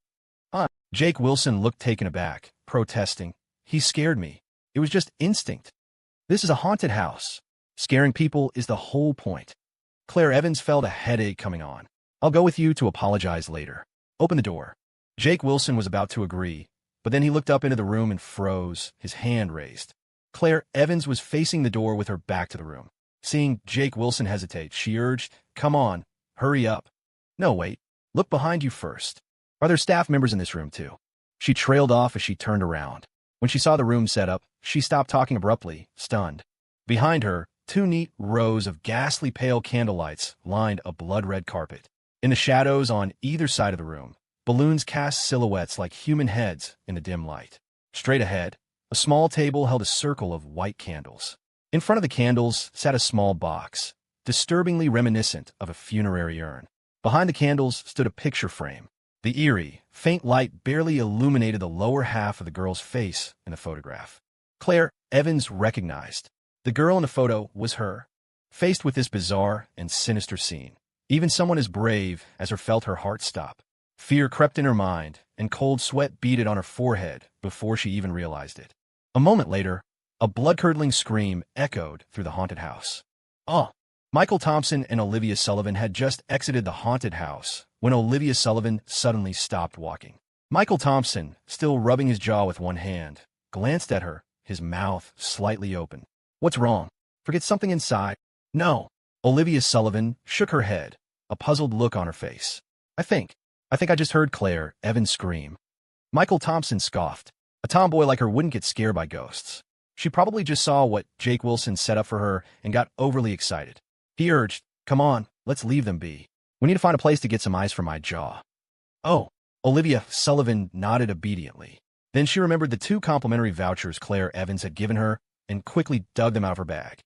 Jake Wilson looked taken aback, protesting. He scared me. It was just instinct. This is a haunted house. Scaring people is the whole point. Claire Evans felt a headache coming on. I'll go with you to apologize later. Open the door. Jake Wilson was about to agree, but then he looked up into the room and froze, his hand raised. Claire Evans was facing the door with her back to the room. Seeing Jake Wilson hesitate, she urged, "Come on, hurry up." "No, wait. Look behind you first. Are there staff members in this room too?" She trailed off as she turned around. When she saw the room set up, she stopped talking abruptly, stunned. Behind her, 2 neat rows of ghastly pale candlelights lined a blood-red carpet. In the shadows on either side of the room, balloons cast silhouettes like human heads in the dim light. Straight ahead, a small table held a circle of white candles. In front of the candles sat a small box, disturbingly reminiscent of a funerary urn. Behind the candles stood a picture frame. The eerie, faint light barely illuminated the lower half of the girl's face in the photograph. Claire Evans recognized. The girl in the photo was her. Faced with this bizarre and sinister scene, even someone as brave as her felt her heart stop. Fear crept in her mind, and cold sweat beaded on her forehead before she even realized it. A moment later, a blood-curdling scream echoed through the haunted house. Michael Thompson and Olivia Sullivan had just exited the haunted house when Olivia Sullivan suddenly stopped walking. Michael Thompson, still rubbing his jaw with one hand, glanced at her, his mouth slightly open. "What's wrong? Forget something inside?" "No." Olivia Sullivan shook her head, a puzzled look on her face. I think I just heard Claire Evans scream." Michael Thompson scoffed. A tomboy like her wouldn't get scared by ghosts. She probably just saw what Jake Wilson set up for her and got overly excited. He urged, "Come on, let's leave them be. We need to find a place to get some ice for my jaw." "Oh." Olivia Sullivan nodded obediently. Then she remembered the 2 complimentary vouchers Claire Evans had given her and quickly dug them out of her bag.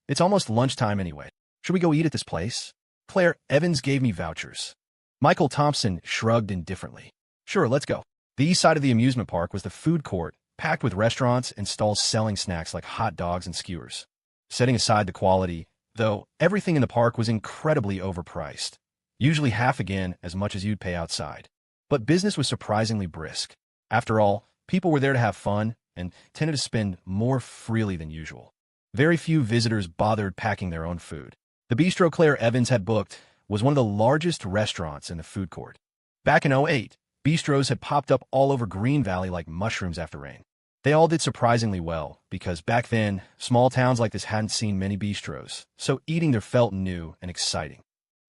It's almost lunchtime anyway. Should we go eat at this place?" "Claire Evans gave me vouchers." Michael Thompson shrugged indifferently. "Sure, let's go." The east side of the amusement park was the food court, packed with restaurants and stalls selling snacks like hot dogs and skewers. Setting aside the quality, though, everything in the park was incredibly overpriced, usually half again as much as you'd pay outside. But business was surprisingly brisk. After all, people were there to have fun and tended to spend more freely than usual. Very few visitors bothered packing their own food. The bistro Claire Evans had booked was one of the largest restaurants in the food court. Back in '08, bistros had popped up all over Green Valley like mushrooms after rain. They all did surprisingly well, because back then, small towns like this hadn't seen many bistros, so eating there felt new and exciting.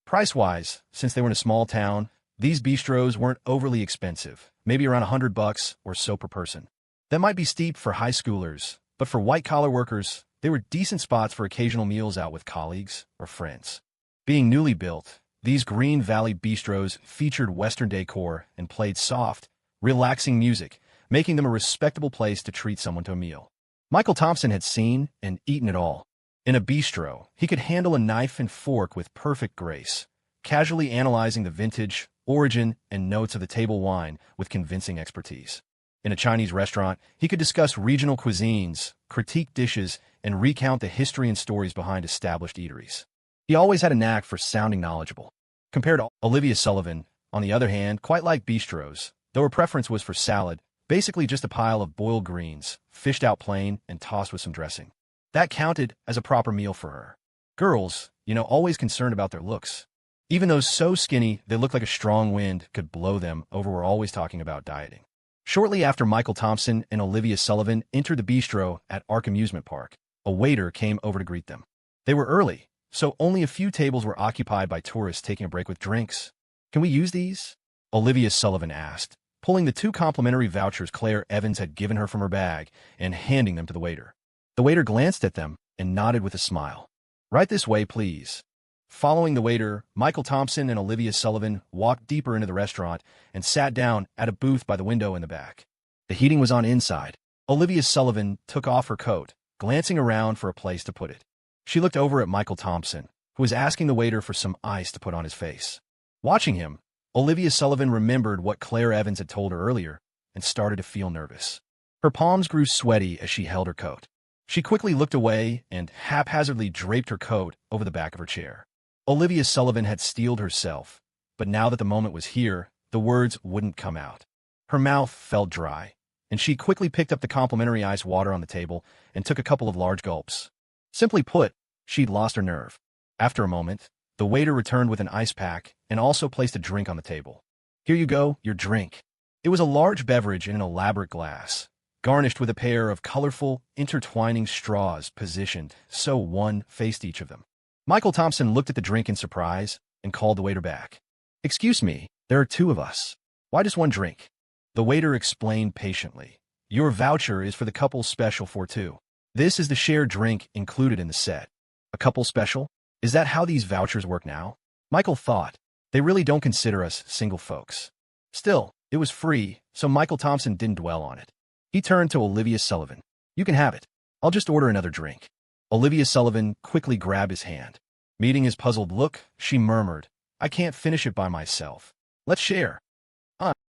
Price-wise, since they were in a small town, these bistros weren't overly expensive, maybe around $100 or so per person. That might be steep for high schoolers, but for white-collar workers, they were decent spots for occasional meals out with colleagues or friends. Being newly built, these Green Valley bistros featured Western decor and played soft, relaxing music, making them a respectable place to treat someone to a meal. Michael Thompson had seen and eaten it all. In a bistro, he could handle a knife and fork with perfect grace, casually analyzing the vintage, origin, and notes of the table wine with convincing expertise. In a Chinese restaurant, he could discuss regional cuisines, critique dishes, and recount the history and stories behind established eateries. He always had a knack for sounding knowledgeable. Compared to Olivia Sullivan, on the other hand, quite like bistros, though her preference was for salad, basically just a pile of boiled greens, fished out plain and tossed with some dressing. That counted as a proper meal for her. Girls, always concerned about their looks. Even those so skinny they looked like a strong wind could blow them over, were always talking about dieting. Shortly after Michael Thompson and Olivia Sullivan entered the bistro at Ark Amusement Park, a waiter came over to greet them. They were early, so only a few tables were occupied by tourists taking a break with drinks. "Can we use these?" Olivia Sullivan asked, pulling the 2 complimentary vouchers Claire Evans had given her from her bag and handing them to the waiter. The waiter glanced at them and nodded with a smile. "Right this way, please." Following the waiter, Michael Thompson and Olivia Sullivan walked deeper into the restaurant and sat down at a booth by the window in the back. The heating was on inside. Olivia Sullivan took off her coat, glancing around for a place to put it. She looked over at Michael Thompson, who was asking the waiter for some ice to put on his face. Watching him, Olivia Sullivan remembered what Claire Evans had told her earlier and started to feel nervous. Her palms grew sweaty as she held her coat. She quickly looked away and haphazardly draped her coat over the back of her chair. Olivia Sullivan had steeled herself, but now that the moment was here, the words wouldn't come out. Her mouth felt dry, and she quickly picked up the complimentary ice water on the table and took a couple of large gulps. Simply put, she'd lost her nerve. After a moment, the waiter returned with an ice pack and also placed a drink on the table. "Here you go, your drink." It was a large beverage in an elaborate glass, garnished with a pair of colorful, intertwining straws positioned so one faced each of them. Michael Thompson looked at the drink in surprise and called the waiter back. "Excuse me, there are two of us. Why just one drink?" The waiter explained patiently. "Your voucher is for the couple special for two. This is the shared drink included in the set." "A couple special? Is that how these vouchers work now?" Michael thought. They really don't consider us single folks. Still, it was free, so Michael Thompson didn't dwell on it. He turned to Olivia Sullivan. "You can have it. I'll just order another drink." Olivia Sullivan quickly grabbed his hand. Meeting his puzzled look, she murmured, "I can't finish it by myself. Let's share."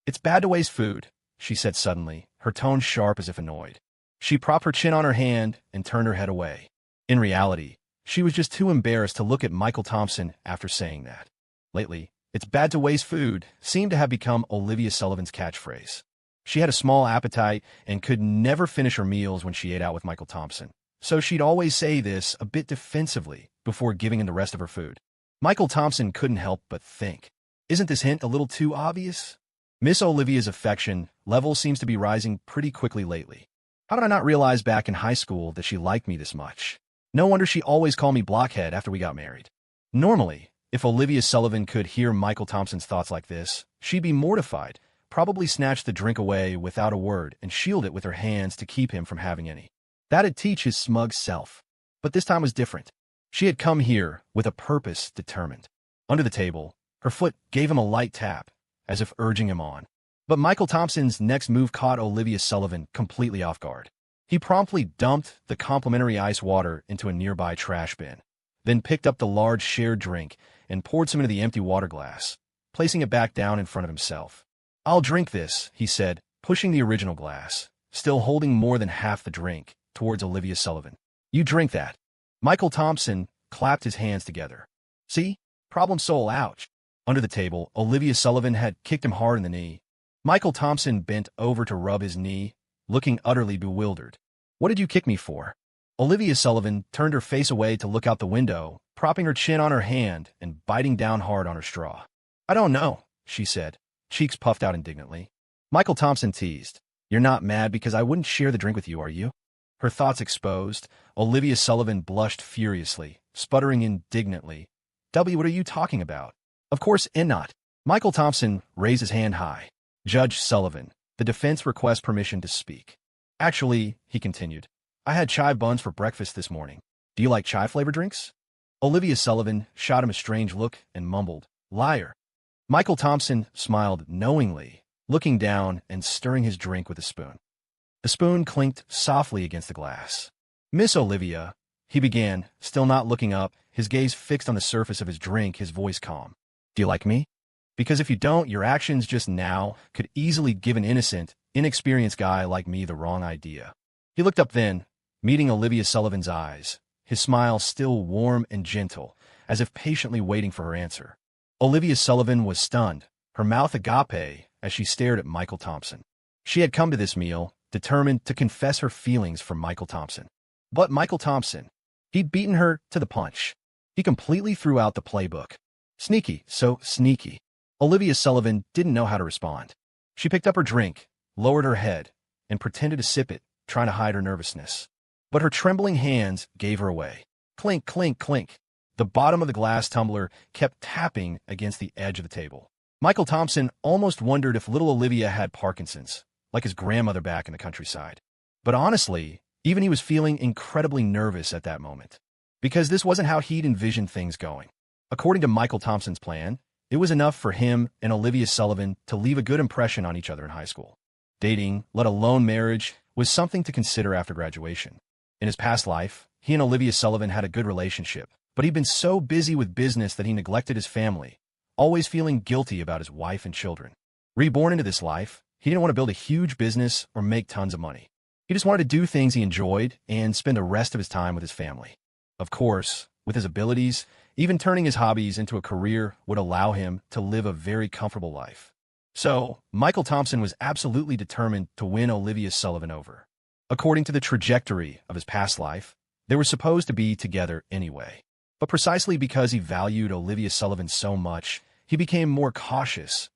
It's bad to waste food," she said suddenly, her tone sharp as if annoyed. She propped her chin on her hand and turned her head away. In reality, she was just too embarrassed to look at Michael Thompson after saying that. Lately, "it's bad to waste food" seemed to have become Olivia Sullivan's catchphrase. She had a small appetite and could never finish her meals when she ate out with Michael Thompson, so she'd always say this a bit defensively before giving in the rest of her food. Michael Thompson couldn't help but think, "Isn't this hint a little too obvious?" Miss Olivia's affection level seems to be rising pretty quickly lately. How did I not realize back in high school that she liked me this much? No wonder she always called me blockhead after we got married. Normally, if Olivia Sullivan could hear Michael Thompson's thoughts like this, she'd be mortified, probably snatch the drink away without a word and shield it with her hands to keep him from having any. That'd teach his smug self. But this time was different. She had come here with a purpose determined. Under the table, her foot gave him a light tap, as if urging him on. But Michael Thompson's next move caught Olivia Sullivan completely off guard. He promptly dumped the complimentary ice water into a nearby trash bin, then picked up the large shared drink and poured some into the empty water glass, placing it back down in front of himself. "I'll drink this," he said, pushing the original glass, still holding more than half the drink, towards Olivia Sullivan. "You drink that." Michael Thompson clapped his hands together. "See? Problem solved, ouch." Under the table, Olivia Sullivan had kicked him hard in the knee. Michael Thompson bent over to rub his knee, looking utterly bewildered. "What did you kick me for?" Olivia Sullivan turned her face away to look out the window, propping her chin on her hand and biting down hard on her straw. "I don't know," she said, cheeks puffed out indignantly. Michael Thompson teased, "You're not mad because I wouldn't share the drink with you, are you?" Her thoughts exposed, Olivia Sullivan blushed furiously, sputtering indignantly. "What are you talking about?" "Of course not." Michael Thompson raised his hand high. "Judge Sullivan, the defense requests permission to speak." "Actually," he continued, "I had chai buns for breakfast this morning. Do you like chai-flavored drinks?" Olivia Sullivan shot him a strange look and mumbled, "Liar." Michael Thompson smiled knowingly, looking down and stirring his drink with a spoon. The spoon clinked softly against the glass. "Miss Olivia," he began, still not looking up, his gaze fixed on the surface of his drink, his voice calm. "Do you like me? Because if you don't, your actions just now could easily give an innocent, inexperienced guy like me the wrong idea." He looked up then, meeting Olivia Sullivan's eyes, his smile still warm and gentle, as if patiently waiting for her answer. Olivia Sullivan was stunned, her mouth agape, as she stared at Michael Thompson. She had come to this meal, determined to confess her feelings for Michael Thompson. But Michael Thompson, he'd beaten her to the punch. He completely threw out the playbook. Sneaky, so sneaky. Olivia Sullivan didn't know how to respond. She picked up her drink, lowered her head, and pretended to sip it, trying to hide her nervousness. But her trembling hands gave her away. Clink, clink, clink. The bottom of the glass tumbler kept tapping against the edge of the table. Michael Thompson almost wondered if little Olivia had Parkinson's, like his grandmother back in the countryside. But honestly, even he was feeling incredibly nervous at that moment, because this wasn't how he'd envisioned things going. According to Michael Thompson's plan, it was enough for him and Olivia Sullivan to leave a good impression on each other in high school. Dating, let alone marriage, was something to consider after graduation. In his past life, he and Olivia Sullivan had a good relationship, But he'd been so busy with business that he neglected his family, always feeling guilty about his wife and children. Reborn into this life, he didn't want to build a huge business or make tons of money. He just wanted to do things he enjoyed and spend the rest of his time with his family. Of course, with his abilities, even turning his hobbies into a career would allow him to live a very comfortable life. So, Michael Thompson was absolutely determined to win Olivia Sullivan over. According to the trajectory of his past life, they were supposed to be together anyway. But precisely because he valued Olivia Sullivan so much, he became more cautious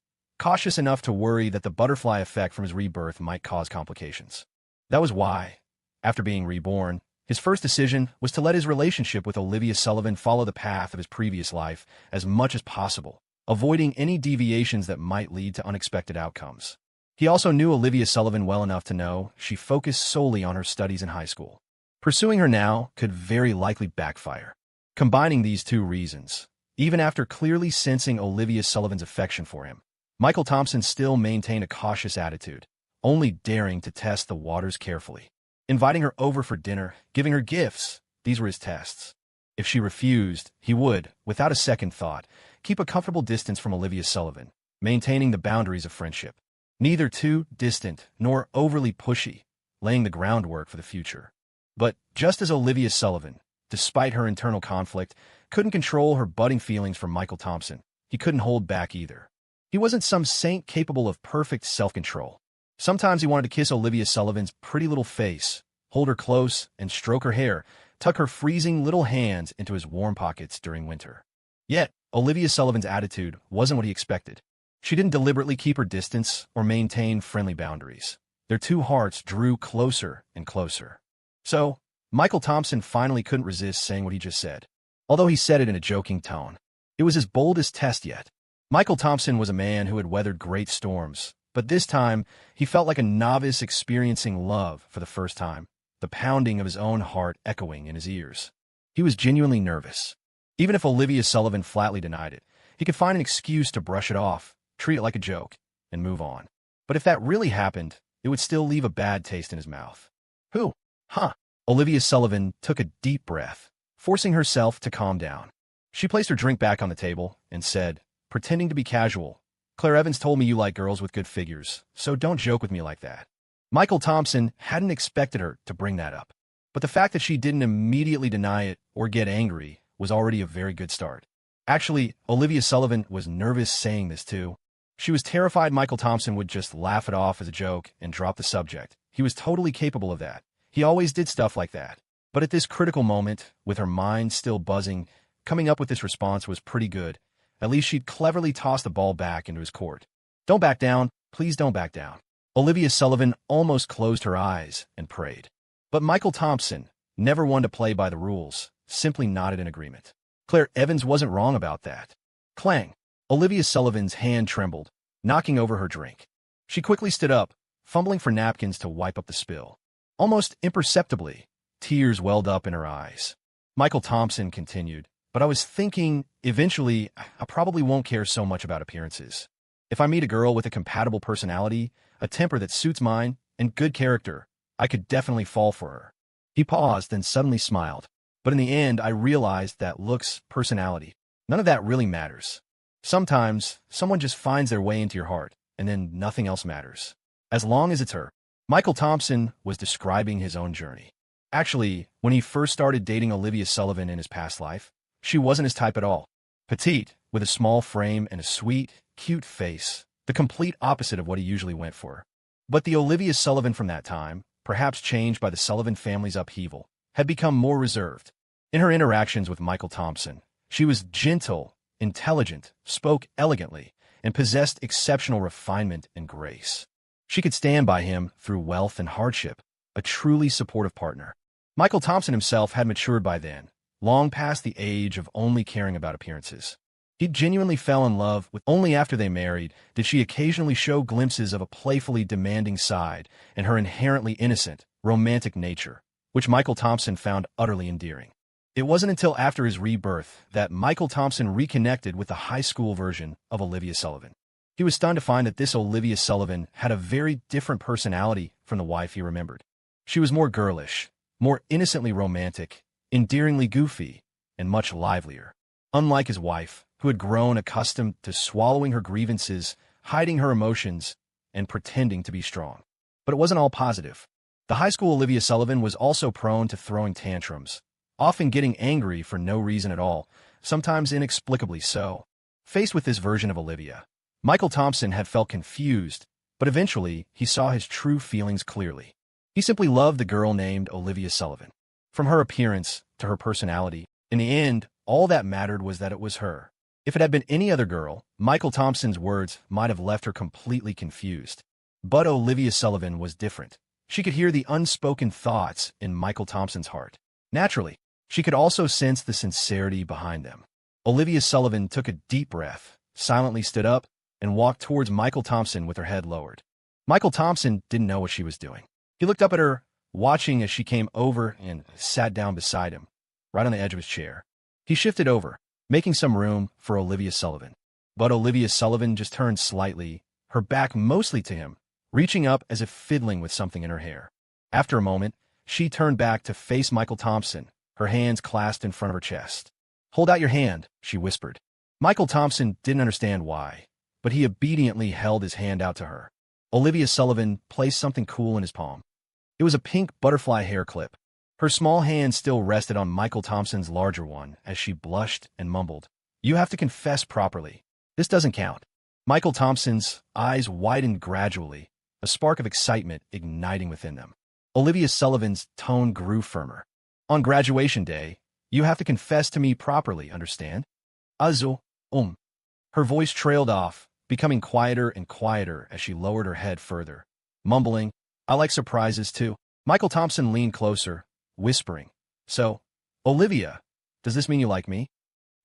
enough to worry that the butterfly effect from his rebirth might cause complications. That was why, after being reborn, his first decision was to let his relationship with Olivia Sullivan follow the path of his previous life as much as possible, avoiding any deviations that might lead to unexpected outcomes. He also knew Olivia Sullivan well enough to know she focused solely on her studies in high school. Pursuing her now could very likely backfire. Combining these two reasons, even after clearly sensing Olivia Sullivan's affection for him, Michael Thompson still maintained a cautious attitude, only daring to test the waters carefully. Inviting her over for dinner, giving her gifts, these were his tests. If she refused, he would, without a second thought, keep a comfortable distance from Olivia Sullivan, maintaining the boundaries of friendship. Neither too distant nor overly pushy, laying the groundwork for the future. But just as Olivia Sullivan, despite her internal conflict, couldn't control her budding feelings for Michael Thompson, he couldn't hold back either. He wasn't some saint capable of perfect self-control. Sometimes he wanted to kiss Olivia Sullivan's pretty little face, hold her close and stroke her hair, tuck her freezing little hands into his warm pockets during winter. Yet, Olivia Sullivan's attitude wasn't what he expected. She didn't deliberately keep her distance or maintain friendly boundaries. Their two hearts drew closer and closer. So, Michael Thompson finally couldn't resist saying what he just said, although he said it in a joking tone. It was his boldest test yet. Michael Thompson was a man who had weathered great storms, but this time he felt like a novice experiencing love for the first time, the pounding of his own heart echoing in his ears. He was genuinely nervous. Even if Olivia Sullivan flatly denied it, he could find an excuse to brush it off, treat it like a joke, and move on. But if that really happened, it would still leave a bad taste in his mouth. Who? Huh? Olivia Sullivan took a deep breath, forcing herself to calm down. She placed her drink back on the table and said, pretending to be casual, "Claire Evans told me you like girls with good figures, so don't joke with me like that." Michael Thompson hadn't expected her to bring that up, but the fact that she didn't immediately deny it or get angry was already a very good start. Actually, Olivia Sullivan was nervous saying this too. She was terrified Michael Thompson would just laugh it off as a joke and drop the subject. He was totally capable of that. He always did stuff like that. But at this critical moment, with her mind still buzzing, coming up with this response was pretty good. At least she'd cleverly tossed the ball back into his court. "Don't back down. Please don't back down." Olivia Sullivan almost closed her eyes and prayed. But Michael Thompson, never one to play by the rules, simply nodded in agreement. Claire Evans wasn't wrong about that. Clang! Olivia Sullivan's hand trembled, knocking over her drink. She quickly stood up, fumbling for napkins to wipe up the spill. Almost imperceptibly, tears welled up in her eyes. Michael Thompson continued, "But I was thinking, eventually, I probably won't care so much about appearances. If I meet a girl with a compatible personality, a temper that suits mine, and good character, I could definitely fall for her." He paused and suddenly smiled. "But in the end, I realized that looks, personality, none of that really matters. Sometimes, someone just finds their way into your heart, and then nothing else matters. As long as it's her." Michael Thompson was describing his own journey. Actually, when he first started dating Olivia Sullivan in his past life, she wasn't his type at all. Petite, with a small frame and a sweet, cute face, the complete opposite of what he usually went for. But the Olivia Sullivan from that time, perhaps changed by the Sullivan family's upheaval, had become more reserved. In her interactions with Michael Thompson, she was gentle, intelligent, spoke elegantly, and possessed exceptional refinement and grace. She could stand by him through wealth and hardship, a truly supportive partner. Michael Thompson himself had matured by then, long past the age of only caring about appearances. He genuinely fell in love with only after they married did she occasionally show glimpses of a playfully demanding side and her inherently innocent, romantic nature, which Michael Thompson found utterly endearing. It wasn't until after his rebirth that Michael Thompson reconnected with the high school version of Olivia Sullivan. He was stunned to find that this Olivia Sullivan had a very different personality from the wife he remembered. She was more girlish, more innocently romantic, endearingly goofy, and much livelier. Unlike his wife, who had grown accustomed to swallowing her grievances, hiding her emotions, and pretending to be strong. But it wasn't all positive. The high school Olivia Sullivan was also prone to throwing tantrums, often getting angry for no reason at all, sometimes inexplicably so. Faced with this version of Olivia, Michael Thompson had felt confused, but eventually he saw his true feelings clearly. He simply loved the girl named Olivia Sullivan. From her appearance to her personality, in the end, all that mattered was that it was her. If it had been any other girl, Michael Thompson's words might have left her completely confused. But Olivia Sullivan was different. She could hear the unspoken thoughts in Michael Thompson's heart. Naturally, she could also sense the sincerity behind them. Olivia Sullivan took a deep breath, silently stood up, and walked towards Michael Thompson with her head lowered. Michael Thompson didn't know what she was doing. He looked up at her, watching as she came over and sat down beside him, right on the edge of his chair. He shifted over, making some room for Olivia Sullivan. But Olivia Sullivan just turned slightly, her back mostly to him, reaching up as if fiddling with something in her hair. After a moment, she turned back to face Michael Thompson, her hands clasped in front of her chest. "Hold out your hand," she whispered. Michael Thompson didn't understand why, but he obediently held his hand out to her. Olivia Sullivan placed something cool in his palm. It was a pink butterfly hair clip. Her small hand still rested on Michael Thompson's larger one as she blushed and mumbled, "You have to confess properly. This doesn't count." Michael Thompson's eyes widened gradually, a spark of excitement igniting within them. Olivia Sullivan's tone grew firmer. "On graduation day, you have to confess to me properly, understand?" Also, Her voice trailed off, becoming quieter and quieter as she lowered her head further, mumbling, "I like surprises too." Michael Thompson leaned closer, whispering, "So, Olivia, does this mean you like me?"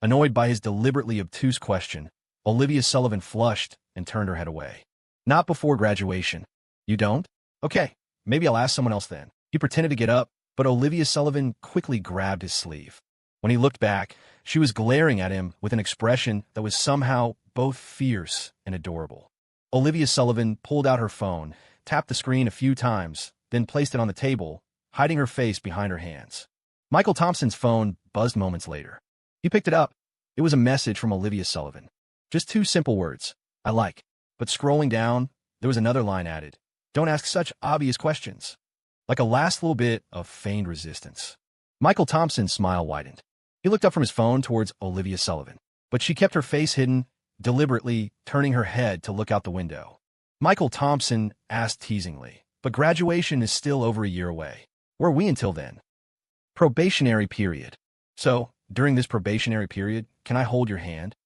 Annoyed by his deliberately obtuse question, Olivia Sullivan flushed and turned her head away. "Not before graduation." "You don't? Okay, maybe I'll ask someone else then." He pretended to get up, but Olivia Sullivan quickly grabbed his sleeve. When he looked back, she was glaring at him with an expression that was somehow both fierce and adorable. Olivia Sullivan pulled out her phone, tapped the screen a few times, then placed it on the table, hiding her face behind her hands. Michael Thompson's phone buzzed moments later. He picked it up. It was a message from Olivia Sullivan. Just two simple words, "I like." But scrolling down, there was another line added, "Don't ask such obvious questions." Like a last little bit of feigned resistance. Michael Thompson's smile widened. He looked up from his phone towards Olivia Sullivan, but she kept her face hidden, deliberately turning her head to look out the window. Michael Thompson asked teasingly, "But graduation is still over a year away. Where are we until then?" "Probationary period. So, during this probationary period, can I hold your hand?"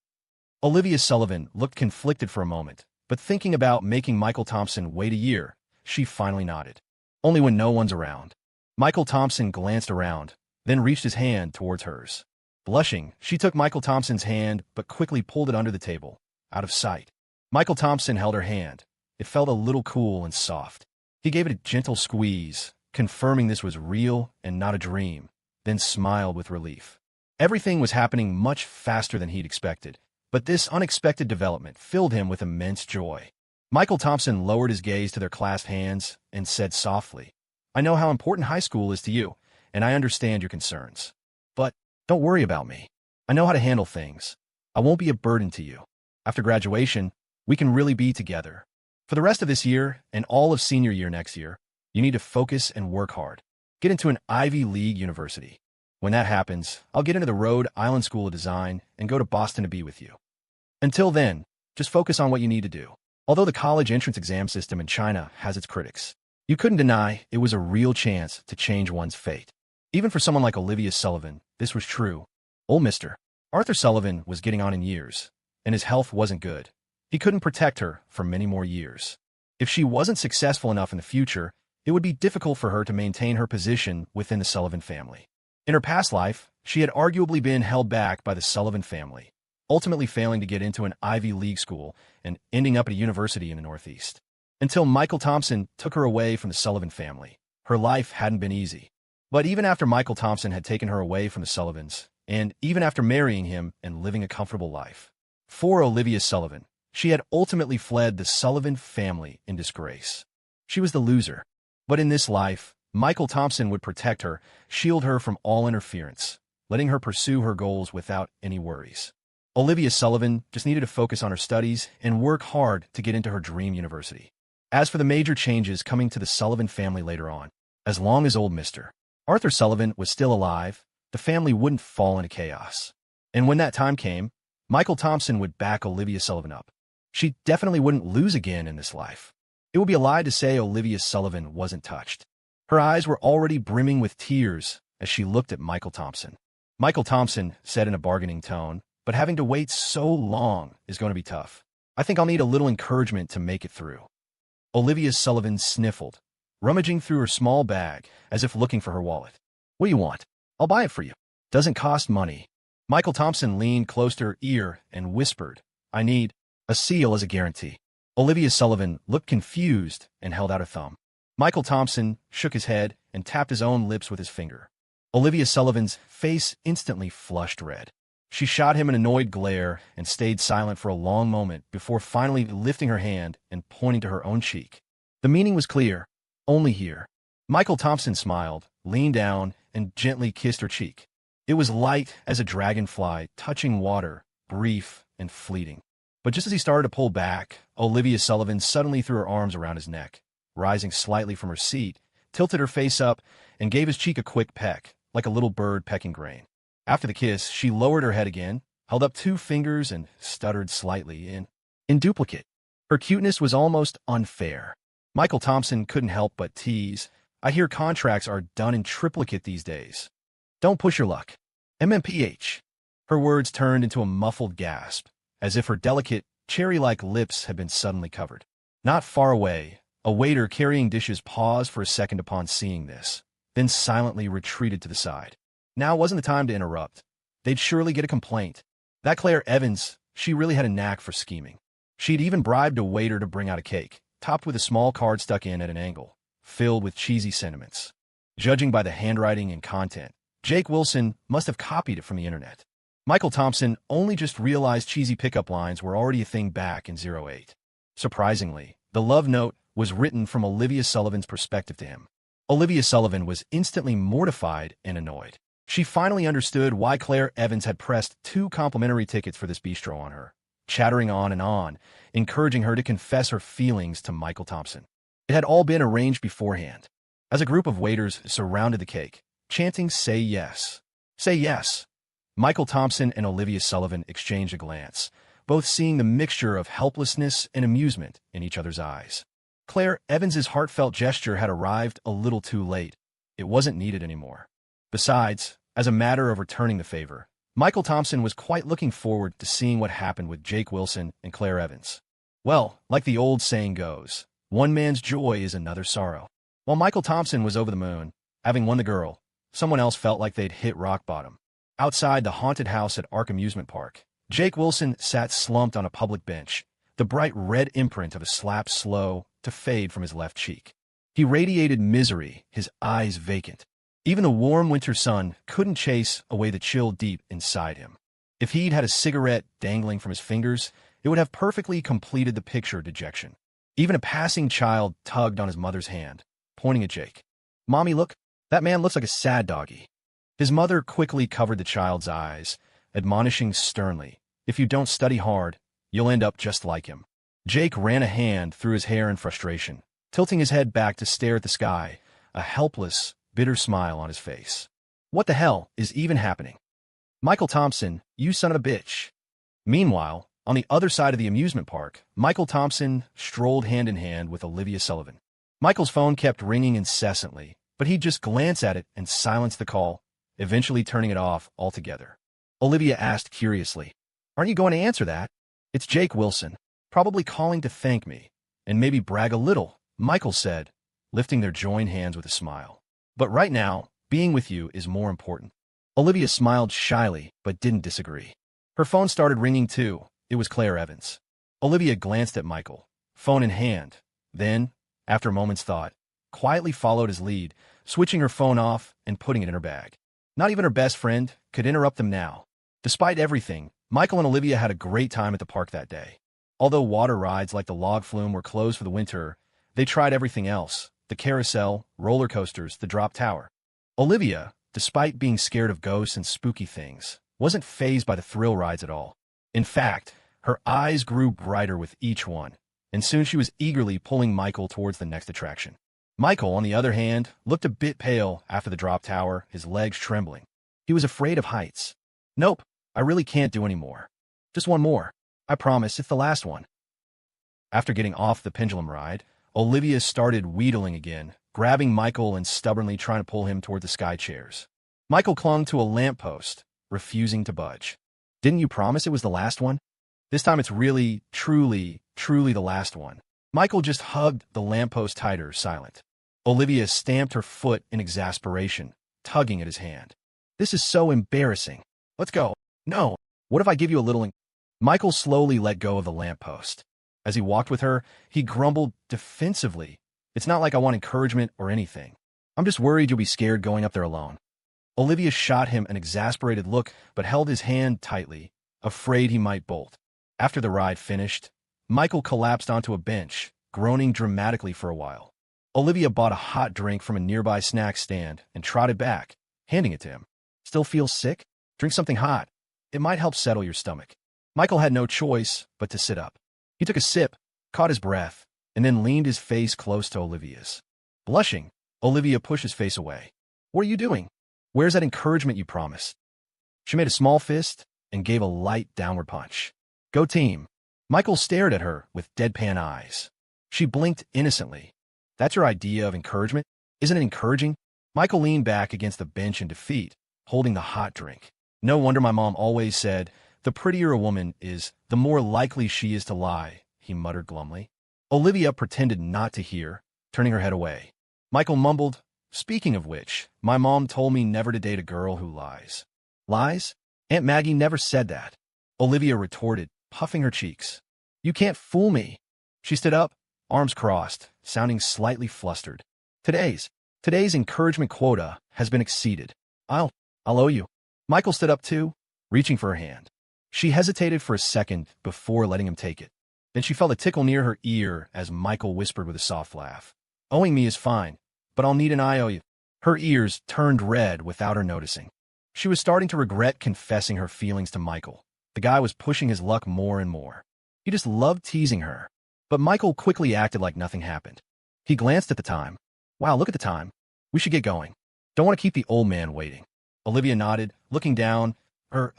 Olivia Sullivan looked conflicted for a moment, but thinking about making Michael Thompson wait a year, she finally nodded. "Only when no one's around." Michael Thompson glanced around, then reached his hand towards hers. Blushing, she took Michael Thompson's hand but quickly pulled it under the table, out of sight. Michael Thompson held her hand. It felt a little cool and soft. He gave it a gentle squeeze, confirming this was real and not a dream, then smiled with relief. Everything was happening much faster than he'd expected, but this unexpected development filled him with immense joy. Michael Thompson lowered his gaze to their clasped hands and said softly, "I know how important high school is to you, and I understand your concerns. But don't worry about me. I know how to handle things. I won't be a burden to you. After graduation, we can really be together. For the rest of this year and all of senior year next year, you need to focus and work hard. Get into an Ivy League university. When that happens, I'll get into the Rhode Island School of Design and go to Boston to be with you. Until then, just focus on what you need to do." Although the college entrance exam system in China has its critics, you couldn't deny it was a real chance to change one's fate. Even for someone like Olivia Sullivan, this was true. Old Mr. Arthur Sullivan was getting on in years, and his health wasn't good. He couldn't protect her for many more years. If she wasn't successful enough in the future, it would be difficult for her to maintain her position within the Sullivan family. In her past life, she had arguably been held back by the Sullivan family, ultimately failing to get into an Ivy League school and ending up at a university in the Northeast. Until Michael Thompson took her away from the Sullivan family, her life hadn't been easy. But even after Michael Thompson had taken her away from the Sullivans, and even after marrying him and living a comfortable life, for Olivia Sullivan, she had ultimately fled the Sullivan family in disgrace. She was the loser. But in this life, Michael Thompson would protect her, shield her from all interference, letting her pursue her goals without any worries. Olivia Sullivan just needed to focus on her studies and work hard to get into her dream university. As for the major changes coming to the Sullivan family later on, as long as old Mr. Arthur Sullivan was still alive, the family wouldn't fall into chaos. And when that time came, Michael Thompson would back Olivia Sullivan up. She definitely wouldn't lose again in this life. It would be a lie to say Olivia Sullivan wasn't touched. Her eyes were already brimming with tears as she looked at Michael Thompson. Michael Thompson said in a bargaining tone, "But having to wait so long is going to be tough. I think I'll need a little encouragement to make it through." Olivia Sullivan sniffled, rummaging through her small bag as if looking for her wallet. "What do you want? I'll buy it for you. Doesn't cost money." Michael Thompson leaned close to her ear and whispered, "I need a seal as a guarantee." Olivia Sullivan looked confused and held out a thumb. Michael Thompson shook his head and tapped his own lips with his finger. Olivia Sullivan's face instantly flushed red. She shot him an annoyed glare and stayed silent for a long moment before finally lifting her hand and pointing to her own cheek. The meaning was clear. Only here. Michael Thompson smiled, leaned down, and gently kissed her cheek. It was light as a dragonfly touching water, brief and fleeting. But just as he started to pull back, Olivia Sullivan suddenly threw her arms around his neck, rising slightly from her seat, tilted her face up, and gave his cheek a quick peck, like a little bird pecking grain. After the kiss, she lowered her head again, held up 2 fingers, and stuttered slightly in duplicate. Her cuteness was almost unfair. Michael Thompson couldn't help but tease, "I hear contracts are done in triplicate these days. Don't push your luck. MMPH. Her words turned into a muffled gasp, as if her delicate, cherry-like lips had been suddenly covered. Not far away, a waiter carrying dishes paused for a second upon seeing this, then silently retreated to the side. Now wasn't the time to interrupt. They'd surely get a complaint. That Claire Evans, she really had a knack for scheming. She'd even bribed a waiter to bring out a cake, topped with a small card stuck in at an angle, filled with cheesy sentiments. Judging by the handwriting and content, Jake Wilson must have copied it from the internet. Michael Thompson only just realized cheesy pickup lines were already a thing back in '08. Surprisingly, the love note was written from Olivia Sullivan's perspective to him. Olivia Sullivan was instantly mortified and annoyed. She finally understood why Claire Evans had pressed 2 complimentary tickets for this bistro on her, chattering on, encouraging her to confess her feelings to Michael Thompson. It had all been arranged beforehand. As a group of waiters surrounded the cake, chanting, "Say yes. Say yes." Michael Thompson and Olivia Sullivan exchanged a glance, both seeing the mixture of helplessness and amusement in each other's eyes. Claire Evans's heartfelt gesture had arrived a little too late. It wasn't needed anymore. Besides, as a matter of returning the favor, Michael Thompson was quite looking forward to seeing what happened with Jake Wilson and Claire Evans. Well, like the old saying goes, one man's joy is another's sorrow. While Michael Thompson was over the moon, having won the girl, someone else felt like they'd hit rock bottom. Outside the haunted house at Ark Amusement Park, Jake Wilson sat slumped on a public bench, the bright red imprint of a slap slow to fade from his left cheek. He radiated misery, his eyes vacant. Even the warm winter sun couldn't chase away the chill deep inside him. If he'd had a cigarette dangling from his fingers, it would have perfectly completed the picture of dejection. Even a passing child tugged on his mother's hand, pointing at Jake. "Mommy, look, that man looks like a sad doggy." His mother quickly covered the child's eyes, admonishing sternly, "If you don't study hard, you'll end up just like him." Jake ran a hand through his hair in frustration, tilting his head back to stare at the sky, a helpless, bitter smile on his face. What the hell is even happening? "Michael Thompson, you son of a bitch." Meanwhile, on the other side of the amusement park, Michael Thompson strolled hand in hand with Olivia Sullivan. Michael's phone kept ringing incessantly, but he'd just glance at it and silence the call, eventually turning it off altogether. Olivia asked curiously, "Aren't you going to answer that?" "It's Jake Wilson, probably calling to thank me, and maybe brag a little," Michael said, lifting their joined hands with a smile. "But right now, being with you is more important." Olivia smiled shyly, but didn't disagree. Her phone started ringing too. It was Claire Evans. Olivia glanced at Michael, phone in hand, then, after a moment's thought, quietly followed his lead, switching her phone off and putting it in her bag. Not even her best friend could interrupt them now. Despite everything, Michael and Olivia had a great time at the park that day. Although water rides like the log flume were closed for the winter, they tried everything else: the carousel, roller coasters, the drop tower. Olivia, despite being scared of ghosts and spooky things, wasn't fazed by the thrill rides at all. In fact, her eyes grew brighter with each one, and soon she was eagerly pulling Michael towards the next attraction. Michael, on the other hand, looked a bit pale after the drop tower, his legs trembling. He was afraid of heights. "Nope, I really can't do any more. Just one more. I promise, it's the last one." After getting off the pendulum ride, Olivia started wheedling again, grabbing Michael and stubbornly trying to pull him toward the sky chairs. Michael clung to a lamppost, refusing to budge. "Didn't you promise it was the last one? This time it's really, truly the last one." Michael just hugged the lamppost tighter, silent. Olivia stamped her foot in exasperation, tugging at his hand. "This is so embarrassing. Let's go." "No. What if I give you a little..." Michael slowly let go of the lamppost. As he walked with her, he grumbled defensively. "It's not like I want encouragement or anything. I'm just worried you'll be scared going up there alone." Olivia shot him an exasperated look, but held his hand tightly, afraid he might bolt. After the ride finished, Michael collapsed onto a bench, groaning dramatically for a while. Olivia bought a hot drink from a nearby snack stand and trotted back, handing it to him. "Still feel sick? Drink something hot. It might help settle your stomach." Michael had no choice but to sit up. He took a sip, caught his breath, and then leaned his face close to Olivia's. Blushing, Olivia pushed his face away. "What are you doing? Where's that encouragement you promised?" She made a small fist and gave a light downward punch. "Go team." Michael stared at her with deadpan eyes. She blinked innocently. "That's your idea of encouragement? Isn't it encouraging?" Michael leaned back against the bench in defeat, holding the hot drink. "No wonder my mom always said, the prettier a woman is, the more likely she is to lie," he muttered glumly. Olivia pretended not to hear, turning her head away. Michael mumbled, "Speaking of which, my mom told me never to date a girl who lies." "Lies? Aunt Maggie never said that," Olivia retorted, puffing her cheeks. "You can't fool me." She stood up, arms crossed, sounding slightly flustered. Today's encouragement quota has been exceeded. I'll owe you." Michael stood up too, reaching for her hand. She hesitated for a second before letting him take it. Then she felt a tickle near her ear as Michael whispered with a soft laugh. "Owing me is fine, but I'll need an IOU." Her ears turned red without her noticing. She was starting to regret confessing her feelings to Michael. The guy was pushing his luck more and more. He just loved teasing her. But Michael quickly acted like nothing happened. He glanced at the time. "Wow, look at the time. We should get going. Don't want to keep the old man waiting." Olivia nodded, looking down, her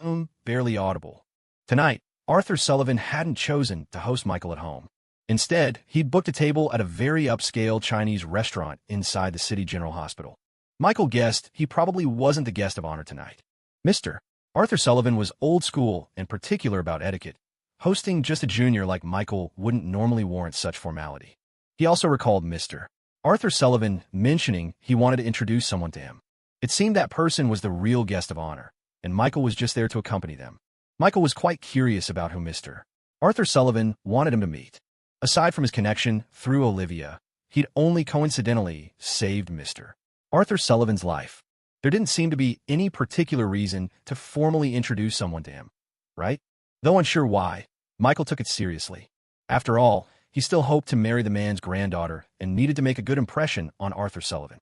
barely audible. Tonight, Arthur Sullivan hadn't chosen to host Michael at home. Instead, he'd booked a table at a very upscale Chinese restaurant inside the City General Hospital. Michael guessed he probably wasn't the guest of honor tonight. Mr. Arthur Sullivan was old school and particular about etiquette. Hosting just a junior like Michael wouldn't normally warrant such formality. He also recalled Mr. Arthur Sullivan mentioning he wanted to introduce someone to him. It seemed that person was the real guest of honor, and Michael was just there to accompany them. Michael was quite curious about who Mr. Arthur Sullivan wanted him to meet. Aside from his connection through Olivia, he'd only coincidentally saved Mr. Arthur Sullivan's life. There didn't seem to be any particular reason to formally introduce someone to him, right? Though unsure why, Michael took it seriously. After all, he still hoped to marry the man's granddaughter and needed to make a good impression on Arthur Sullivan.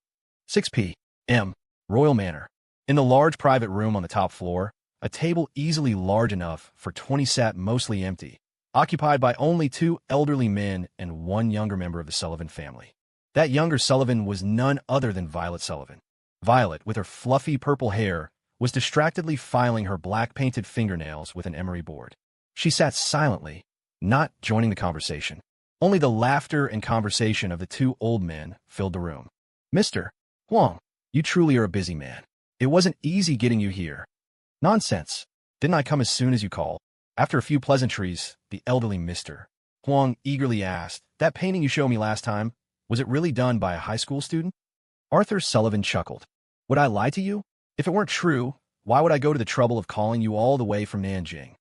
6 p.m. Royal Manor. In the large private room on the top floor, a table easily large enough for 20 sat mostly empty, occupied by only 2 elderly men and 1 younger member of the Sullivan family. That younger Sullivan was none other than Violet Sullivan. Violet, with her fluffy purple hair, was distractedly filing her black-painted fingernails with an emery board. She sat silently, not joining the conversation. Only the laughter and conversation of the 2 old men filled the room. "Mr. Huang, you truly are a busy man. It wasn't easy getting you here." "Nonsense. Didn't I come as soon as you called?" After a few pleasantries, the elderly Mr. Huang eagerly asked, "That painting you showed me last time, was it really done by a high school student?" Arthur Sullivan chuckled. "Would I lie to you? If it weren't true, why would I go to the trouble of calling you all the way from Nanjing?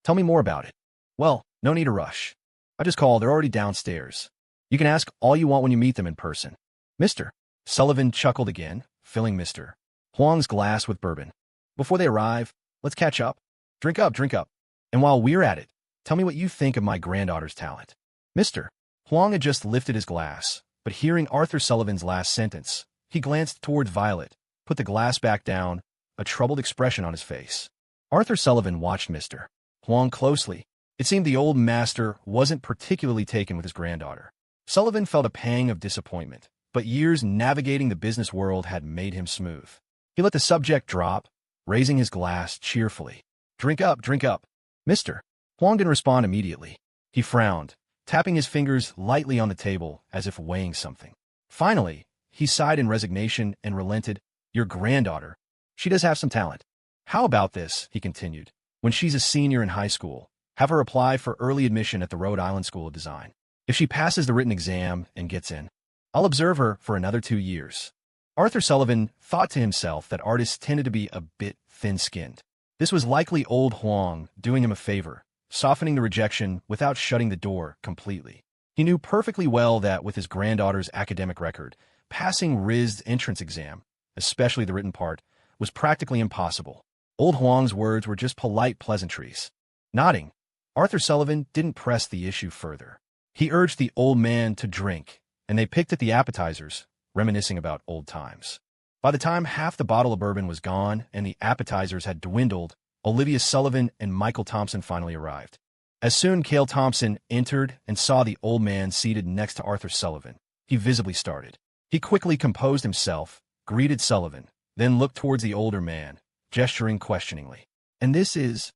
Tell me more about it." "Well, no need to rush. I just called. They're already downstairs. You can ask all you want when you meet them in person." Mr. Sullivan chuckled again, filling Mr. Huang's glass with bourbon. "Before they arrive, let's catch up. Drink up, drink up. And while we're at it, tell me what you think of my granddaughter's talent." Mr. Huang had just lifted his glass, but hearing Arthur Sullivan's last sentence, he glanced towards Violet, put the glass back down, a troubled expression on his face. Arthur Sullivan watched Mr. Huang closely. It seemed the old master wasn't particularly taken with his granddaughter. Sullivan felt a pang of disappointment, but years navigating the business world had made him smooth. He let the subject drop, raising his glass cheerfully. Drink up, drink up. Mr. Huang didn't respond immediately. He frowned, tapping his fingers lightly on the table as if weighing something. Finally, he sighed in resignation and relented. Your granddaughter. She does have some talent. How about this, he continued, when she's a senior in high school, have her apply for early admission at the Rhode Island School of Design. If she passes the written exam and gets in, I'll observe her for another 2 years. Arthur Sullivan thought to himself that artists tended to be a bit thin-skinned. This was likely old Huang doing him a favor, softening the rejection without shutting the door completely. He knew perfectly well that with his granddaughter's academic record, passing RIS's entrance exam, especially the written part, was practically impossible. Old Huang's words were just polite pleasantries. Nodding, Arthur Sullivan didn't press the issue further. He urged the old man to drink, and they picked at the appetizers, reminiscing about old times. By the time half the bottle of bourbon was gone and the appetizers had dwindled, Olivia Sullivan and Michael Thompson finally arrived. As soon Cale Thompson entered and saw the old man seated next to Arthur Sullivan, he visibly started. He quickly composed himself, greeted Sullivan, then looked towards the older man, gesturing questioningly. And this is...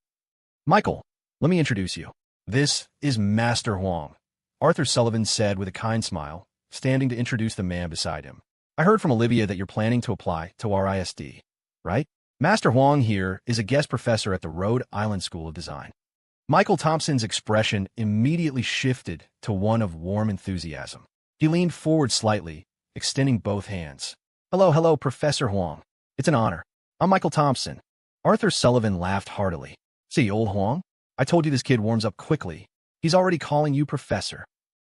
Michael, let me introduce you. This is Master Huang, Arthur Sullivan said with a kind smile, standing to introduce the man beside him. I heard from Olivia that you're planning to apply to RISD, right? Master Huang here is a guest professor at the Rhode Island School of Design. Michael Thompson's expression immediately shifted to one of warm enthusiasm. He leaned forward slightly, extending both hands. Hello, Professor Huang. It's an honor. I'm Michael Thompson. Arthur Sullivan laughed heartily. See, old Huang? I told you this kid warms up quickly. He's already calling you Professor.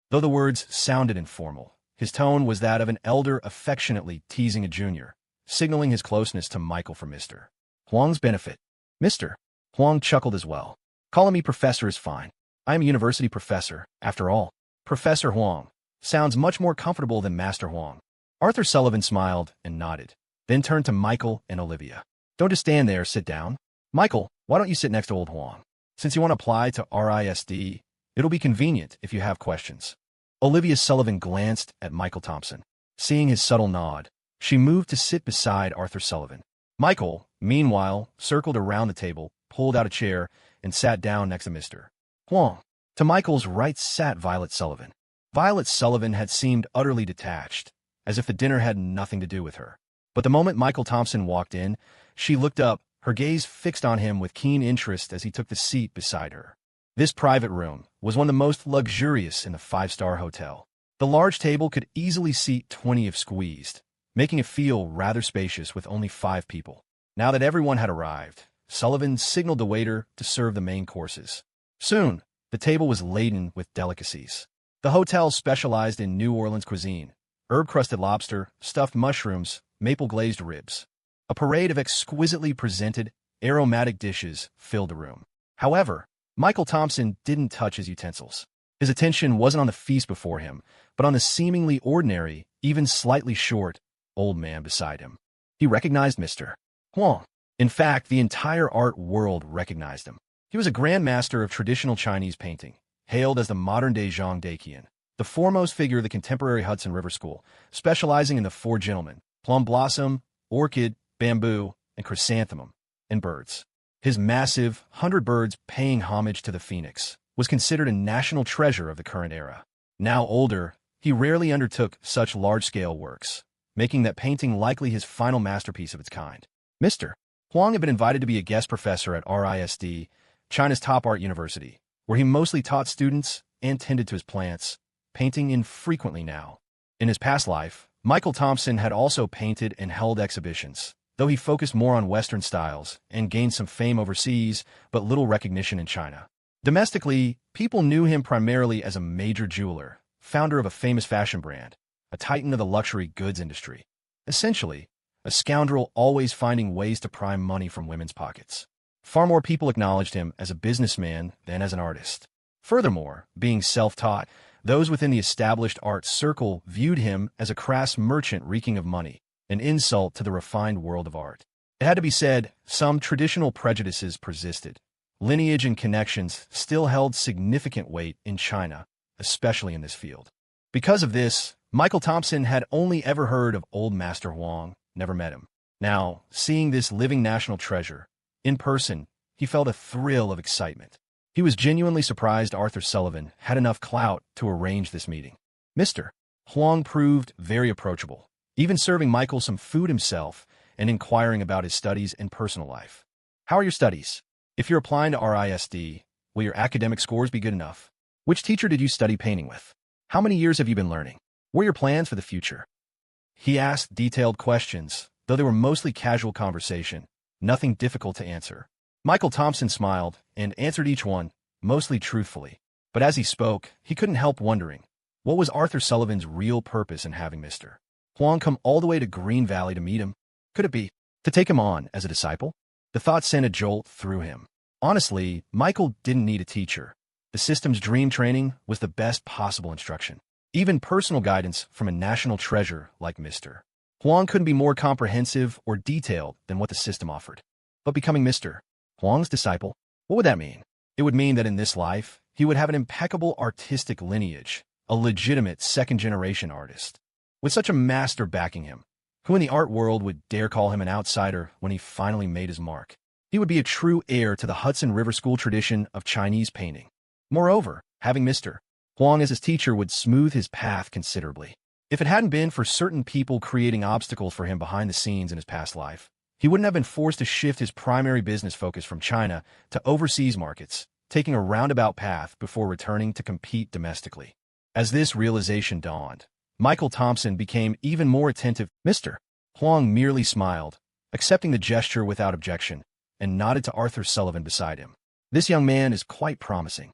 Though the words sounded informal, his tone was that of an elder affectionately teasing a junior, signaling his closeness to Michael for Mr. Huang's benefit. Mr. Huang chuckled as well. Calling me Professor is fine. I am a university professor, after all. Professor Huang sounds much more comfortable than Master Huang. Arthur Sullivan smiled and nodded, then turned to Michael and Olivia. Don't just stand there, sit down. Michael, why don't you sit next to old Huang? Since you want to apply to RISD, it'll be convenient if you have questions. Olivia Sullivan glanced at Michael Thompson. Seeing his subtle nod, she moved to sit beside Arthur Sullivan. Michael, meanwhile, circled around the table, pulled out a chair, and sat down next to Mr. Huang. To Michael's right sat Violet Sullivan. Violet Sullivan had seemed utterly detached, as if the dinner had nothing to do with her. But the moment Michael Thompson walked in, she looked up, her gaze fixed on him with keen interest as he took the seat beside her. This private room was one of the most luxurious in the five-star hotel. The large table could easily seat 20 if squeezed, making it feel rather spacious with only 5 people. Now that everyone had arrived, Sullivan signaled the waiter to serve the main courses. Soon, the table was laden with delicacies. The hotel specialized in New Orleans cuisine, herb-crusted lobster, stuffed mushrooms, maple-glazed ribs. A parade of exquisitely presented, aromatic dishes filled the room. However, Michael Thompson didn't touch his utensils. His attention wasn't on the feast before him, but on the seemingly ordinary, even slightly short, old man beside him. He recognized Mr. Huang. In fact, the entire art world recognized him. He was a grandmaster of traditional Chinese painting, hailed as the modern-day Zhang Daqian, the foremost figure of the contemporary Hudson River School, specializing in the 4 gentlemen, plum blossom, orchid, bamboo, and chrysanthemum, and birds. His massive 100 birds paying homage to the phoenix was considered a national treasure of the current era. Now older, he rarely undertook such large-scale works, making that painting likely his final masterpiece of its kind. Mr. Huang had been invited to be a guest professor at RISD, China's top art university, where he mostly taught students and tended to his plants, painting infrequently now. In his past life, Michael Thompson had also painted and held exhibitions, though he focused more on Western styles and gained some fame overseas, but little recognition in China. Domestically, people knew him primarily as a major jeweler, founder of a famous fashion brand, a titan of the luxury goods industry. Essentially, a scoundrel always finding ways to prime money from women's pockets. Far more people acknowledged him as a businessman than as an artist. Furthermore, being self-taught, those within the established art circle viewed him as a crass merchant reeking of money, an insult to the refined world of art. It had to be said, some traditional prejudices persisted. Lineage and connections still held significant weight in China, especially in this field. Because of this, Michael Thompson had only ever heard of Old Master Huang, never met him. Now, seeing this living national treasure, in person, he felt a thrill of excitement. He was genuinely surprised Arthur Sullivan had enough clout to arrange this meeting. Mr. Huang proved very approachable, even serving Michael some food himself and inquiring about his studies and personal life. How are your studies? If you're applying to RISD, will your academic scores be good enough? Which teacher did you study painting with? How many years have you been learning? What are your plans for the future? He asked detailed questions, though they were mostly casual conversation, nothing difficult to answer. Michael Thompson smiled and answered each one, mostly truthfully. But as he spoke, he couldn't help wondering, what was Arthur Sullivan's real purpose in having Mr. Huang come all the way to Green Valley to meet him? Could it be to take him on as a disciple? The thought sent a jolt through him. Honestly, Michael didn't need a teacher. The system's dream training was the best possible instruction. Even personal guidance from a national treasure like Mr. Huang couldn't be more comprehensive or detailed than what the system offered. But becoming Mr. Huang's disciple, what would that mean? It would mean that in this life, he would have an impeccable artistic lineage, a legitimate second-generation artist. With such a master backing him, who in the art world would dare call him an outsider when he finally made his mark? He would be a true heir to the Hudson River School tradition of Chinese painting. Moreover, having Mr. Huang as his teacher would smooth his path considerably. If it hadn't been for certain people creating obstacles for him behind the scenes in his past life, he wouldn't have been forced to shift his primary business focus from China to overseas markets, taking a roundabout path before returning to compete domestically. As this realization dawned, Michael Thompson became even more attentive. Mr. Huang merely smiled, accepting the gesture without objection, and nodded to Arthur Sullivan beside him. This young man is quite promising.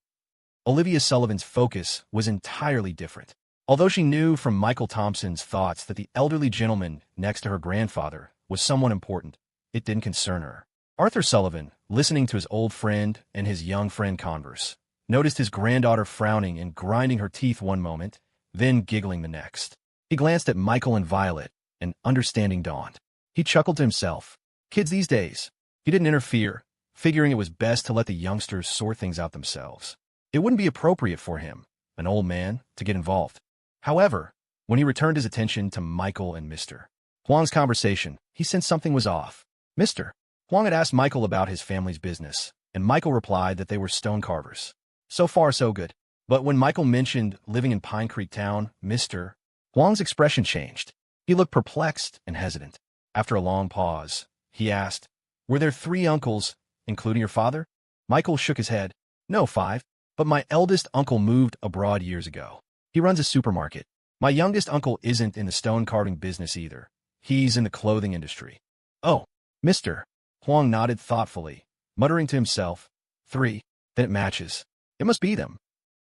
Olivia Sullivan's focus was entirely different. Although she knew from Michael Thompson's thoughts that the elderly gentleman next to her grandfather was someone important, it didn't concern her. Arthur Sullivan, listening to his old friend and his young friend converse, noticed his granddaughter frowning and grinding her teeth one moment, then giggling the next. He glanced at Michael and Violet, and understanding dawned. He chuckled to himself. Kids these days. He didn't interfere, figuring it was best to let the youngsters sort things out themselves. It wouldn't be appropriate for him, an old man, to get involved. However, when he returned his attention to Michael and Mr. Huang's conversation, he sensed something was off. Mr. Huang had asked Michael about his family's business, and Michael replied that they were stone carvers. So far, so good. But when Michael mentioned living in Pine Creek Town, Mr. Huang's expression changed. He looked perplexed and hesitant. After a long pause, he asked, "Were there 3 uncles, including your father?" Michael shook his head. "No, 5. But my eldest uncle moved abroad years ago. He runs a supermarket. My youngest uncle isn't in the stone carving business either. He's in the clothing industry." "Oh." Mr. Huang nodded thoughtfully, muttering to himself, 3. Then it matches. It must be them.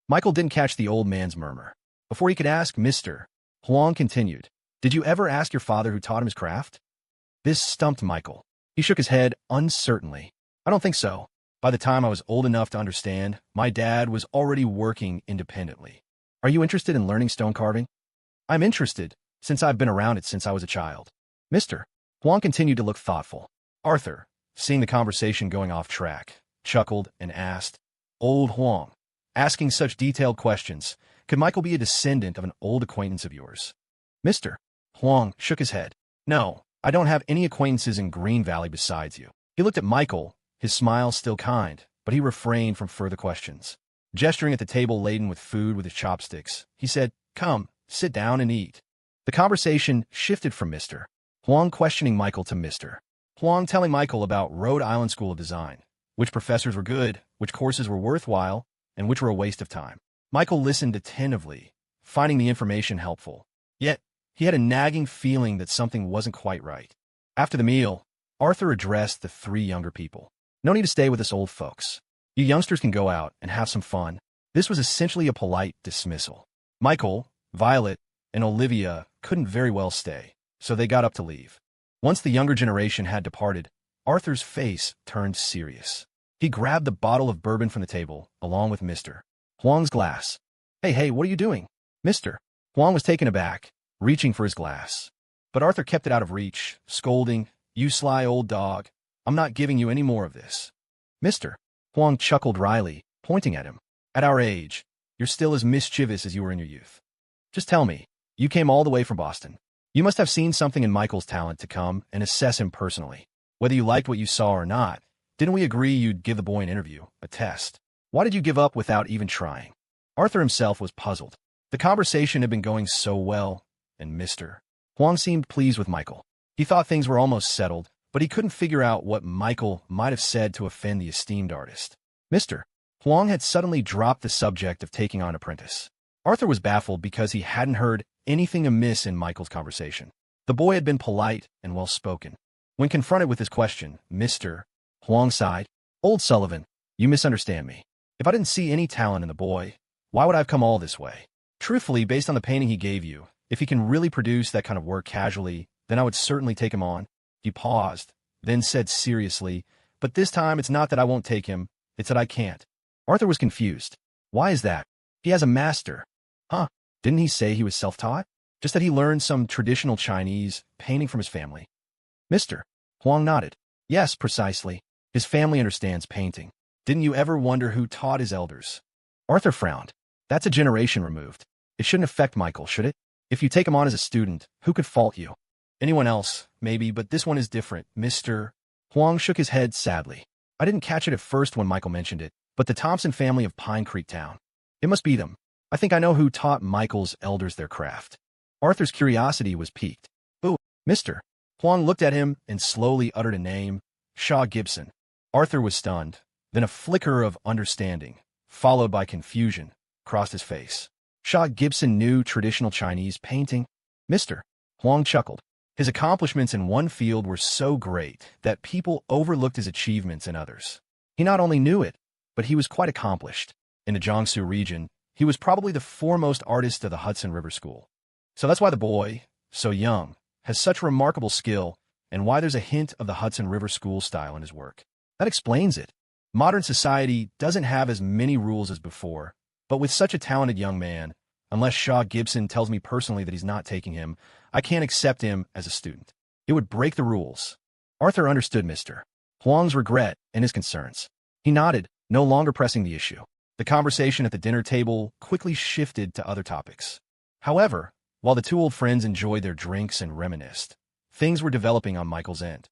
Michael didn't catch the old man's murmur. Before he could ask, Mr. Huang continued, "Did you ever ask your father who taught him his craft?" This stumped Michael. He shook his head uncertainly. "I don't think so. By the time I was old enough to understand, my dad was already working independently." "Are you interested in learning stone carving?" "I'm interested, since I've been around it since I was a child." Mr. Huang continued to look thoughtful. Arthur, seeing the conversation going off track, chuckled and asked, "Old Huang, asking such detailed questions, could Michael be a descendant of an old acquaintance of yours?" Mr. Huang shook his head. "No, I don't have any acquaintances in Green Valley besides you." He looked at Michael, his smile still kind, but he refrained from further questions. Gesturing at the table laden with food with his chopsticks, he said, "Come, sit down and eat." The conversation shifted from Mr. Huang questioning Michael to Mr. Huang telling Michael about Rhode Island School of Design, which professors were good, which courses were worthwhile, and which were a waste of time. Michael listened attentively, finding the information helpful. Yet, he had a nagging feeling that something wasn't quite right. After the meal, Arthur addressed the 3 younger people. "No need to stay with us old folks. You youngsters can go out and have some fun." This was essentially a polite dismissal. Michael, Violet, and Olivia couldn't very well stay, so they got up to leave. Once the younger generation had departed, Arthur's face turned serious. He grabbed the bottle of bourbon from the table, along with Mr. Huang's glass. Hey, what are you doing?" Mr. Huang was taken aback, reaching for his glass. But Arthur kept it out of reach, scolding, "You sly old dog. I'm not giving you any more of this." "Mister," Huang chuckled wryly, pointing at him. "At our age, you're still as mischievous as you were in your youth. Just tell me, you came all the way from Boston. You must have seen something in Michael's talent to come and assess him personally. Whether you liked what you saw or not, didn't we agree you'd give the boy an interview, a test? Why did you give up without even trying?" Arthur himself was puzzled. The conversation had been going so well, and Mr. Huang seemed pleased with Michael. He thought things were almost settled, but he couldn't figure out what Michael might have said to offend the esteemed artist. Mr. Huang had suddenly dropped the subject of taking on an apprentice. Arthur was baffled because he hadn't heard anything amiss in Michael's conversation. The boy had been polite and well-spoken. When confronted with his question, Mr. Huang sighed. "Old Sullivan, you misunderstand me. If I didn't see any talent in the boy, why would I have come all this way? Truthfully, based on the painting he gave you, if he can really produce that kind of work casually, then I would certainly take him on." He paused, then said seriously, "But this time it's not that I won't take him, it's that I can't." Arthur was confused. "Why is that? He has a master." "Huh? Didn't he say he was self-taught? Just that he learned some traditional Chinese painting from his family?" Mr. Huang nodded. "Yes, precisely. His family understands painting. Didn't you ever wonder who taught his elders?" Arthur frowned. "That's a generation removed. It shouldn't affect Michael, should it? If you take him on as a student, who could fault you? Anyone else, maybe, but this one is different." Mr. Huang shook his head sadly. "I didn't catch it at first when Michael mentioned it, but the Thompson family of Pine Creek Town. It must be them. I think I know who taught Michael's elders their craft." Arthur's curiosity was piqued. "Ooh." Mr. Huang looked at him and slowly uttered a name, Shaw Gibson. Arthur was stunned. Then a flicker of understanding, followed by confusion, crossed his face. Shaw Gibson knew traditional Chinese painting? Mr. Huang chuckled. His accomplishments in one field were so great that people overlooked his achievements in others. He not only knew it, but he was quite accomplished. In the Jiangsu region, he was probably the foremost artist of the Hudson River School. So that's why the boy, so young, has such remarkable skill, and why there's a hint of the Hudson River School style in his work. That explains it. Modern society doesn't have as many rules as before, but with such a talented young man, unless Shaw Gibson tells me personally that he's not taking him, I can't accept him as a student. It would break the rules. Arthur understood Mr. Huang's regret and his concerns. He nodded, no longer pressing the issue. The conversation at the dinner table quickly shifted to other topics. However, while the two old friends enjoyed their drinks and reminisced, things were developing on Michael's end.